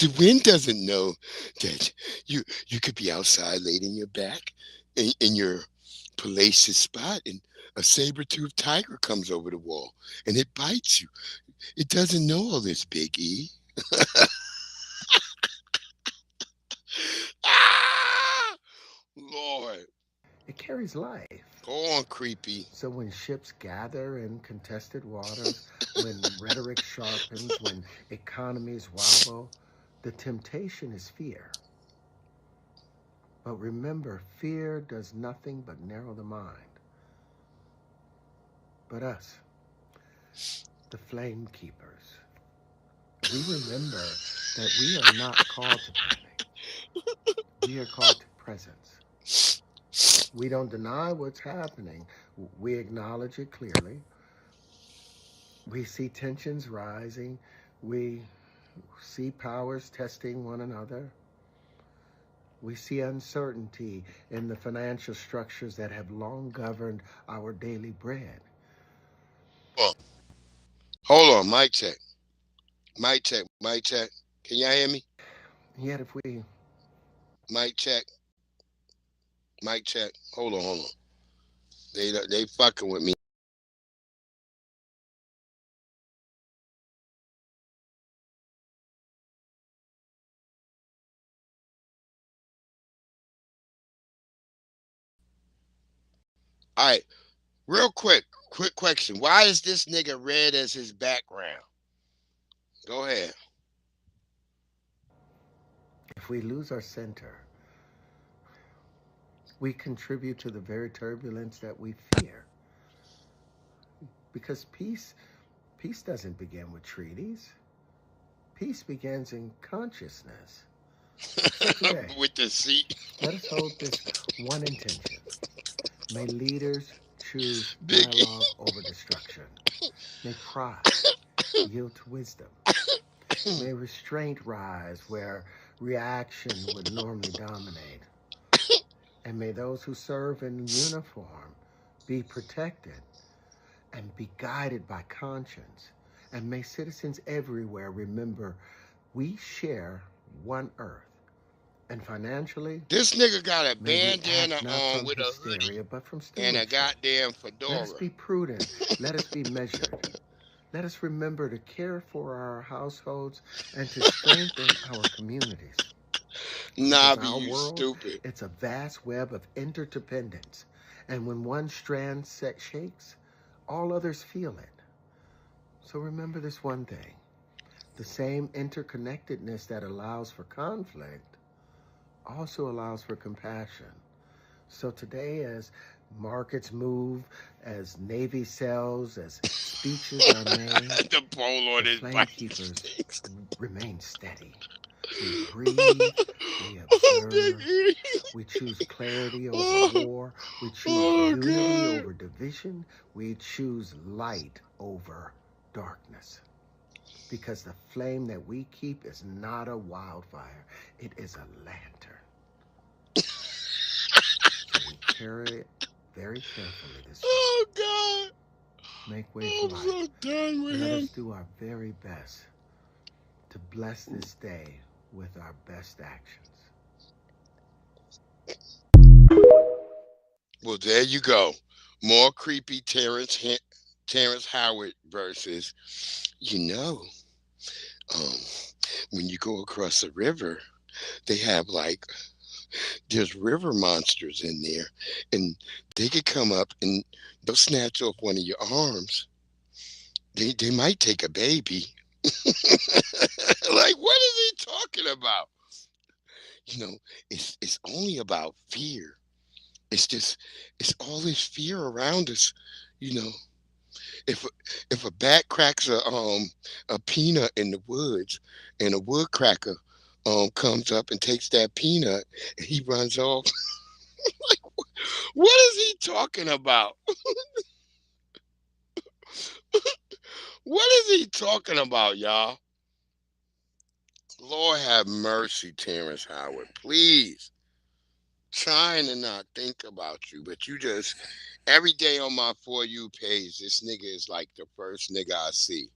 The wind doesn't know that you could be outside laid in your back in your palatial spot and a saber-toothed tiger comes over the wall and it bites you. It doesn't know all this, Big E. Ah! Lord. It carries life. Go on, creepy. So when ships gather in contested waters, when rhetoric sharpens, when economies wobble, the temptation is fear. But remember, fear does nothing but narrow the mind. But us, the flame keepers, we remember that we are not called to panic. We are called to presence. We don't deny what's happening. We acknowledge it clearly. We see tensions rising. We see powers testing one another. We see uncertainty in the financial structures that have long governed our daily bread. Oh. Hold on, mic check. Mic check, mic check. Can y'all hear me? Yet if we... Mic check. Mic check. Hold on. They fucking with me. All right, real quick question. Why is this nigga red as his background? Go ahead. If we lose our center, we contribute to the very turbulence that we fear. Because peace doesn't begin with treaties. Peace begins in consciousness. So today, with the seat. Let us hold this one intention. May leaders choose dialogue over destruction. May pride yield to wisdom. May restraint rise where reaction would normally dominate. And may those who serve in uniform be protected and be guided by conscience. And may citizens everywhere remember we share one earth. And financially, this nigga got a bandana on with a hoodie and a goddamn fedora. Let us be prudent. Let us be measured. Let us remember to care for our households and to strengthen our communities. Nah, because our you world, stupid. It's a vast web of interdependence. And when one strand shakes, all others feel it. So remember this one thing. The same interconnectedness that allows for conflict also allows for compassion. So today, as markets move, as Navy sells, as speeches are made, the pole on his flame keepers remain steady. We breathe, we observe, we choose clarity over war, we choose unity over division, we choose light over darkness. Because the flame that we keep is not a wildfire, it is a lantern. So we carry it very carefully this week. Oh, God. Make way for life. So done with Let him. us do our very best to bless this day with our best actions. Well, there you go. More creepy Terrence Howard versus, when you go across the river, they have there's river monsters in there, and they could come up and they'll snatch off one of your arms. They might take a baby. Like, what is he talking about? It's only about fear. It's all this fear around us. If a bat cracks a peanut in the woods, and a woodcracker comes up and takes that peanut, and he runs off. Like, what is he talking about? What is he talking about, y'all? Lord have mercy, Terrence Howard. Please. Trying to not think about you, but you just, every day on my For You page, this nigga is like the first nigga I see.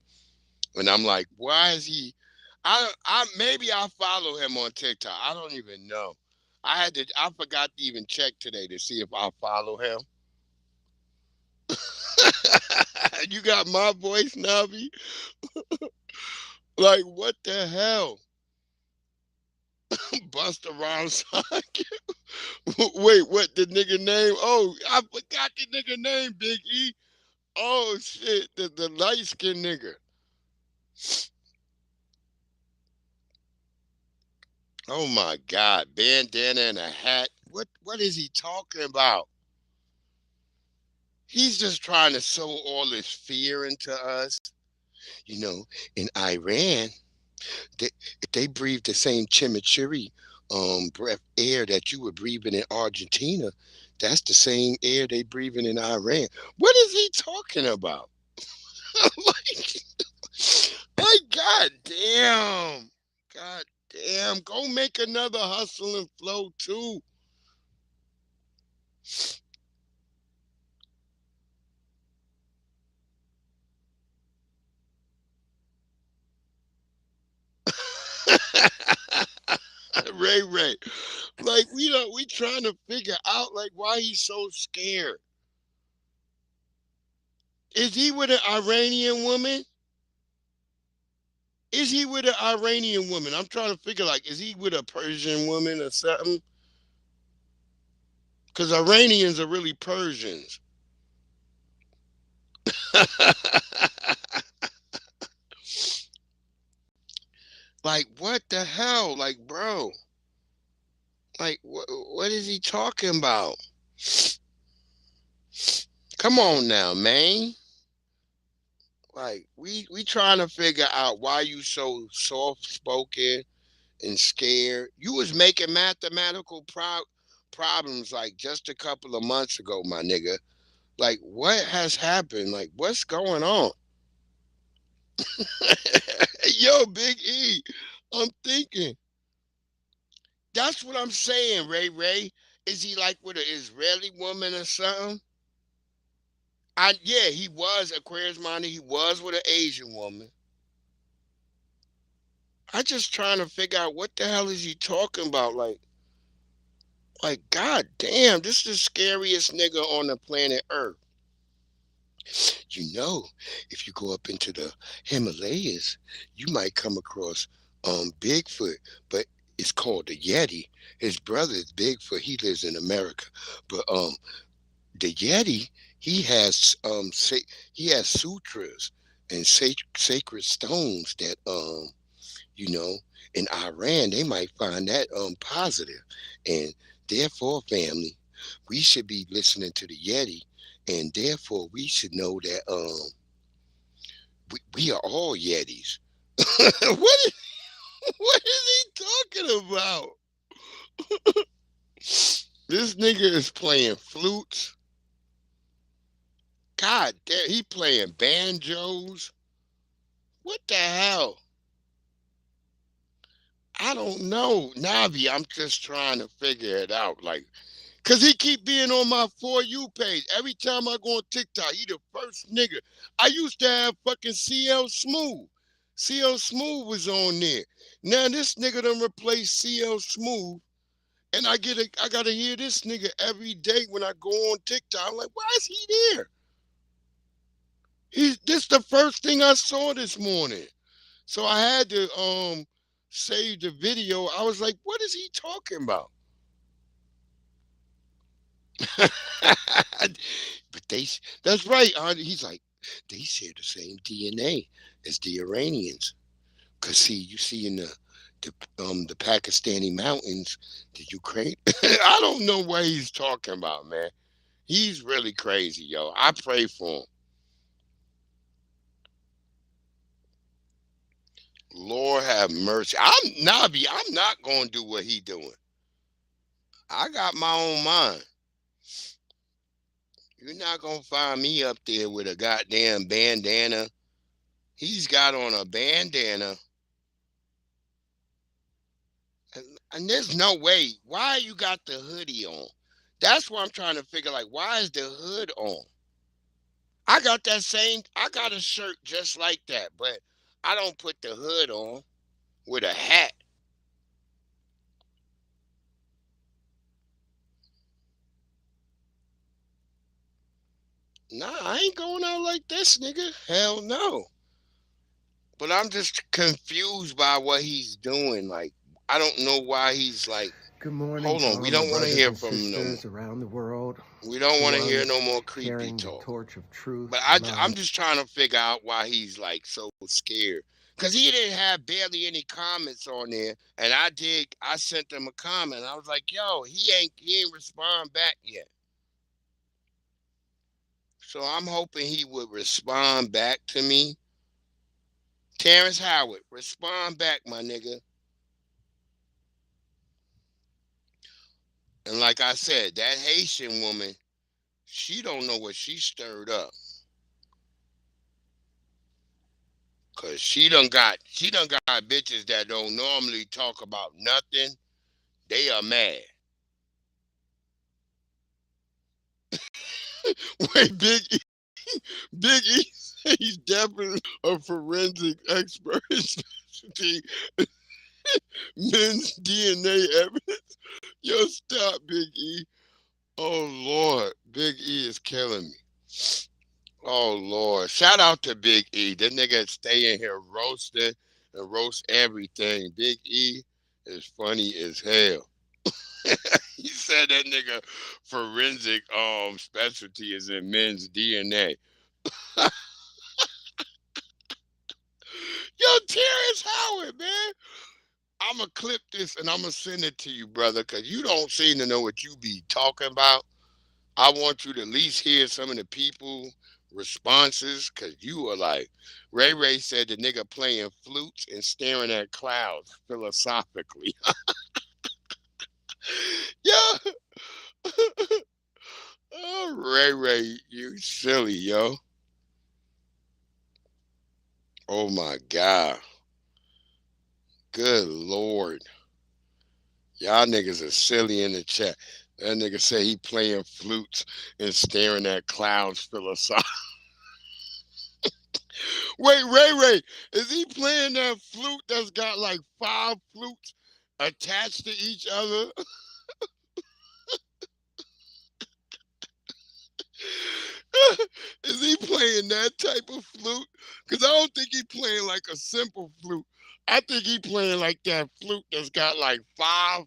And I'm like, why is he? Maybe I follow him on TikTok. I don't even know. I forgot to even check today to see if I follow him. You got my voice, Navi? Like, what the hell? Busta Rhymes. Wait, what the nigga name? Oh, I forgot the nigga name, Big E. Oh shit, the light skinned nigga. Oh my God, bandana and a hat. What is he talking about? He's just trying to sow all this fear into us. In Iran, they breathe the same chimichurri breath air that you were breathing in Argentina. That's the same air they breathing in Iran. What is he talking about? like God damn, go make another Hustle and Flow too. Ray. Like, we trying to figure out why he's so scared. Is he with an Iranian woman? Is he with an Iranian woman? I'm trying to figure, is he with a Persian woman or something? Because Iranians are really Persians. Like, what the hell? Like, bro. Like, what is he talking about? Come on now, man. Like, we trying to figure out why you so soft-spoken and scared. You was making mathematical problems just a couple of months ago, my nigga. Like, what has happened? Like, what's going on? Yo, Big E, I'm thinking. That's what I'm saying, Ray. Is he with an Israeli woman or something? Yeah, he was Aquarius Money. He was with an Asian woman. I just trying to figure out what the hell is he talking about? Like, God damn, this is the scariest nigga on the planet Earth. If you go up into the Himalayas, you might come across Bigfoot, but it's called the Yeti. His brother is Bigfoot. He lives in America, but the Yeti, he has sutras and sacred stones that in Iran they might find that positive, and therefore, family, we should be listening to the Yeti, and therefore we should know that we are all Yetis. What is he talking about? This nigga is playing flutes. God damn, he playing banjos. What the hell? I don't know, Navi. I'm just trying to figure it out. Cause he keep being on my For You page. Every time I go on TikTok, he the first nigga. I used to have fucking CL Smooth. CL Smooth was on there. Now this nigga done replaced CL Smooth, and I gotta hear this nigga every day when I go on TikTok. I'm like, why is he there? This the first thing I saw this morning. So I had to save the video. I was like, what is he talking about? But that's right. He's like, they share the same DNA as the Iranians. Cause see, you see in the Pakistani mountains, the Ukraine. I don't know what he's talking about, man. He's really crazy, yo. I pray for him. Lord have mercy. Nabi, I'm not gonna do what he doing. I got my own mind. You're not gonna find me up there with a goddamn bandana. He's got on a bandana. And there's no way. Why you got the hoodie on? That's what I'm trying to figure. Like, why is the hood on? I got a shirt just like that, but I don't put the hood on with a hat. Nah, I ain't going out like this, nigga. Hell no. But I'm just confused by what he's doing. Like, I don't know why he's like. Good morning. Hold on, we don't want to hear from him no more. Around the world. We don't want to hear no more creepy talk. Torch of truth. But I'm just trying to figure out why he's like so scared. Cause he didn't have barely any comments on there, and I sent him a comment. I was like, "Yo, he ain't respond back yet." So I'm hoping he would respond back to me. Terrence Howard, respond back, my nigga. And like I said, that Haitian woman, she don't know what she stirred up. Cause she done got bitches that don't normally talk about nothing. They are mad. Wait, Big E, he's definitely a forensic expert in specialty men's DNA evidence. Yo, stop, Big E. Oh Lord, Big E is killing me. Oh Lord, shout out to Big E. That nigga stay in here roasting and roast everything. Big E is funny as hell. He said that nigga forensic specialty is in men's DNA. Yo, Terrence Howard, man. I'ma clip this and I'ma send it to you, brother, because you don't seem to know what you be talking about. I want you to at least hear some of the people responses, because you are like, Ray said the nigga playing flutes and staring at clouds philosophically. Yeah. Oh, Ray, you silly, yo. Oh my God. Good Lord. Y'all niggas are silly in the chat. That nigga say he playing flutes and staring at clouds philosophically. Wait, Ray, is he playing that flute that's got like 5 flutes attached to each other? Is he playing that type of flute? Because I don't think he playing like a simple flute. I think he playing like that flute that's got like 5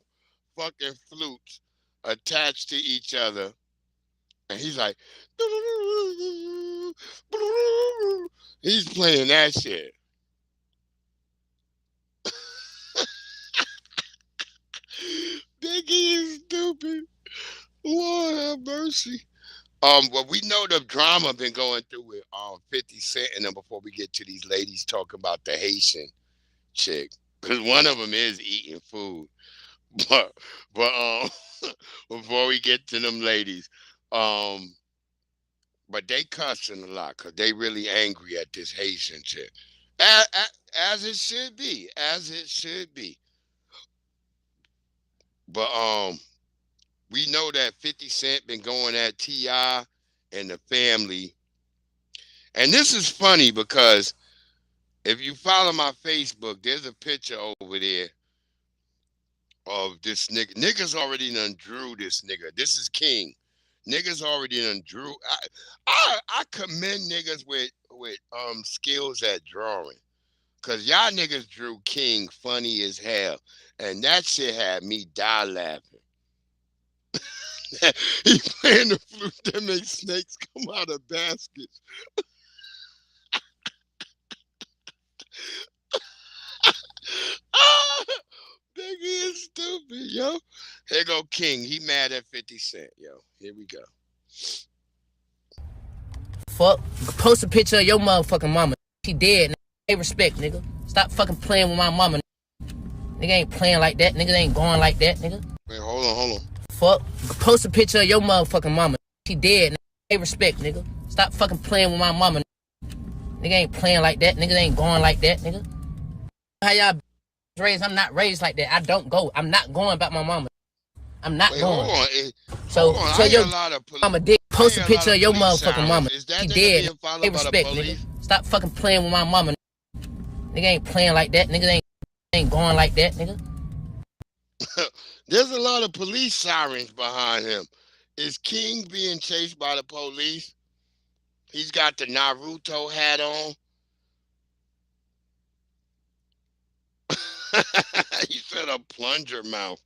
fucking flutes attached to each other. And he's like, he's playing that shit. Biggie is stupid. Lord have mercy. Well, we know the drama been going through with 50 Cent and them before we get to these ladies talking about the Haitian chick, because one of them is eating food. But before we get to them ladies, but they cussing a lot because they really angry at this Haitian chick, as it should be, But we know that 50 Cent been going at T.I. and the family. And this is funny because If you follow my Facebook, there's a picture over there of this nigga. Niggas already done drew this nigga. This is King. Niggas already done drew. I commend niggas with skills at drawing. Cause y'all niggas drew King funny as hell. And that shit had me die laughing. He playing the flute that makes snakes come out of baskets. Biggie is stupid, yo. Here go King. He mad at 50 Cent, yo. Here we go. Fuck. Post a picture of your motherfucking mama. She dead. Hey, respect, nigga. Stop fucking playing with my mama. Nigga ain't playing like that. Nigga ain't going like that, nigga. Wait, hold on. Fuck. Post a picture of your motherfucking mama. She dead. Hey, respect, nigga. Stop fucking playing with my mama. Nigga ain't playing like that. Nigga ain't going like that, nigga. How y'all raised? I'm not raised like that. I don't go. I'm not going about my mama. I'm not going. So tell your mama dick. Post a picture of your motherfucking mama. She dead. Hey, respect, nigga. Stop fucking playing with my mama. Nigga ain't playing like that. Nigga ain't going like that, nigga. There's a lot of police sirens behind him. Is King being chased by the police? He's got the Naruto hat on. He said a plunger mouth.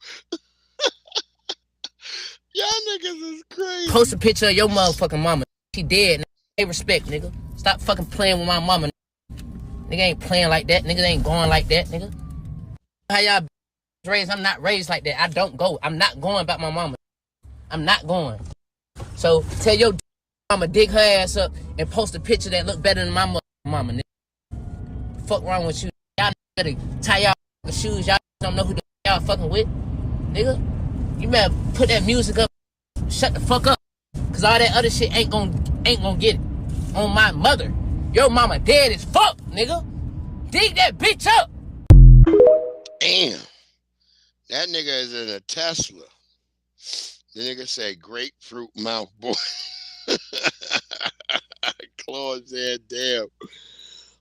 Y'all niggas is crazy. Post a picture of your motherfucking mama. She dead. Hey, respect, nigga. Stop fucking playing with my mama. Nigga ain't playing like that. Nigga ain't going like that, nigga. How y'all raised? I'm not raised like that. I don't go. I'm not going about my mama. I'm not going. So tell your mama dig her ass up and post a picture that look better than my mama, nigga. Fuck wrong with you? Y'all better tie y'all shoes. Y'all don't know who the y'all fucking with, nigga. You better put that music up. Shut the fuck up, cause all that other shit ain't gonna get it. On my mother, your mama dead as fuck, nigga. Dig that bitch up. Damn, that nigga is in a Tesla. The nigga say grapefruit mouth boy. Claude said, damn.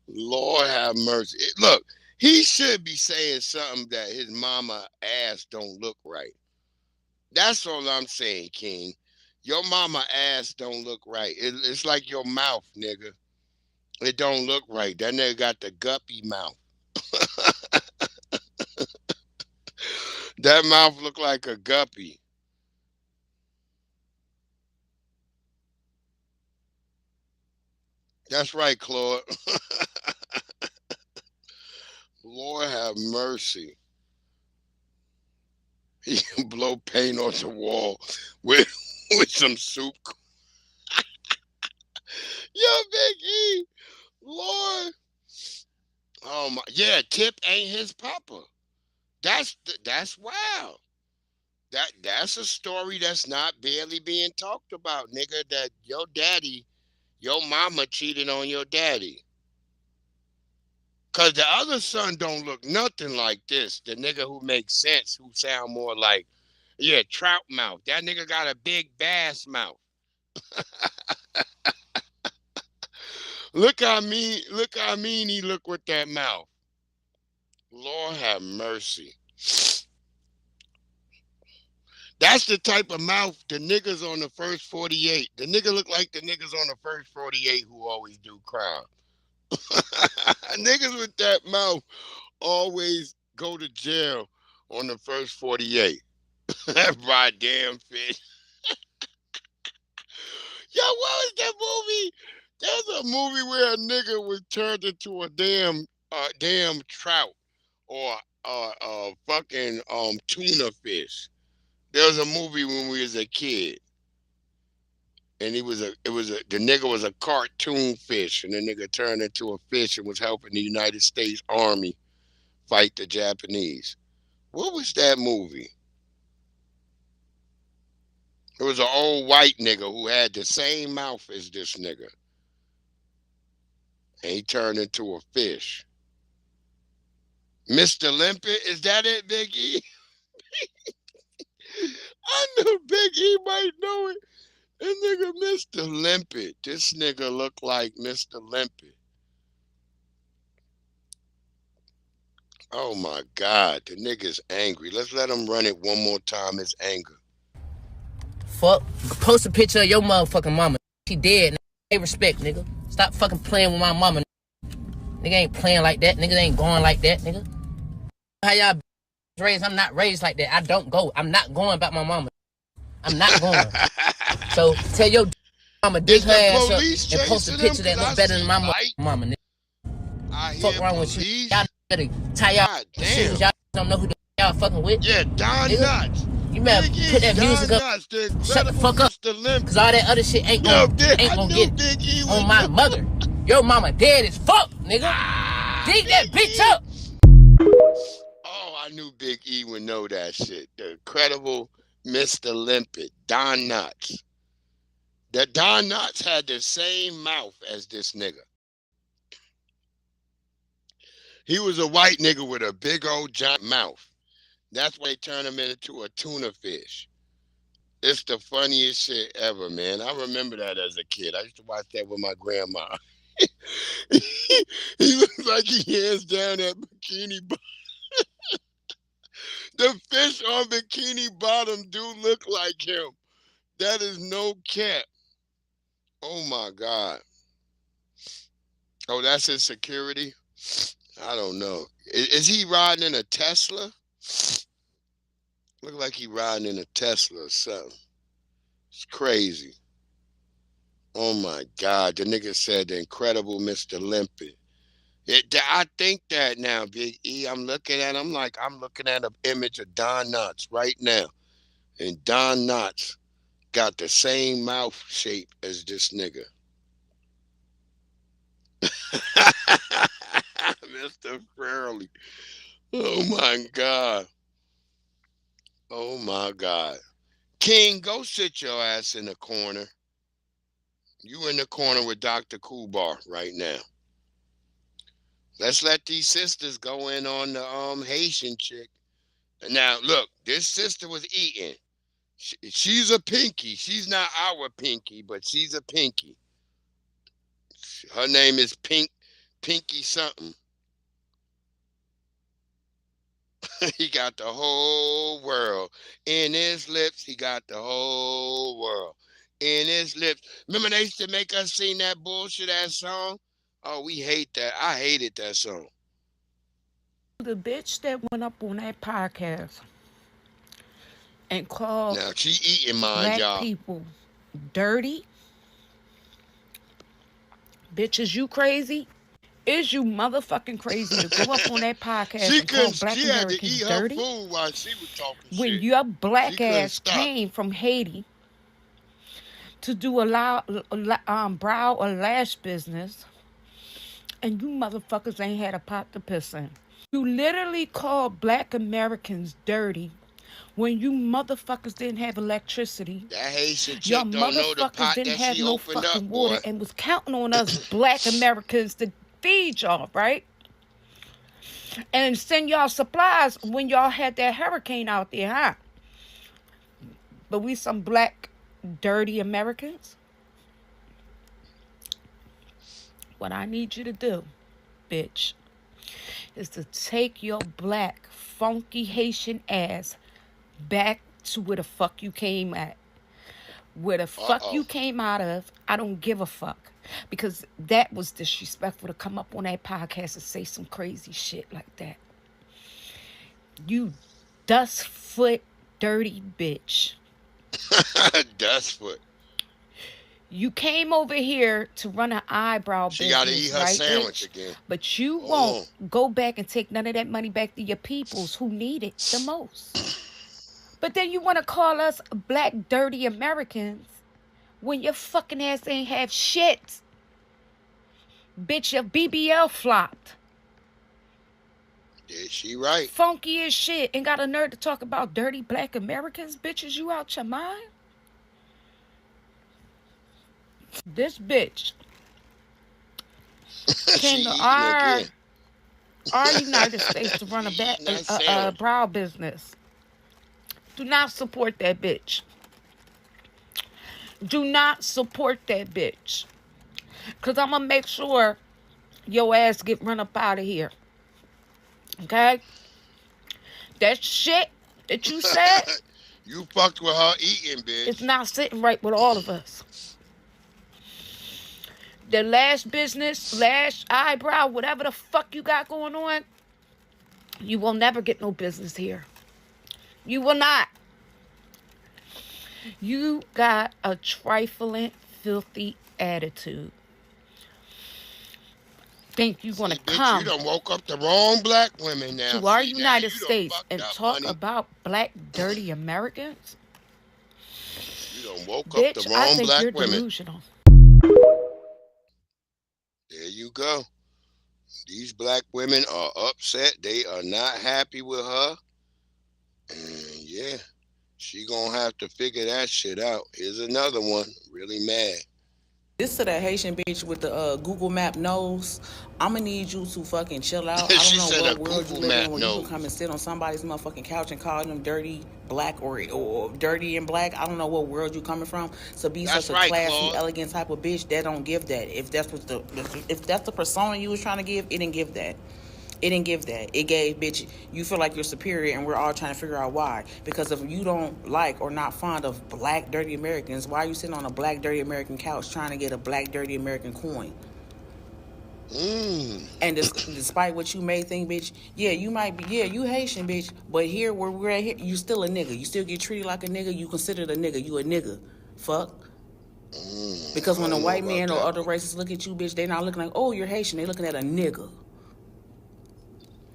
Lord have mercy. Look, he should be saying something that his mama ass don't look right. That's all I'm saying, King. Your mama ass don't look right. It's like your mouth, nigga. It don't look right. That nigga got the guppy mouth. That mouth look like a guppy. That's right, Claude. Lord have mercy. He can blow paint on the wall with some soup. Yo, Big E. Lord. Oh my, yeah, Tip ain't his papa. That's wild. That's a story that's not barely being talked about, nigga. That your daddy, your mama cheated on your daddy. Cause the other son don't look nothing like this. The nigga who makes sense, who sound more like, yeah, trout mouth. That nigga got a big bass mouth. Look how mean he look with that mouth. Lord have mercy. That's the type of mouth the niggas on the first 48. The nigga look like the niggas on the first 48 who always do crime. Niggas with that mouth always go to jail on the first 48. By damn fish. Yo, what was that movie? There's a movie where a nigga was turned into a damn trout or fucking tuna fish. There was a movie when we was a kid. And the nigga was a cartoon fish, and the nigga turned into a fish and was helping the United States Army fight the Japanese. What was that movie? It was an old white nigga who had the same mouth as this nigga. And he turned into a fish. Mr. Limpet, is that it, Big E? I knew Big E might know it. That nigga Mr. Limpet. This nigga look like Mr. Limpet. Oh my God, the nigga's angry. Let's let him run it one more time. His anger. Fuck. Post a picture of your motherfucking mama. She dead. Pay respect, nigga. Stop fucking playing with my mama. Nigga ain't playing like that. Nigga ain't going like that, nigga. How y'all raised? I'm not raised like that. I don't go. I'm not going about my mama. I'm not going. So tell your mama dig her ass up and post a picture that look better than my mama, nigga. Fuck wrong with you. Y'all better tie y'all shit. Y'all don't know who y'all fucking with. Yeah, Don Knotts. You better put that music up. Shut the fuck up. Cause all that other shit ain't gonna get it on my mother. Your mama dead as fuck, nigga. Dig that bitch up. Oh, I knew Big E would know that shit. The incredible Mr. Limpet, Don Knotts. That Don Knotts had the same mouth as this nigga. He was a white nigga with a big old giant mouth. That's why they turned him into a tuna fish. It's the funniest shit ever, man. I remember that as a kid. I used to watch that with my grandma. He looks like he hands down at Bikini Bottom. The fish on Bikini Bottom do look like him. That is no cap. Oh my God. Oh, that's his security? I don't know. Is he riding in a Tesla? Look like he riding in a Tesla or something. It's crazy. Oh my God. The nigga said the incredible Mr. Limpet. I think that now, Big E. I'm looking at an image of Don Knotts right now. And Don Knotts got the same mouth shape as this nigga. Mr. Fairley. Oh my God. Oh my God. King, go sit your ass in the corner. You in the corner with Dr. Kubar right now. Let's let these sisters go in on the Haitian chick. Now, look, this sister was eating. She's a pinky. She's not our pinky, but she's a pinky. Her name is Pinky something. He got the whole world. In his lips, he got the whole world. In his lips. Remember they used to make us sing that bullshit ass song? Oh, we hate that. I hated that song. The bitch that went up on that podcast and called now she eating mine, black y'all. people dirty. Bitches, you crazy? Is you motherfucking crazy to go up on that podcast and call black Americans dirty? Food while she was talking when shit. Your black ass came from Haiti to do a brow or lash business, and you motherfuckers ain't had a pot to piss in. You literally called black Americans dirty when you motherfuckers didn't have electricity. That Haitian chick Your don't know the motherfuckers pot didn't that have she no opened fucking up, water boy. and was counting on us black Americans to feed y'all, right? And send y'all supplies when y'all had that hurricane out there, huh? But we some black dirty Americans. What I need you to do, bitch, is to take your black, funky Haitian ass back to where the fuck you came at. Where the fuck you came out of, I don't give a fuck. Because that was disrespectful to come up on that podcast and say some crazy shit like that. You dustfoot dirty bitch. Dustfoot. You came over here to run an eyebrow business, She gotta eat her right, sandwich bitch? again. But you won't go back and take none of that money back to your peoples who need it the most. But then you want to call us black dirty Americans when your fucking ass ain't have shit. Bitch, your BBL flopped. Yeah, she right. Funky as shit and got a nerve to talk about dirty black Americans. Bitches, you out your mind? This bitch came to our United States to run a brow business. Do not support that bitch. Do not support that bitch. Because I'm going to make sure your ass get run up out of here. Okay? That shit that you said. You fucked with her eating, bitch. It's not sitting right with all of us. The lash business, lash, eyebrow, whatever the fuck you got going on, you will never get no business here. You will not. You got a trifling, filthy attitude. Think you want to come you done woke up the wrong black women now. To our United States and talk about black dirty Americans? You done woke up the wrong black women. Delusional. There you go. These black women are upset. They are not happy with her. And yeah, she gonna have to figure that shit out. Here's another one, really mad. This to that Haitian bitch with the Google Map nose. I'ma need you to fucking chill out. I don't know what world you live in where you can come and sit on somebody's motherfucking couch and call them dirty black or dirty and black. I don't know what world you coming from. So be such a classy, elegant type of bitch that don't give that. If that's the persona you was trying to give, it didn't give that. It didn't give that. It gave, bitch, you feel like you're superior, and we're all trying to figure out why. Because if you don't like or not fond of black, dirty Americans, why are you sitting on a black, dirty American couch trying to get a black, dirty American coin? And despite what you may think, bitch, yeah, you might be, yeah, you Haitian, bitch, but here, where we're at here, you still a nigga. You still get treated like a nigga. You considered a nigga. You a nigga. Fuck. Because when a white man or other races look at you, bitch, they not looking like, oh, you're Haitian. They looking at a nigga.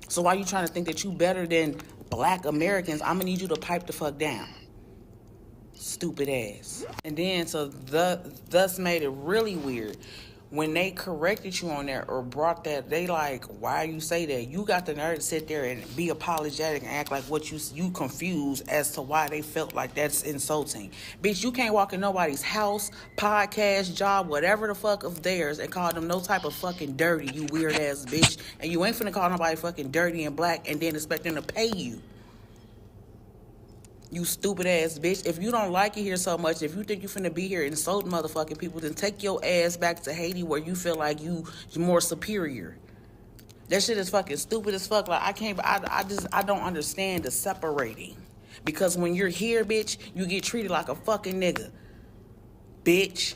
So why you trying to think that you better than black Americans? I'm gonna need you to pipe the fuck down. Stupid ass. And then, so thus made it really weird. When they corrected you on that or brought that, they like, why you say that? You got the nerve to sit there and be apologetic and act like what you confused as to why they felt like that's insulting. Bitch, you can't walk in nobody's house, podcast, job, whatever the fuck of theirs and call them no type of fucking dirty, you weird ass bitch. And you ain't finna call nobody fucking dirty and black and then expect them to pay you. You stupid ass bitch. If you don't like it here so much, if you think you finna be here insulting motherfucking people, then take your ass back to Haiti where you feel like you're more superior. That shit is fucking stupid as fuck. Like I don't understand the separating. Because when you're here, bitch, you get treated like a fucking nigga. Bitch.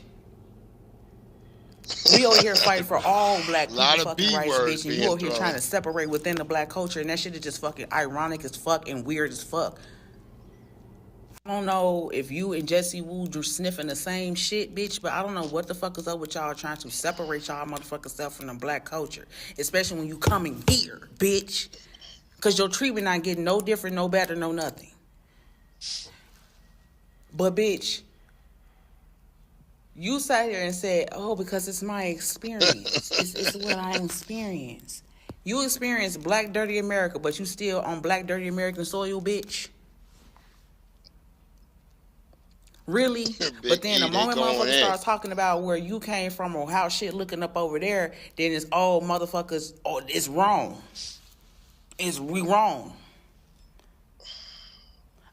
We over here fighting for all black people fucking rights, bitch, and you over here trying to separate within the black culture, and that shit is just fucking ironic as fuck and weird as fuck. I don't know if you and Jesse Wu are sniffing the same shit, bitch, but I don't know what the fuck is up with y'all trying to separate y'all motherfucking self from the black culture, especially when you coming here, bitch, because your treatment not getting no different, no better, no nothing. But, bitch, you sat here and said, oh, because it's my experience. it's what I experience. You experience black dirty America, but you still on black dirty American soil, bitch. Really? But then the moment motherfuckers start talking about where you came from or how shit looking up over there, then it's all motherfuckers, oh, it's wrong. We wrong.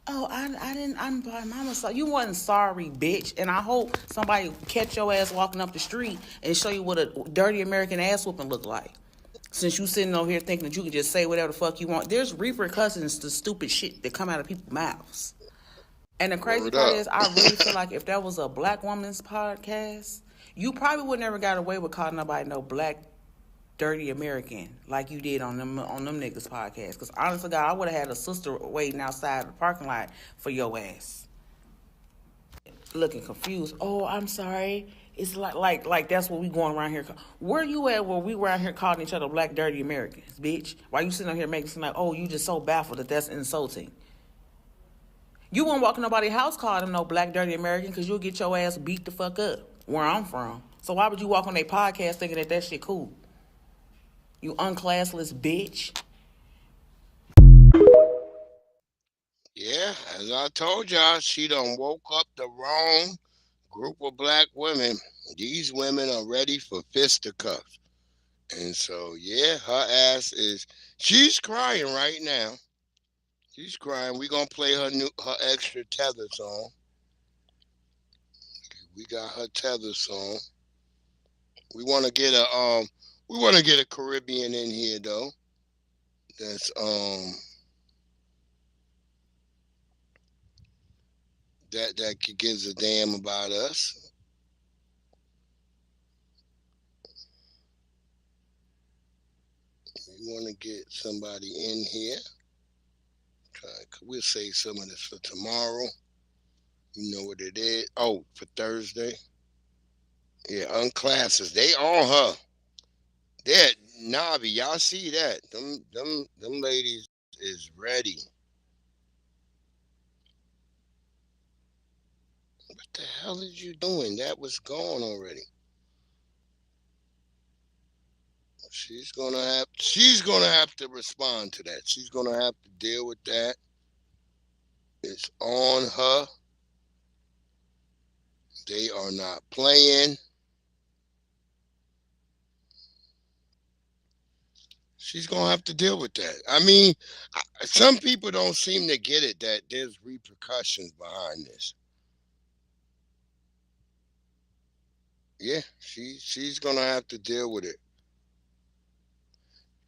Oh, I'm mama sorry. You wasn't sorry, bitch. And I hope somebody catch your ass walking up the street and show you what a dirty American ass whooping look like. Since you sitting over here thinking that you can just say whatever the fuck you want. There's repercussions to stupid shit that come out of people's mouths. And the crazy part is, I really feel like if that was a black woman's podcast, you probably would never got away with calling nobody no black, dirty American like you did on them niggas' podcast. Because honestly, God, I would have had a sister waiting outside the parking lot for your ass, looking confused. Oh, I'm sorry. It's like that's what we going around here. Where you at? Where we were out here calling each other black, dirty Americans, bitch? Why you sitting up here making it seem like, oh, you just so baffled that that's insulting? You won't walk in nobody's house calling them no black dirty American because you'll get your ass beat the fuck up where I'm from. So why would you walk on their podcast thinking that shit cool? You unclassless bitch. Yeah, as I told y'all, she done woke up the wrong group of black women. These women are ready for fisticuffs. And so, yeah, her ass she's crying right now. She's crying. We're gonna play her extra tether song. We got her tether song. We wanna get a Caribbean in here though. that's that gives a damn about us. You want to get somebody in here? We'll save some of this for tomorrow. You know what it is. Oh, for Thursday. Yeah, unclasses. They on her. That Navi, y'all see that? Them ladies is ready. What the hell is you doing? That was gone already. She's gonna have to respond to that. She's gonna have to deal with that. It's on her. They are not playing. She's gonna have to deal with that. I mean, some people don't seem to get it that there's repercussions behind this. Yeah, she's gonna have to deal with it.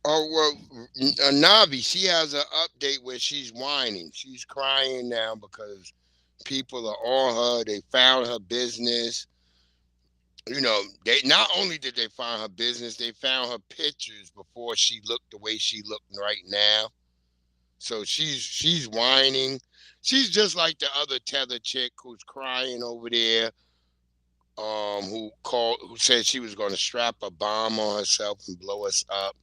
Oh, well, Navi, she has an update where she's whining. She's crying now because people are on her. They found her business. You know, they not only did they find her business, they found her pictures before she looked the way she looked right now. So she's whining. She's just like the other tether chick who's crying over there. Who said she was going to strap a bomb on herself and blow us up.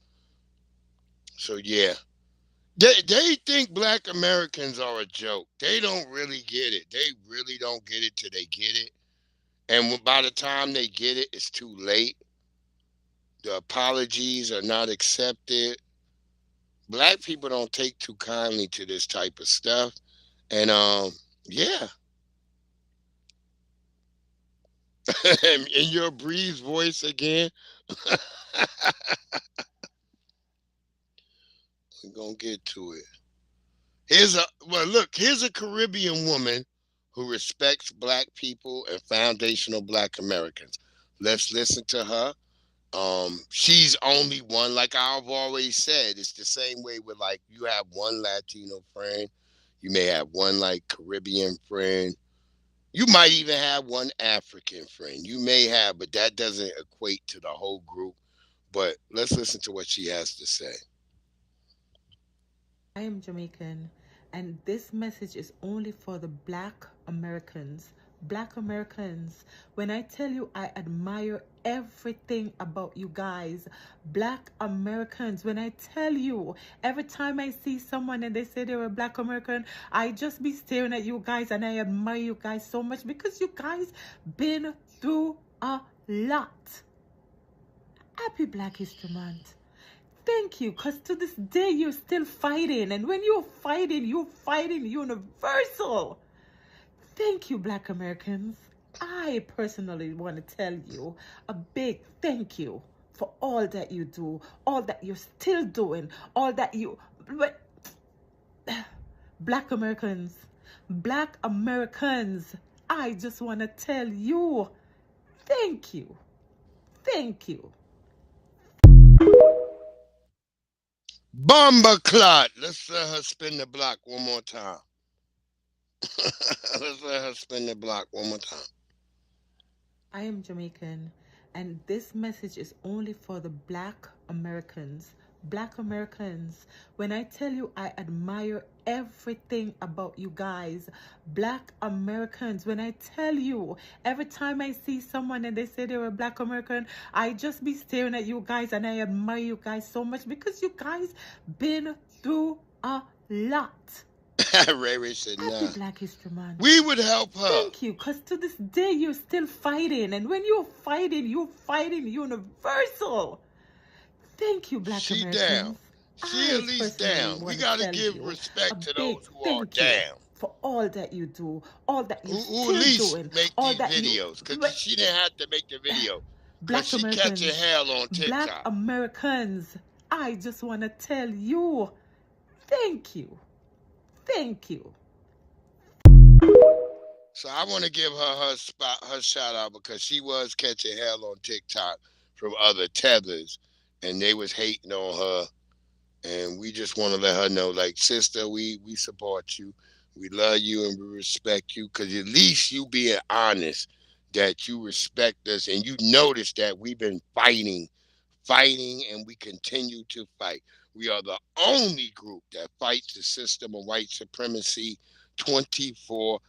So yeah, they think Black Americans are a joke. They don't really get it. They really don't get it till they get it. And by the time they get it, it's too late. The apologies are not accepted. Black people don't take too kindly to this type of stuff. And yeah. In your Breeze voice again. We're gonna get to it. Here's a Caribbean woman who respects Black people and foundational Black Americans. Let's listen to her. She's only one, like I've always said. It's the same way with, like, you have one Latino friend, you may have one like Caribbean friend, you might even have one African friend. You may have, but that doesn't equate to the whole group. But let's listen to what she has to say. I am Jamaican, and this message is only for the Black Americans. Black Americans, when I tell you I admire everything about you guys, Black Americans, when I tell you every time I see someone and they say they're a Black American, I just be staring at you guys and I admire you guys so much because you guys been through a lot. Happy Black History Month. Thank you, because to this day you're still fighting, and when you're fighting universal. Thank you, Black Americans. I personally want to tell you a big thank you for all that you do, all that you're still doing, all that you... Black Americans, I just want to tell you, thank you. Thank you. Bomba clot. Let's let her spin the block one more time. Let's let her spin the block one more time. I am Jamaican, and this message is only for the Black Americans. Black Americans, when I tell you I admire everything about you guys, Black Americans, when I tell you every time I see someone and they say they're a Black American, I just be staring at you guys and I admire you guys so much because you guys been through a lot. Ray said, nah. Happy Black History Month. We would help her. Thank you, because to this day you're still fighting, and when you're fighting universal. Thank you, Black Americans. Down. She at least down. We gotta give respect to those who are down. For all that you do, all that you who at least doing, make these videos, because she didn't have to make the video. Black she Americans, catching hell on TikTok. Black Americans, I just want to tell you, thank you. Thank you. So I want to give her her shout out because she was catching hell on TikTok from other tethers, and they was hating on her And we just want to let her know, like, sister, we support you. We love you and we respect you, because at least you being honest that you respect us and you notice that we've been fighting, and we continue to fight. We are the only group that fights the system of white supremacy 24/7.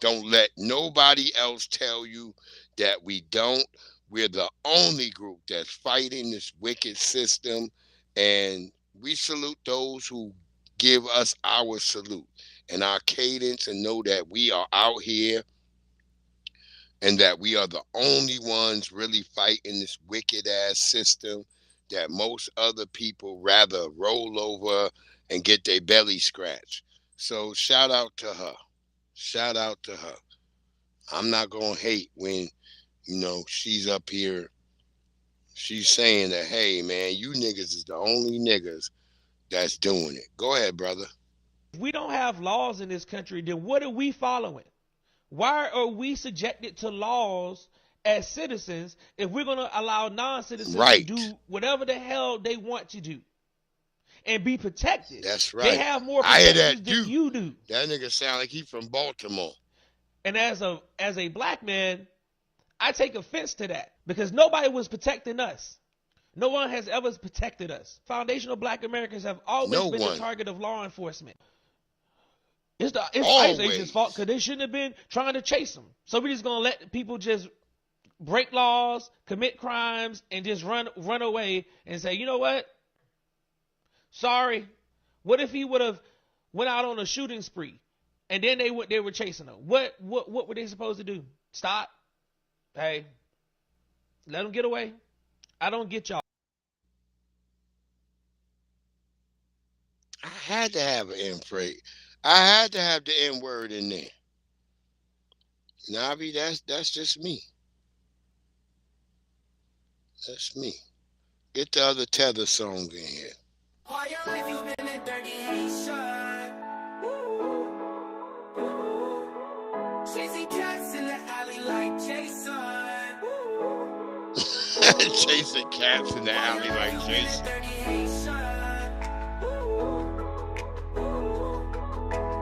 Don't let nobody else tell you that we don't. We're the only group that's fighting this wicked system, and we salute those who give us our salute and our cadence, and know that we are out here and that we are the only ones really fighting this wicked ass system that most other people rather roll over and get their belly scratched. So shout out to her. Shout out to her. I'm not going to hate when, she's up here. She's saying that, hey, man, you niggas is the only niggas that's doing it. Go ahead, brother. If we don't have laws in this country, then what are we following? Why are we subjected to laws as citizens if we're going to allow non-citizens to do whatever the hell they want to do and be protected? That's right. They have more protections than you do. That nigga sound like he from Baltimore. And as a black man, I take offense to that, because nobody was protecting us. No one has ever protected us. Foundational black Americans have always been the target of law enforcement. It's ICE agents' fault, because they shouldn't have been trying to chase them. So we're just going to let people just break laws, commit crimes, and just run away and say, you know what? Sorry. What if he would have went out on a shooting spree and then they were chasing him? What were they supposed to do? Stop? Hey, let them get away. I don't get y'all. I had to have an N phrase. I had to have the N word in there. Navi, that's just me. That's me. Get the other Tether song in here. All your life you've been a dirty Haitian. Chasing cats in the alley like Jason. Chasing cats in the alley like Jason.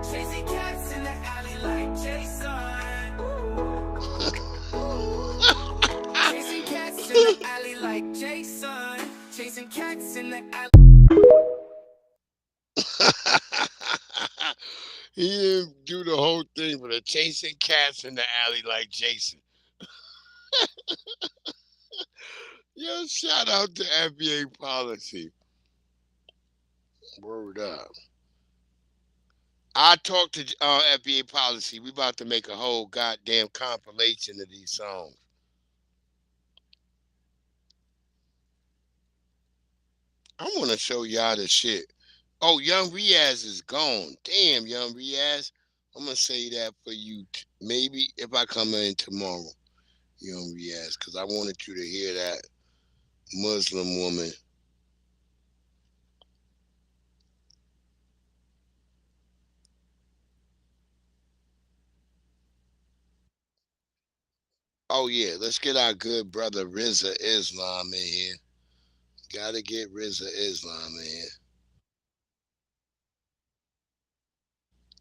Chasing cats in the alley like Jason. Chasing cats in the alley like Jason. Chasing cats in the alley. He didn't do the whole thing, but chasing cats in the alley like Jason. Yo, shout out to FBA Policy. Word up. I talked to FBA Policy. We about to make a whole goddamn compilation of these songs. I want to show y'all the shit. Oh, Young Riaz is gone. Damn, Young Riaz. I'm going to say that for you. Maybe if I come in tomorrow, Young Riaz, because I wanted you to hear that Muslim woman. Oh, yeah. Let's get our good brother Rizza Islam in here. Got to get Rizza Islam in here.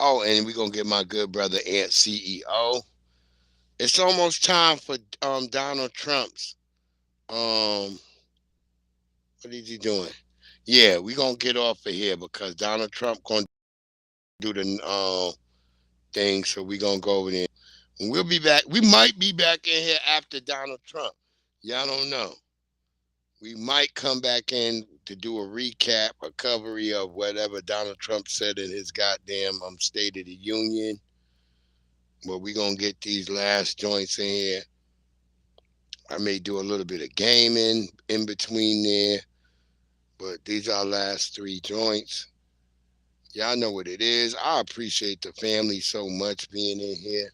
Oh, and we're going to get my good brother Ant CEO. It's almost time for Donald Trump's. What is he doing? Yeah, we're going to get off of here because Donald Trump going to do the thing. So we're going to go over there. And we'll be back. We might be back in here after Donald Trump. Y'all don't know. We might come back in to do a recap, a recovery of whatever Donald Trump said in his goddamn State of the Union. But we're going to get these last joints in here. I may do a little bit of gaming in between there. But these are our last three joints. Y'all know what it is. I appreciate the family so much being in here.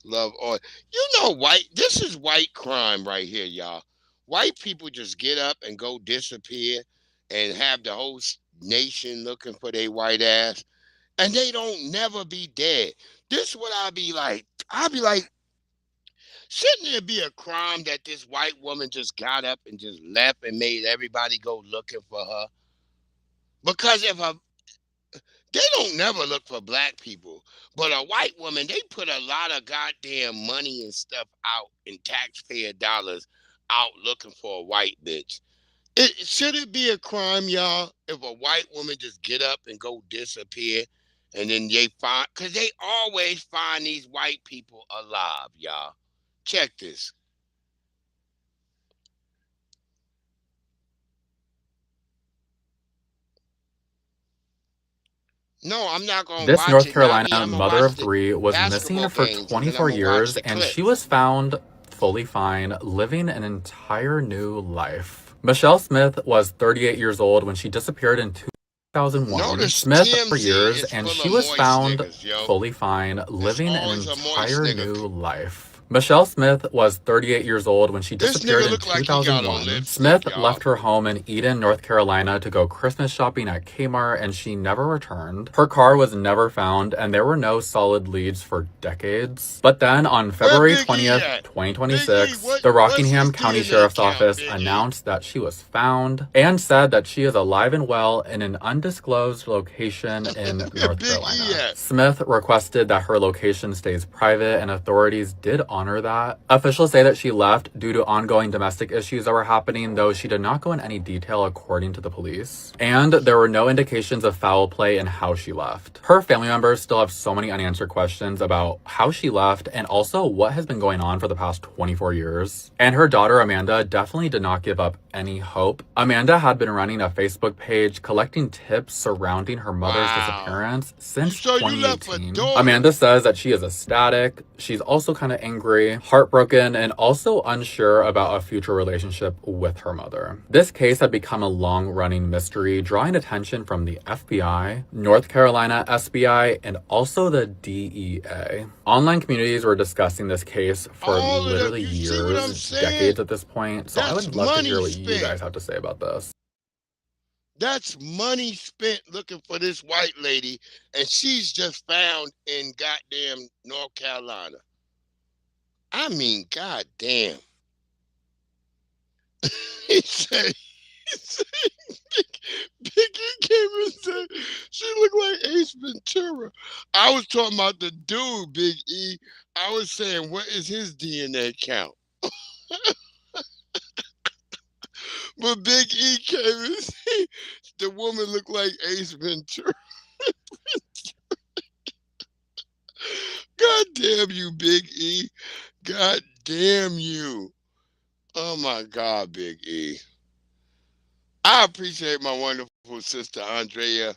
Love all. You know, this is white crime right here, y'all. White people just get up and go disappear and have the whole nation looking for their white ass. And they don't never be dead. This is what I'll be like. I'll be like, Shouldn't it be a crime that this white woman just got up and just left and made everybody go looking for her? Because they don't never look for black people, but a white woman, they put a lot of goddamn money and stuff out in taxpayer dollars out looking for a white bitch. Should it be a crime, y'all, if a white woman just get up and go disappear and then they find, because they always find these white people alive, y'all. Check this. No, I'm not going to This watch North it. Carolina mother of three was missing for 24 years, and she was found fully fine, living an entire new life. Michelle Smith was 38 years old when she disappeared in 2001. Smith for years, and she was found fully fine, living an entire new life. Michelle Smith was 38 years old when she disappeared in 2001. Smith left her home in Eden, North Carolina to go Christmas shopping at Kmart, and she never returned. Her car was never found, and there were no solid leads for decades. But then on February 20th, 2026, the Rockingham County Sheriff's Office announced that she was found and said that she is alive and well in an undisclosed location in North Carolina. Smith requested that her location stays private, and authorities did honor that. Officials say that she left due to ongoing domestic issues that were happening, though she did not go in any detail according to the police. And there were no indications of foul play in how she left. Her family members still have so many unanswered questions about how she left and also what has been going on for the past 24 years. And her daughter Amanda definitely did not give up any hope. Amanda had been running a Facebook page collecting tips surrounding her mother's disappearance since 2018. Amanda says that she is ecstatic. She's also kind of angry, heartbroken, and also unsure about a future relationship with her mother. This case had become a long-running mystery, drawing attention from the FBI, North Carolina SBI, and also the DEA. Online communities were discussing this case for literally years, decades at this point, so I would love to hear what you guys have to say about this. That's money spent looking for this white lady, and she's just found in goddamn North Carolina. I mean, goddamn. He said, Biggie came and said she looked like Ace Ventura. I was talking about the dude, Big E. I was saying, what is his DNA count? But Big E came and said the woman looked like Ace Ventura. God damn you, Big E. God damn you. Oh my God, Big E. I appreciate my wonderful sister Andrea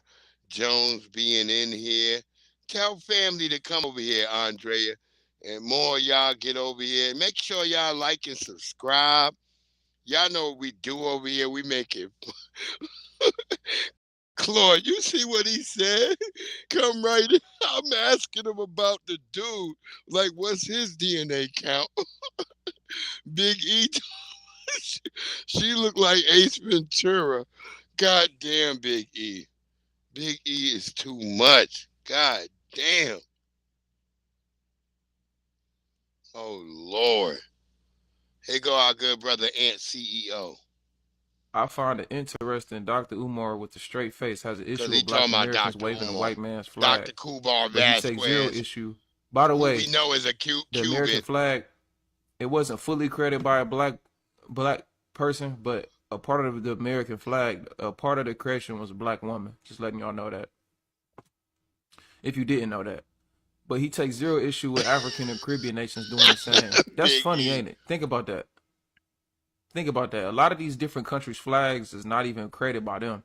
Jones being in here. Tell family to come over here, Andrea. And more y'all get over here. Make sure y'all like and subscribe. Y'all know what we do over here. We make it. Claude, you see what he said? Come right in. I'm asking him about the dude. Like, what's his DNA count? Big E, she looked like Ace Ventura. God damn, Big E. Big E is too much. God damn. Oh, Lord. Here go our good brother, Ant CEO. I find it interesting Dr. Umar with the straight face has an issue with black Americans waving a white man's flag. Dr. Kubar But he takes zero issue. By the way, we know is a the American flag, it wasn't fully created by a black person, but a part of the American flag, a part of the creation was a black woman. Just letting y'all know that. If you didn't know that. But he takes zero issue with African and Caribbean nations doing the same. That's funny, ain't it? Think about that. Think about that. A lot of these different countries' flags is not even created by them.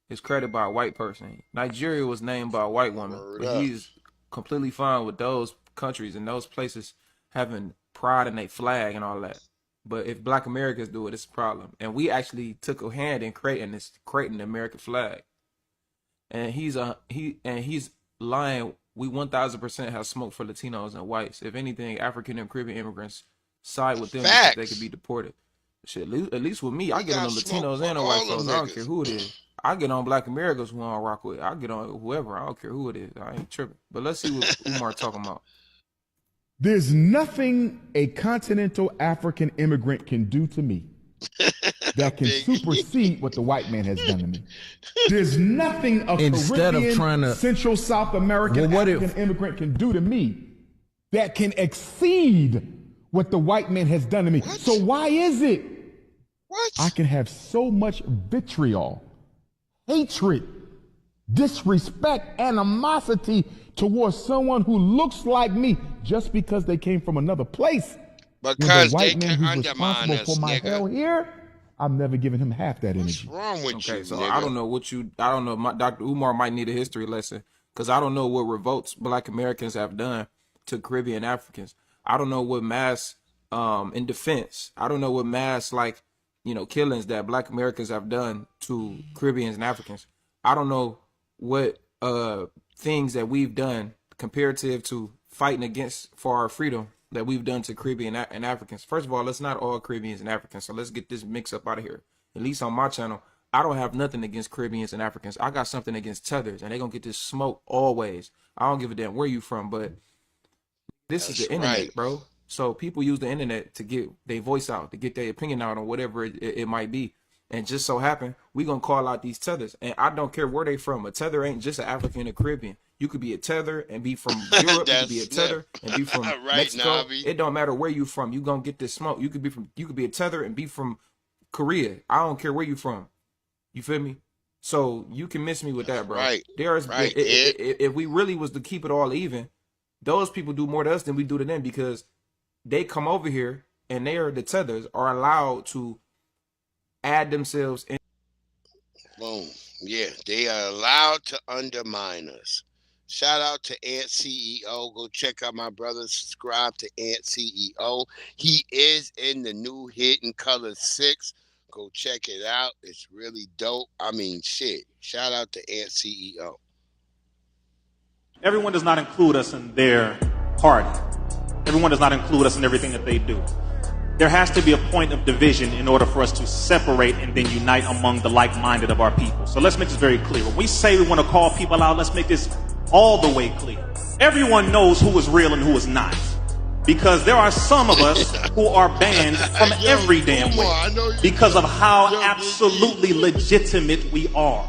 It's created by a white person. Nigeria was named by a white woman. But he's completely fine with those countries and those places having pride in their flag and all that. But if black Americans do it, it's a problem. And we actually took a hand in creating the American flag. And he's lying. We 1000% have smoked for Latinos and whites. If anything, African and Caribbean immigrants side with them because they could be deported. Shit, at least with me, I get on the Latinos and the white folks. I don't care who it is. I get on black Americans who I don't rock with. I get on whoever. I don't care who it is. I ain't tripping. But let's see what Umar talking about. There's nothing a continental African immigrant can do to me that can supersede what the white man has done to me. There's nothing a Caribbean, Central South American African immigrant can do to me that can exceed what the white man has done to me. So why is it I can have so much vitriol, hatred, disrespect, animosity towards someone who looks like me just because they came from another place? Because the white they man can who's undermine responsible us, for my nigga. hell here, I'm never giving him half that energy. What's wrong with you, So nigga? I don't know. Dr. Umar might need a history lesson because I don't know what revolts Black Americans have done to Caribbean Africans. I don't know what mass in defense. I don't know what mass killings that Black Americans have done to Caribbeans and Africans. I don't know what things that we've done comparative to fighting against for our freedom that we've done to Caribbean and Africans. First of all, let's not all Caribbeans and Africans. So let's get this mix up out of here. At least on my channel, I don't have nothing against Caribbeans and Africans. I got something against tethers, and they're going to get this smoke always. I don't give a damn where you from, but this is the internet, bro. So people use the internet to get their voice out, to get their opinion out on whatever it might be. And just so happen, we going to call out these tethers. And I don't care where they from. A tether ain't just an African or Caribbean. You could be a tether and be from Europe. You could be a tether and be from Mexico. Navi. It don't matter where you from. You going to get this smoke. You could be a tether and be from Korea. I don't care where you from. You feel me? So you can miss me with that, bro. If we really was to keep it all even, those people do more to us than we do to them because they come over here and the tethers are allowed to add themselves in. Boom. Yeah, they are allowed to undermine us. Shout out to Ant CEO. Go check out my brother. Subscribe to Ant CEO. He is in the new Hidden Color 6. Go check it out. It's really dope. I mean, shit. Shout out to Ant CEO. Everyone does not include us in their party. Everyone does not include us in everything that they do. There has to be a point of division in order for us to separate and then unite among the like-minded of our people. So let's make this very clear. When we say we want to call people out, let's make this all the way clear. Everyone knows who is real and who is not. Because there are some of us who are banned from every damn way because of how absolutely legitimate we are.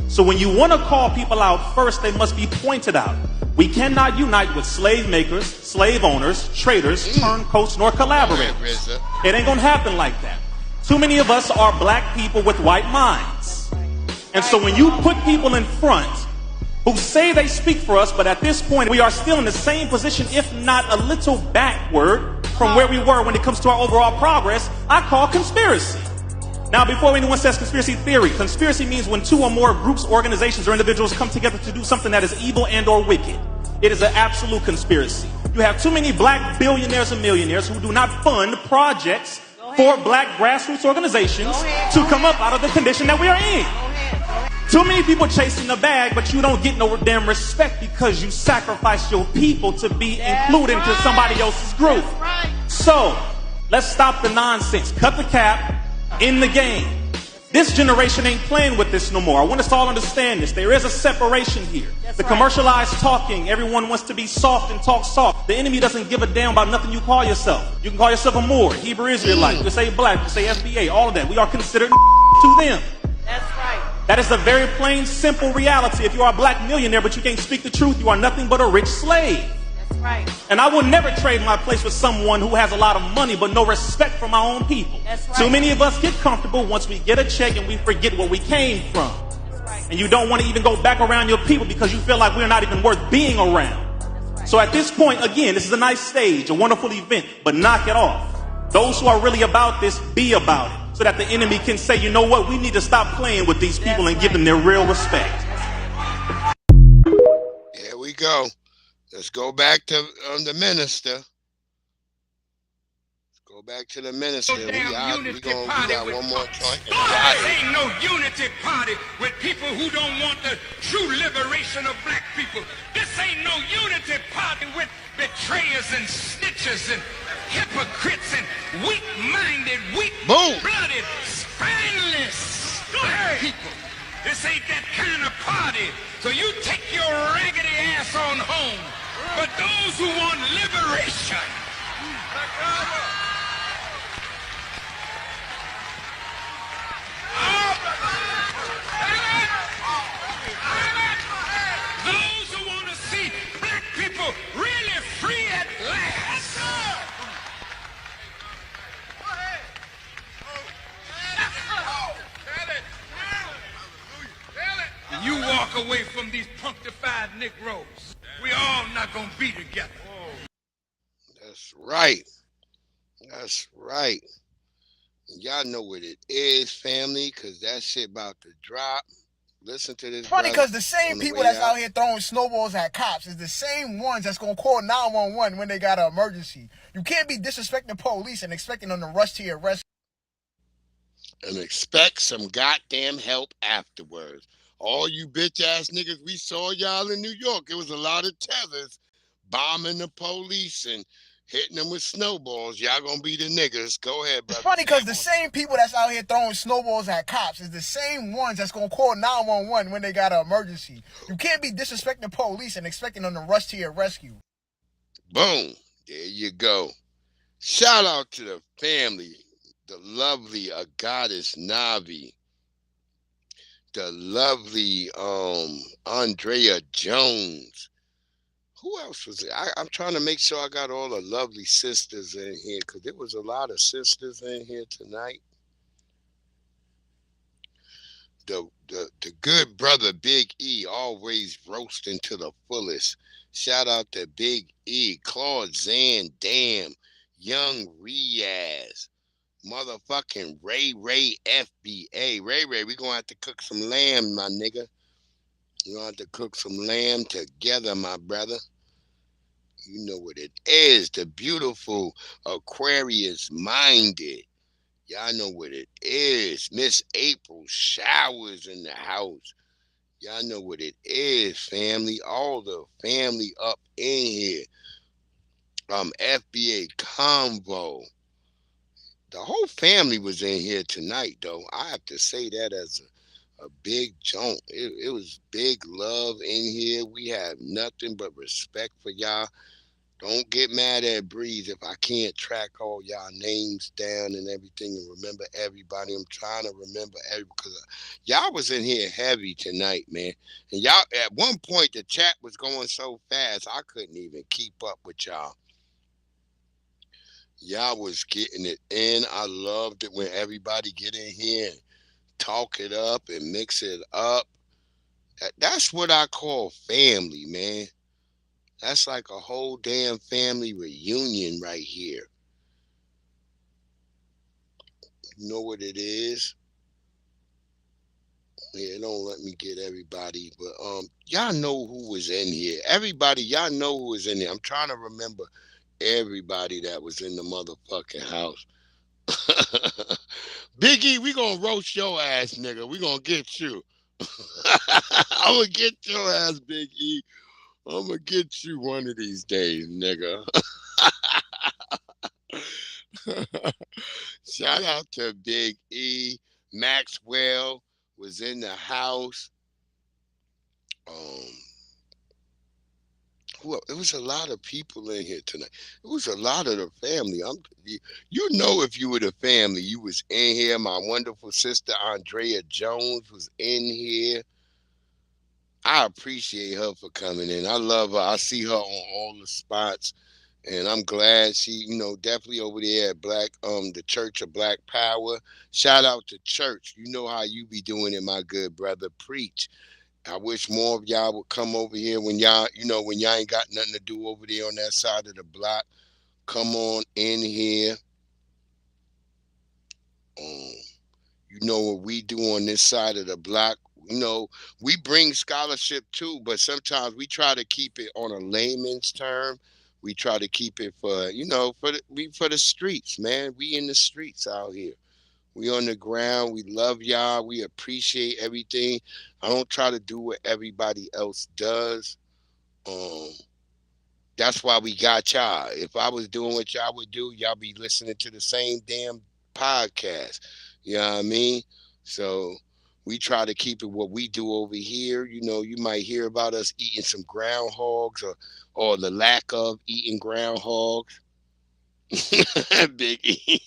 So when you want to call people out, first they must be pointed out. We cannot unite with slave makers, slave owners, traitors, turncoats, nor collaborators. It ain't gonna happen like that. Too many of us are black people with white minds. And so when you put people in front who say they speak for us, but at this point we are still in the same position, if not a little backward from where we were when it comes to our overall progress, I call conspiracy. Now, before anyone says conspiracy theory, conspiracy means when two or more groups, organizations, or individuals come together to do something that is evil and or wicked. It is an absolute conspiracy. You have too many black billionaires and millionaires who do not fund projects for black grassroots organizations to come up out of the condition that we are in. Too many people chasing the bag, but you don't get no damn respect because you sacrifice your people to be included into somebody else's group. So, let's stop the nonsense. Cut the cap. In the game. This generation ain't playing with this no more. I want us to all understand this. There is a separation here. The commercialized talking, everyone wants to be soft and talk soft. The enemy doesn't give a damn about nothing you call yourself. You can call yourself a Moor, Hebrew Israelite, you can say black, you can say FBA, all of that. We are considered to them. That's right. That is a very plain, simple reality. If you are a black millionaire but you can't speak the truth, you are nothing but a rich slave. Right. And I will never trade my place with someone who has a lot of money but no respect for my own people. That's right. Too many of us get comfortable once we get a check and we forget where we came from. That's right. And you don't want to even go back around your people because you feel like we're not even worth being around. Right. So at this point, again, this is a nice stage, a wonderful event, but knock it off. Those who are really about this, be about it. So that the enemy can say, you know what, we need to stop playing with these people and give them their real respect. Here we go. Let's go back to the minister. Let's go back to the minister. We got one more joint. There ain't no unity party with people who don't want the true liberation of black people. This ain't no unity party with betrayers and snitchers and hypocrites and weak-minded, weak-blooded, spineless black people. This ain't that kind of party. So you take your raggedy ass on home But those who want liberation, those who want to see black people really free at last. You walk away from these punctified Negroes. We all not gonna be together. That's right. That's right. Y'all know what it is, family, because that shit about to drop. Listen to this. Funny because the same people that's out here throwing snowballs at cops is the same ones that's going to call 911 when they got an emergency. You can't be disrespecting police and expecting them to rush to your rescue. And expect some goddamn help afterwards. All you bitch ass niggas, we saw y'all in New York. It was a lot of tethers bombing the police and hitting them with snowballs. Y'all gonna be the niggas. Go ahead, brother. It's funny because the same people that's out here throwing snowballs at cops is the same ones that's going to call 911 when they got an emergency. You can't be disrespecting police and expecting them to rush to your rescue. Boom. There you go. Shout out to the family. The lovely Goddess Navi. The lovely Andrea Jones. Who else was it? I'm trying to make sure I got all the lovely sisters in here because there was a lot of sisters in here tonight. The good brother Big E, always roasting to the fullest. Shout out to Big E, Claude Zan Dam, Young Riaz, motherfucking Ray FBA. Ray, we gonna have to cook some lamb, my nigga. You gonna have to cook some lamb together, my brother. You know what it is. The beautiful Aquarius Minded. Y'all know what it is. Miss April Showers in the house. Y'all know what it is, family. All the family up in here. FBA Convo. The whole family was in here tonight, though. I have to say that as a big jump. It was big love in here. We have nothing but respect for y'all. Don't get mad at Breeze if I can't track all y'all names down and everything and remember everybody. I'm trying to remember everybody because y'all was in here heavy tonight, man. And y'all, at one point, the chat was going so fast, I couldn't even keep up with y'all. Y'all was getting it in. I loved it when everybody get in here and talk it up and mix it up. That's what I call family, man. That's like a whole damn family reunion right here. You know what it is? Yeah, don't let me get everybody, but y'all know who was in here. Everybody, y'all know who was in here. I'm trying to remember everybody that was in the motherfucking house. Biggie, we gonna roast your ass, nigga. We gonna get you. I'm gonna get your ass, Big E. I'm gonna get you one of these days, nigga. Shout out to Big E. Maxwell was in the house. It was a lot of people in here tonight. It was a lot of the family. You know, if you were the family, you was in here. My wonderful sister Andrea Jones was in here. I appreciate her for coming in. I love her. I see her on all the spots, and I'm glad she, definitely over there at the Church of Black Power. Shout out to Church. You know how you be doing it, my good brother. Preach. I wish more of y'all would come over here when y'all, when y'all ain't got nothing to do over there on that side of the block. Come on in here. You know what we do on this side of the block. We bring scholarship too, but sometimes we try to keep it on a layman's term. We try to keep it for the streets, man. We in the streets out here. We on the ground. We love y'all. We appreciate everything. I don't try to do what everybody else does. That's why we got y'all. If I was doing what y'all would do, y'all be listening to the same damn podcast. You know what I mean? So We try to keep it what we do over here. You know, you might hear about us eating some groundhogs or the lack of eating groundhogs. Big E.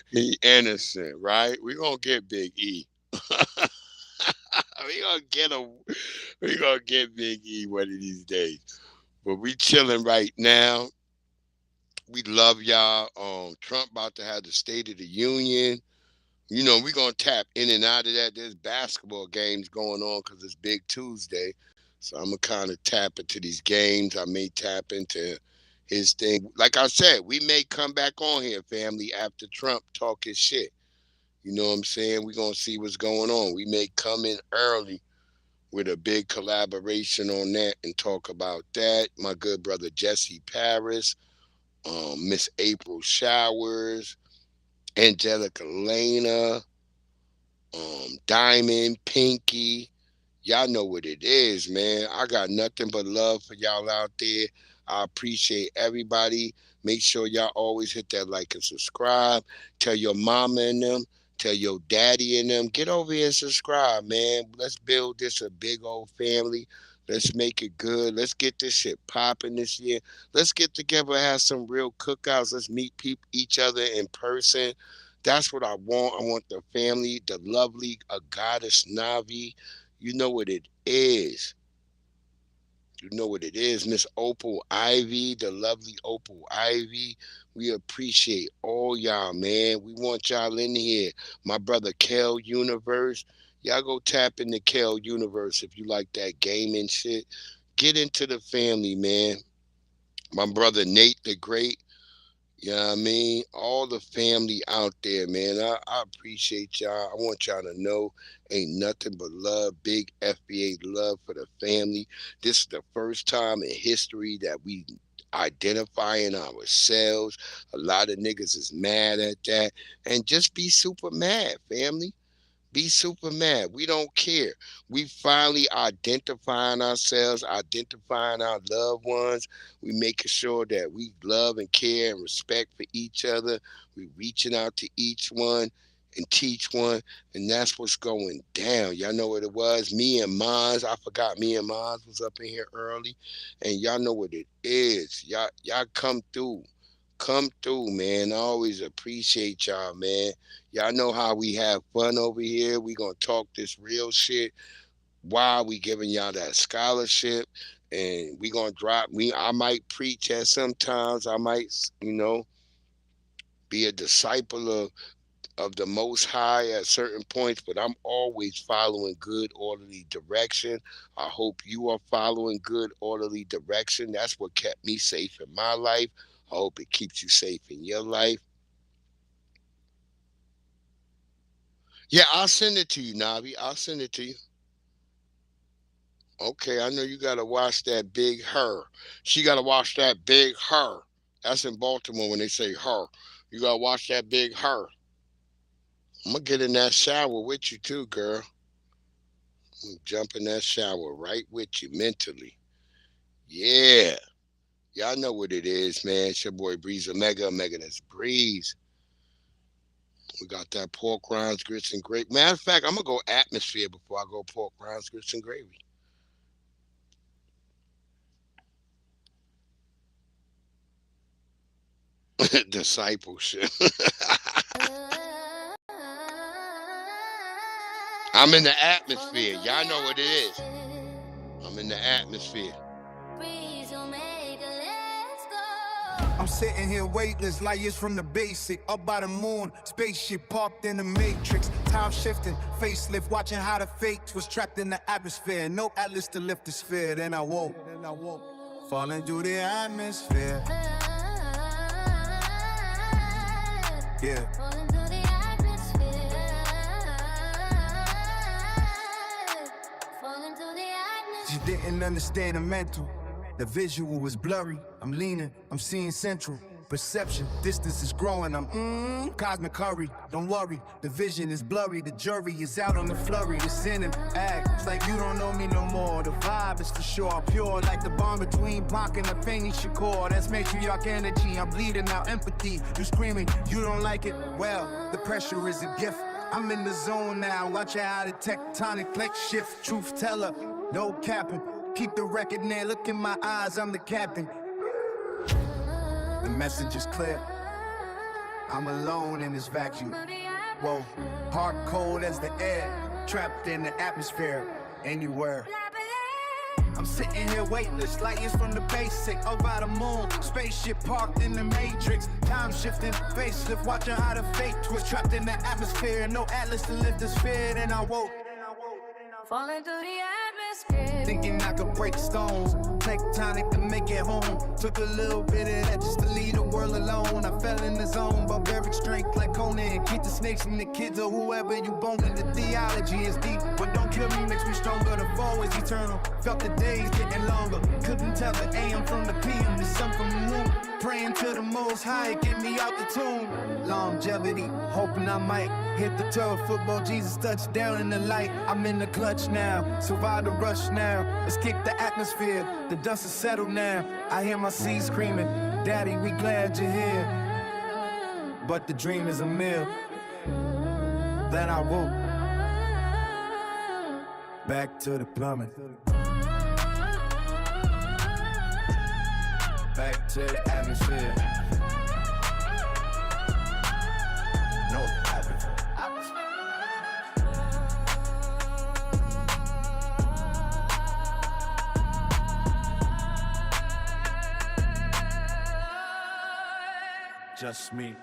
He innocent, right? We're gonna get Big E. we gonna get Big E one of these days. But we chilling right now. We love y'all. Trump about to have the State of the Union. You know, we're gonna tap in and out of that. There's basketball games going on because it's Big Tuesday. So I'm gonna kind of tap into these games. I may tap into his thing. Like I said, we may come back on here, family, after Trump talk his shit. You know what I'm saying? We're gonna see what's going on. We may come in early with a big collaboration on that and talk about that. My good brother Jesse Paris, Miss April Showers, Angelica Lena, Diamond, Pinky. Y'all know what it is, man. I got nothing but love for y'all out there. I appreciate everybody. Make sure y'all always hit that like and subscribe. Tell your mama and them. Tell your daddy and them. Get over here and subscribe, man. Let's build this a big old family. Let's make it good. Let's get this shit popping this year. Let's get together and have some real cookouts. Let's meet each other in person. That's what I want. I want the family, the lovely Goddess Navi. You know what it is. You know what it is. Miss Opal Ivy, the lovely Opal Ivy. We appreciate all y'all, man. We want y'all in here. My brother Kel Universe. Y'all go tap into Kel Universe if you like that gaming shit. Get into the family, man. My brother Nate the Great. You know what I mean? All the family out there, man. I appreciate y'all. I want y'all to know ain't nothing but love, big FBA love for the family. This is the first time in history that we identifying ourselves. A lot of niggas is mad at that. And just be super mad, family. Be super mad. We don't care. We finally identifying ourselves, identifying our loved ones. We making sure that we love and care and respect for each other. We reaching out to each one and teach one. And that's what's going down. Y'all know what it was. Me and Maz. I forgot me and Maz was up in here early. And y'all know what it is. Y'all come through. Come through, man. I always appreciate y'all, man. Y'all know how we have fun over here. We gonna talk this real shit while we giving y'all that scholarship. And we gonna drop I might preach at sometimes. I might, be a disciple of the Most High at certain points, but I'm always following good, orderly direction. I hope you are following good, orderly direction. That's what kept me safe in my life. I hope it keeps you safe in your life. Yeah, I'll send it to you, Navi. I'll send it to you. Okay, I know you got to watch that Big Her. She got to watch that Big Her. That's in Baltimore when they say her. You got to watch that Big Her. I'm going to get in that shower with you too, girl. I'm gonna jump in that shower right with you mentally. Yeah. Y'all know what it is, man. It's your boy Breeze Omega. Omega, that's Breeze. We got that pork rinds, grits, and gravy. Matter of fact, I'm going to go atmosphere before I go pork rinds, grits, and gravy. Discipleship. I'm in the atmosphere. Y'all know what it is. I'm in the atmosphere. I'm sitting here weightless like it's from the basic. Up by the moon, spaceship parked in the matrix. Time shifting, facelift, watching how the fakes was trapped in the atmosphere. No atlas to lift the sphere, then I woke. Falling through the atmosphere. Yeah. She didn't understand the mental. The visual was blurry. I'm leaning, I'm seeing central. Perception, distance is growing. I'm cosmic hurry. Don't worry, the vision is blurry. The jury is out on the flurry. The sin and act. It's like you don't know me no more. The vibe is for sure pure, like the bond between Blanc and the Fanny Shakur. That's matriarch energy. I'm bleeding out empathy. You screaming, you don't like it. Well, the pressure is a gift. I'm in the zone now. Watch how the tectonic plates shift. Truth teller, no capping. Keep the record near. Look in my eyes. I'm the captain. The message is clear. I'm alone in this vacuum. Whoa, hard cold as the air, trapped in the atmosphere, anywhere. I'm sitting here weightless, like it's from the basic. Over the moon, spaceship parked in the matrix. Time shifting, facelift, watching how the fate twist. Trapped in the atmosphere, no atlas to lift the sphere. Then I woke, falling through the atmosphere, thinking I could break stones. Tectonic to make it home. Took a little bit of that just to leave the world alone. I fell in the zone, barbaric strength like Conan. Keep the snakes and the kids or whoever you boning. The theology is deep, but don't kill me, makes me stronger. The fall is eternal. Felt the days getting longer. Couldn't tell the AM from the PM, the sun from the moon. Praying to the Most High, get me out the tomb. Longevity, hoping I might hit the turf. Football, Jesus touchdown in the light. I'm in the clutch now, survive the rush now. Let's kick the atmosphere. The dust is settled now. I hear my seeds screaming, Daddy, we glad you're here. But the dream is a myth. Then I woke back to the plumbing. Back to the atmosphere. No atmosphere. Just me.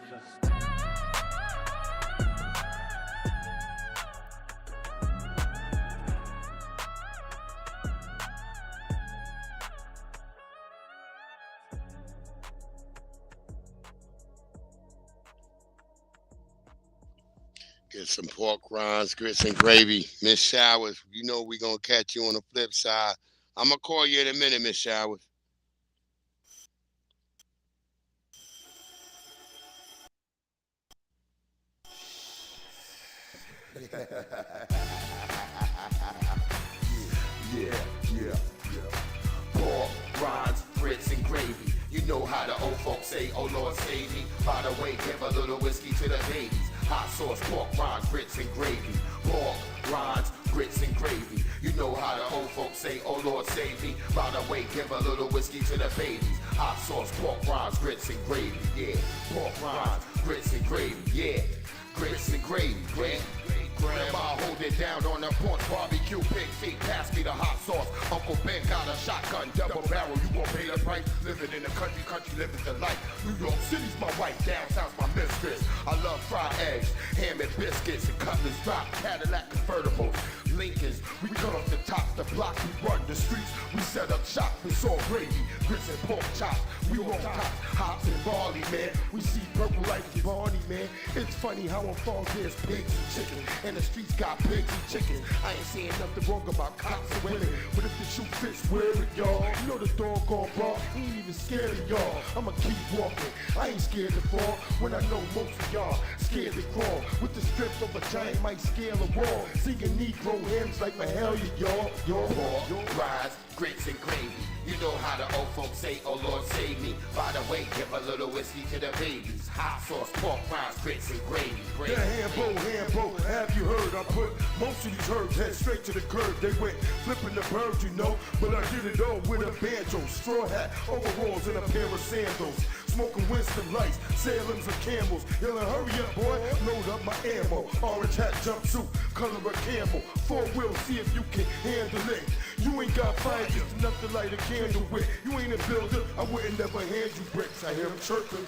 Get some pork rinds, grits, and gravy. Miss Showers, you know we're going to catch you on the flip side. I'm going to call you in a minute, Miss Showers. Yeah. Pork, rinds, grits, and gravy. You know how the old folks say, oh Lord save me. By the way, give a little whiskey to the babies. Hot sauce, pork, rinds, grits, and gravy. Pork, rinds, grits, and gravy. You know how the old folks say, oh Lord save me. By the way, give a little whiskey to the babies. Hot sauce, pork, rinds, grits, and gravy. Yeah, pork, rinds, grits, and gravy. Yeah, grits and gravy. Grandma hold it down on the porch, barbecue, pig feet, pass me the hot sauce. Uncle Ben got a shotgun, double barrel, you gon' pay the price. Living in the country living the life. New York City's my wife, downtown's my mistress. I love fried eggs, ham and biscuits, and Cutlass drop, Cadillac convertibles. Lincolns, we cut off the top, the block, we run the streets, we set up shop, it's all gravy, grits and pork chops, we on top, hops and barley, man, we see purple like Barney, man, it's funny how on falls there's pigs and chicken, and the streets got pigs and chickens, I ain't saying nothing wrong about cops and women, but if the shoe fits, wear it, y'all, you know the doggone bar, he ain't even scared of y'all, I'ma keep walking, I ain't scared to fall, when I know most of y'all scared to crawl, with the strength of a giant might scale a wall, singing Negro hymns like Mahalia, y'all. Pork, rinds, grits, and gravy. You know how the old folks say, oh Lord save me. By the way, give a little whiskey to the babies. Hot sauce, pork, rinds, grits, and gravy. The Hambo, have you heard? I put most of these herbs head straight to the curb. They went flipping the birds, you know. But I did it all with a banjo, straw hat, overalls, and a pair of sandals. Smoking Winston Lights, Salem's and Camels. Yelling, hurry up, boy, load up my ammo. Orange hat, jumpsuit, color of camel. 4-wheel, see if you can handle it. You ain't got fire, just enough to light a candle with. You ain't a builder, I wouldn't never hand you bricks. I hear them chirping.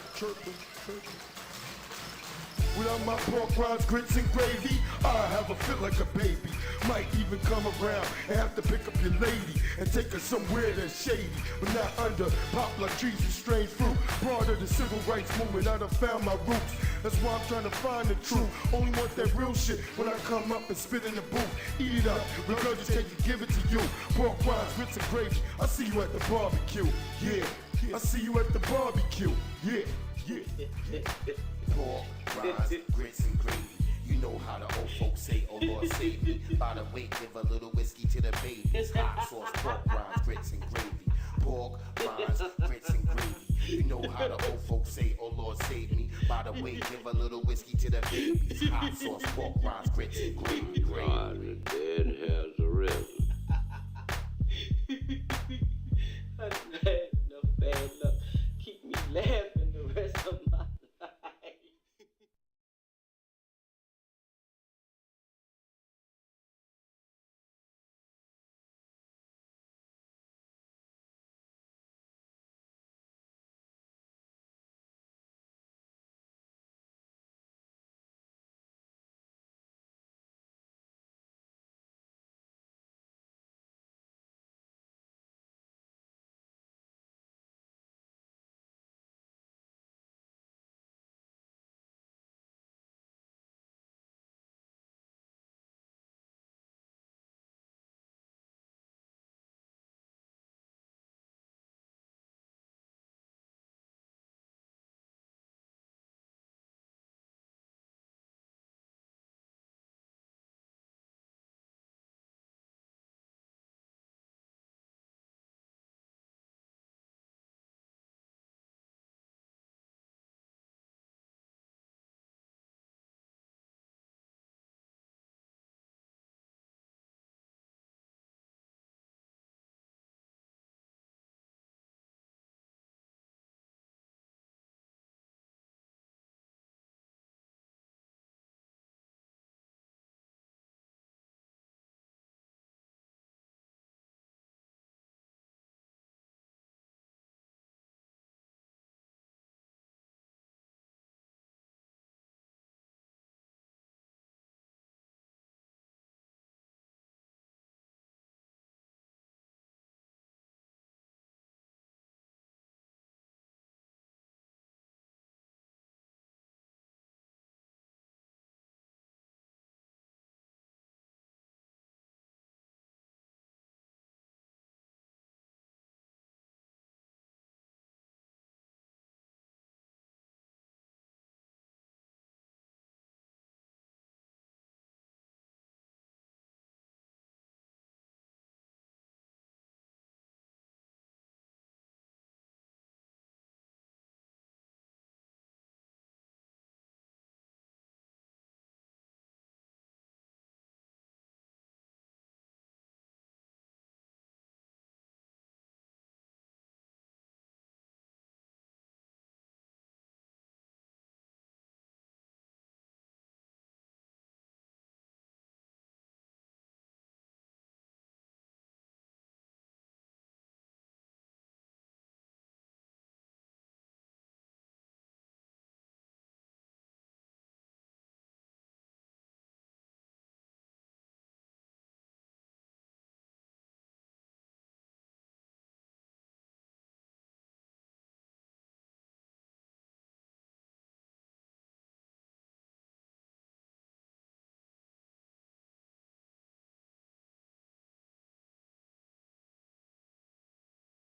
Without my pork rinds, grits, and gravy, I have a fit like a baby. Might even come around and have to pick up your lady and take her somewhere that's shady, but not under popular trees with strange fruit. Part of the civil rights movement, I done found my roots. That's why I'm trying to find the truth. Only want that real shit when I come up and spit in the booth. Eat it up, regurgitate it, give it to you. Pork rinds, grits, and gravy. I see you at the barbecue. Yeah, I see you at the barbecue. Yeah. Pork, rinds, grits, and gravy. You know how the old folks say, oh Lord save me. By the way, give a little whiskey to the babies. Hot sauce, pork, rinds, grits, and gravy. Pork, rinds, grits, and gravy. You know how the old folks say, oh Lord save me. By the way, give a little whiskey to the babies. Hot sauce, pork, rinds, grits, and gravy. God, the dead has arisen.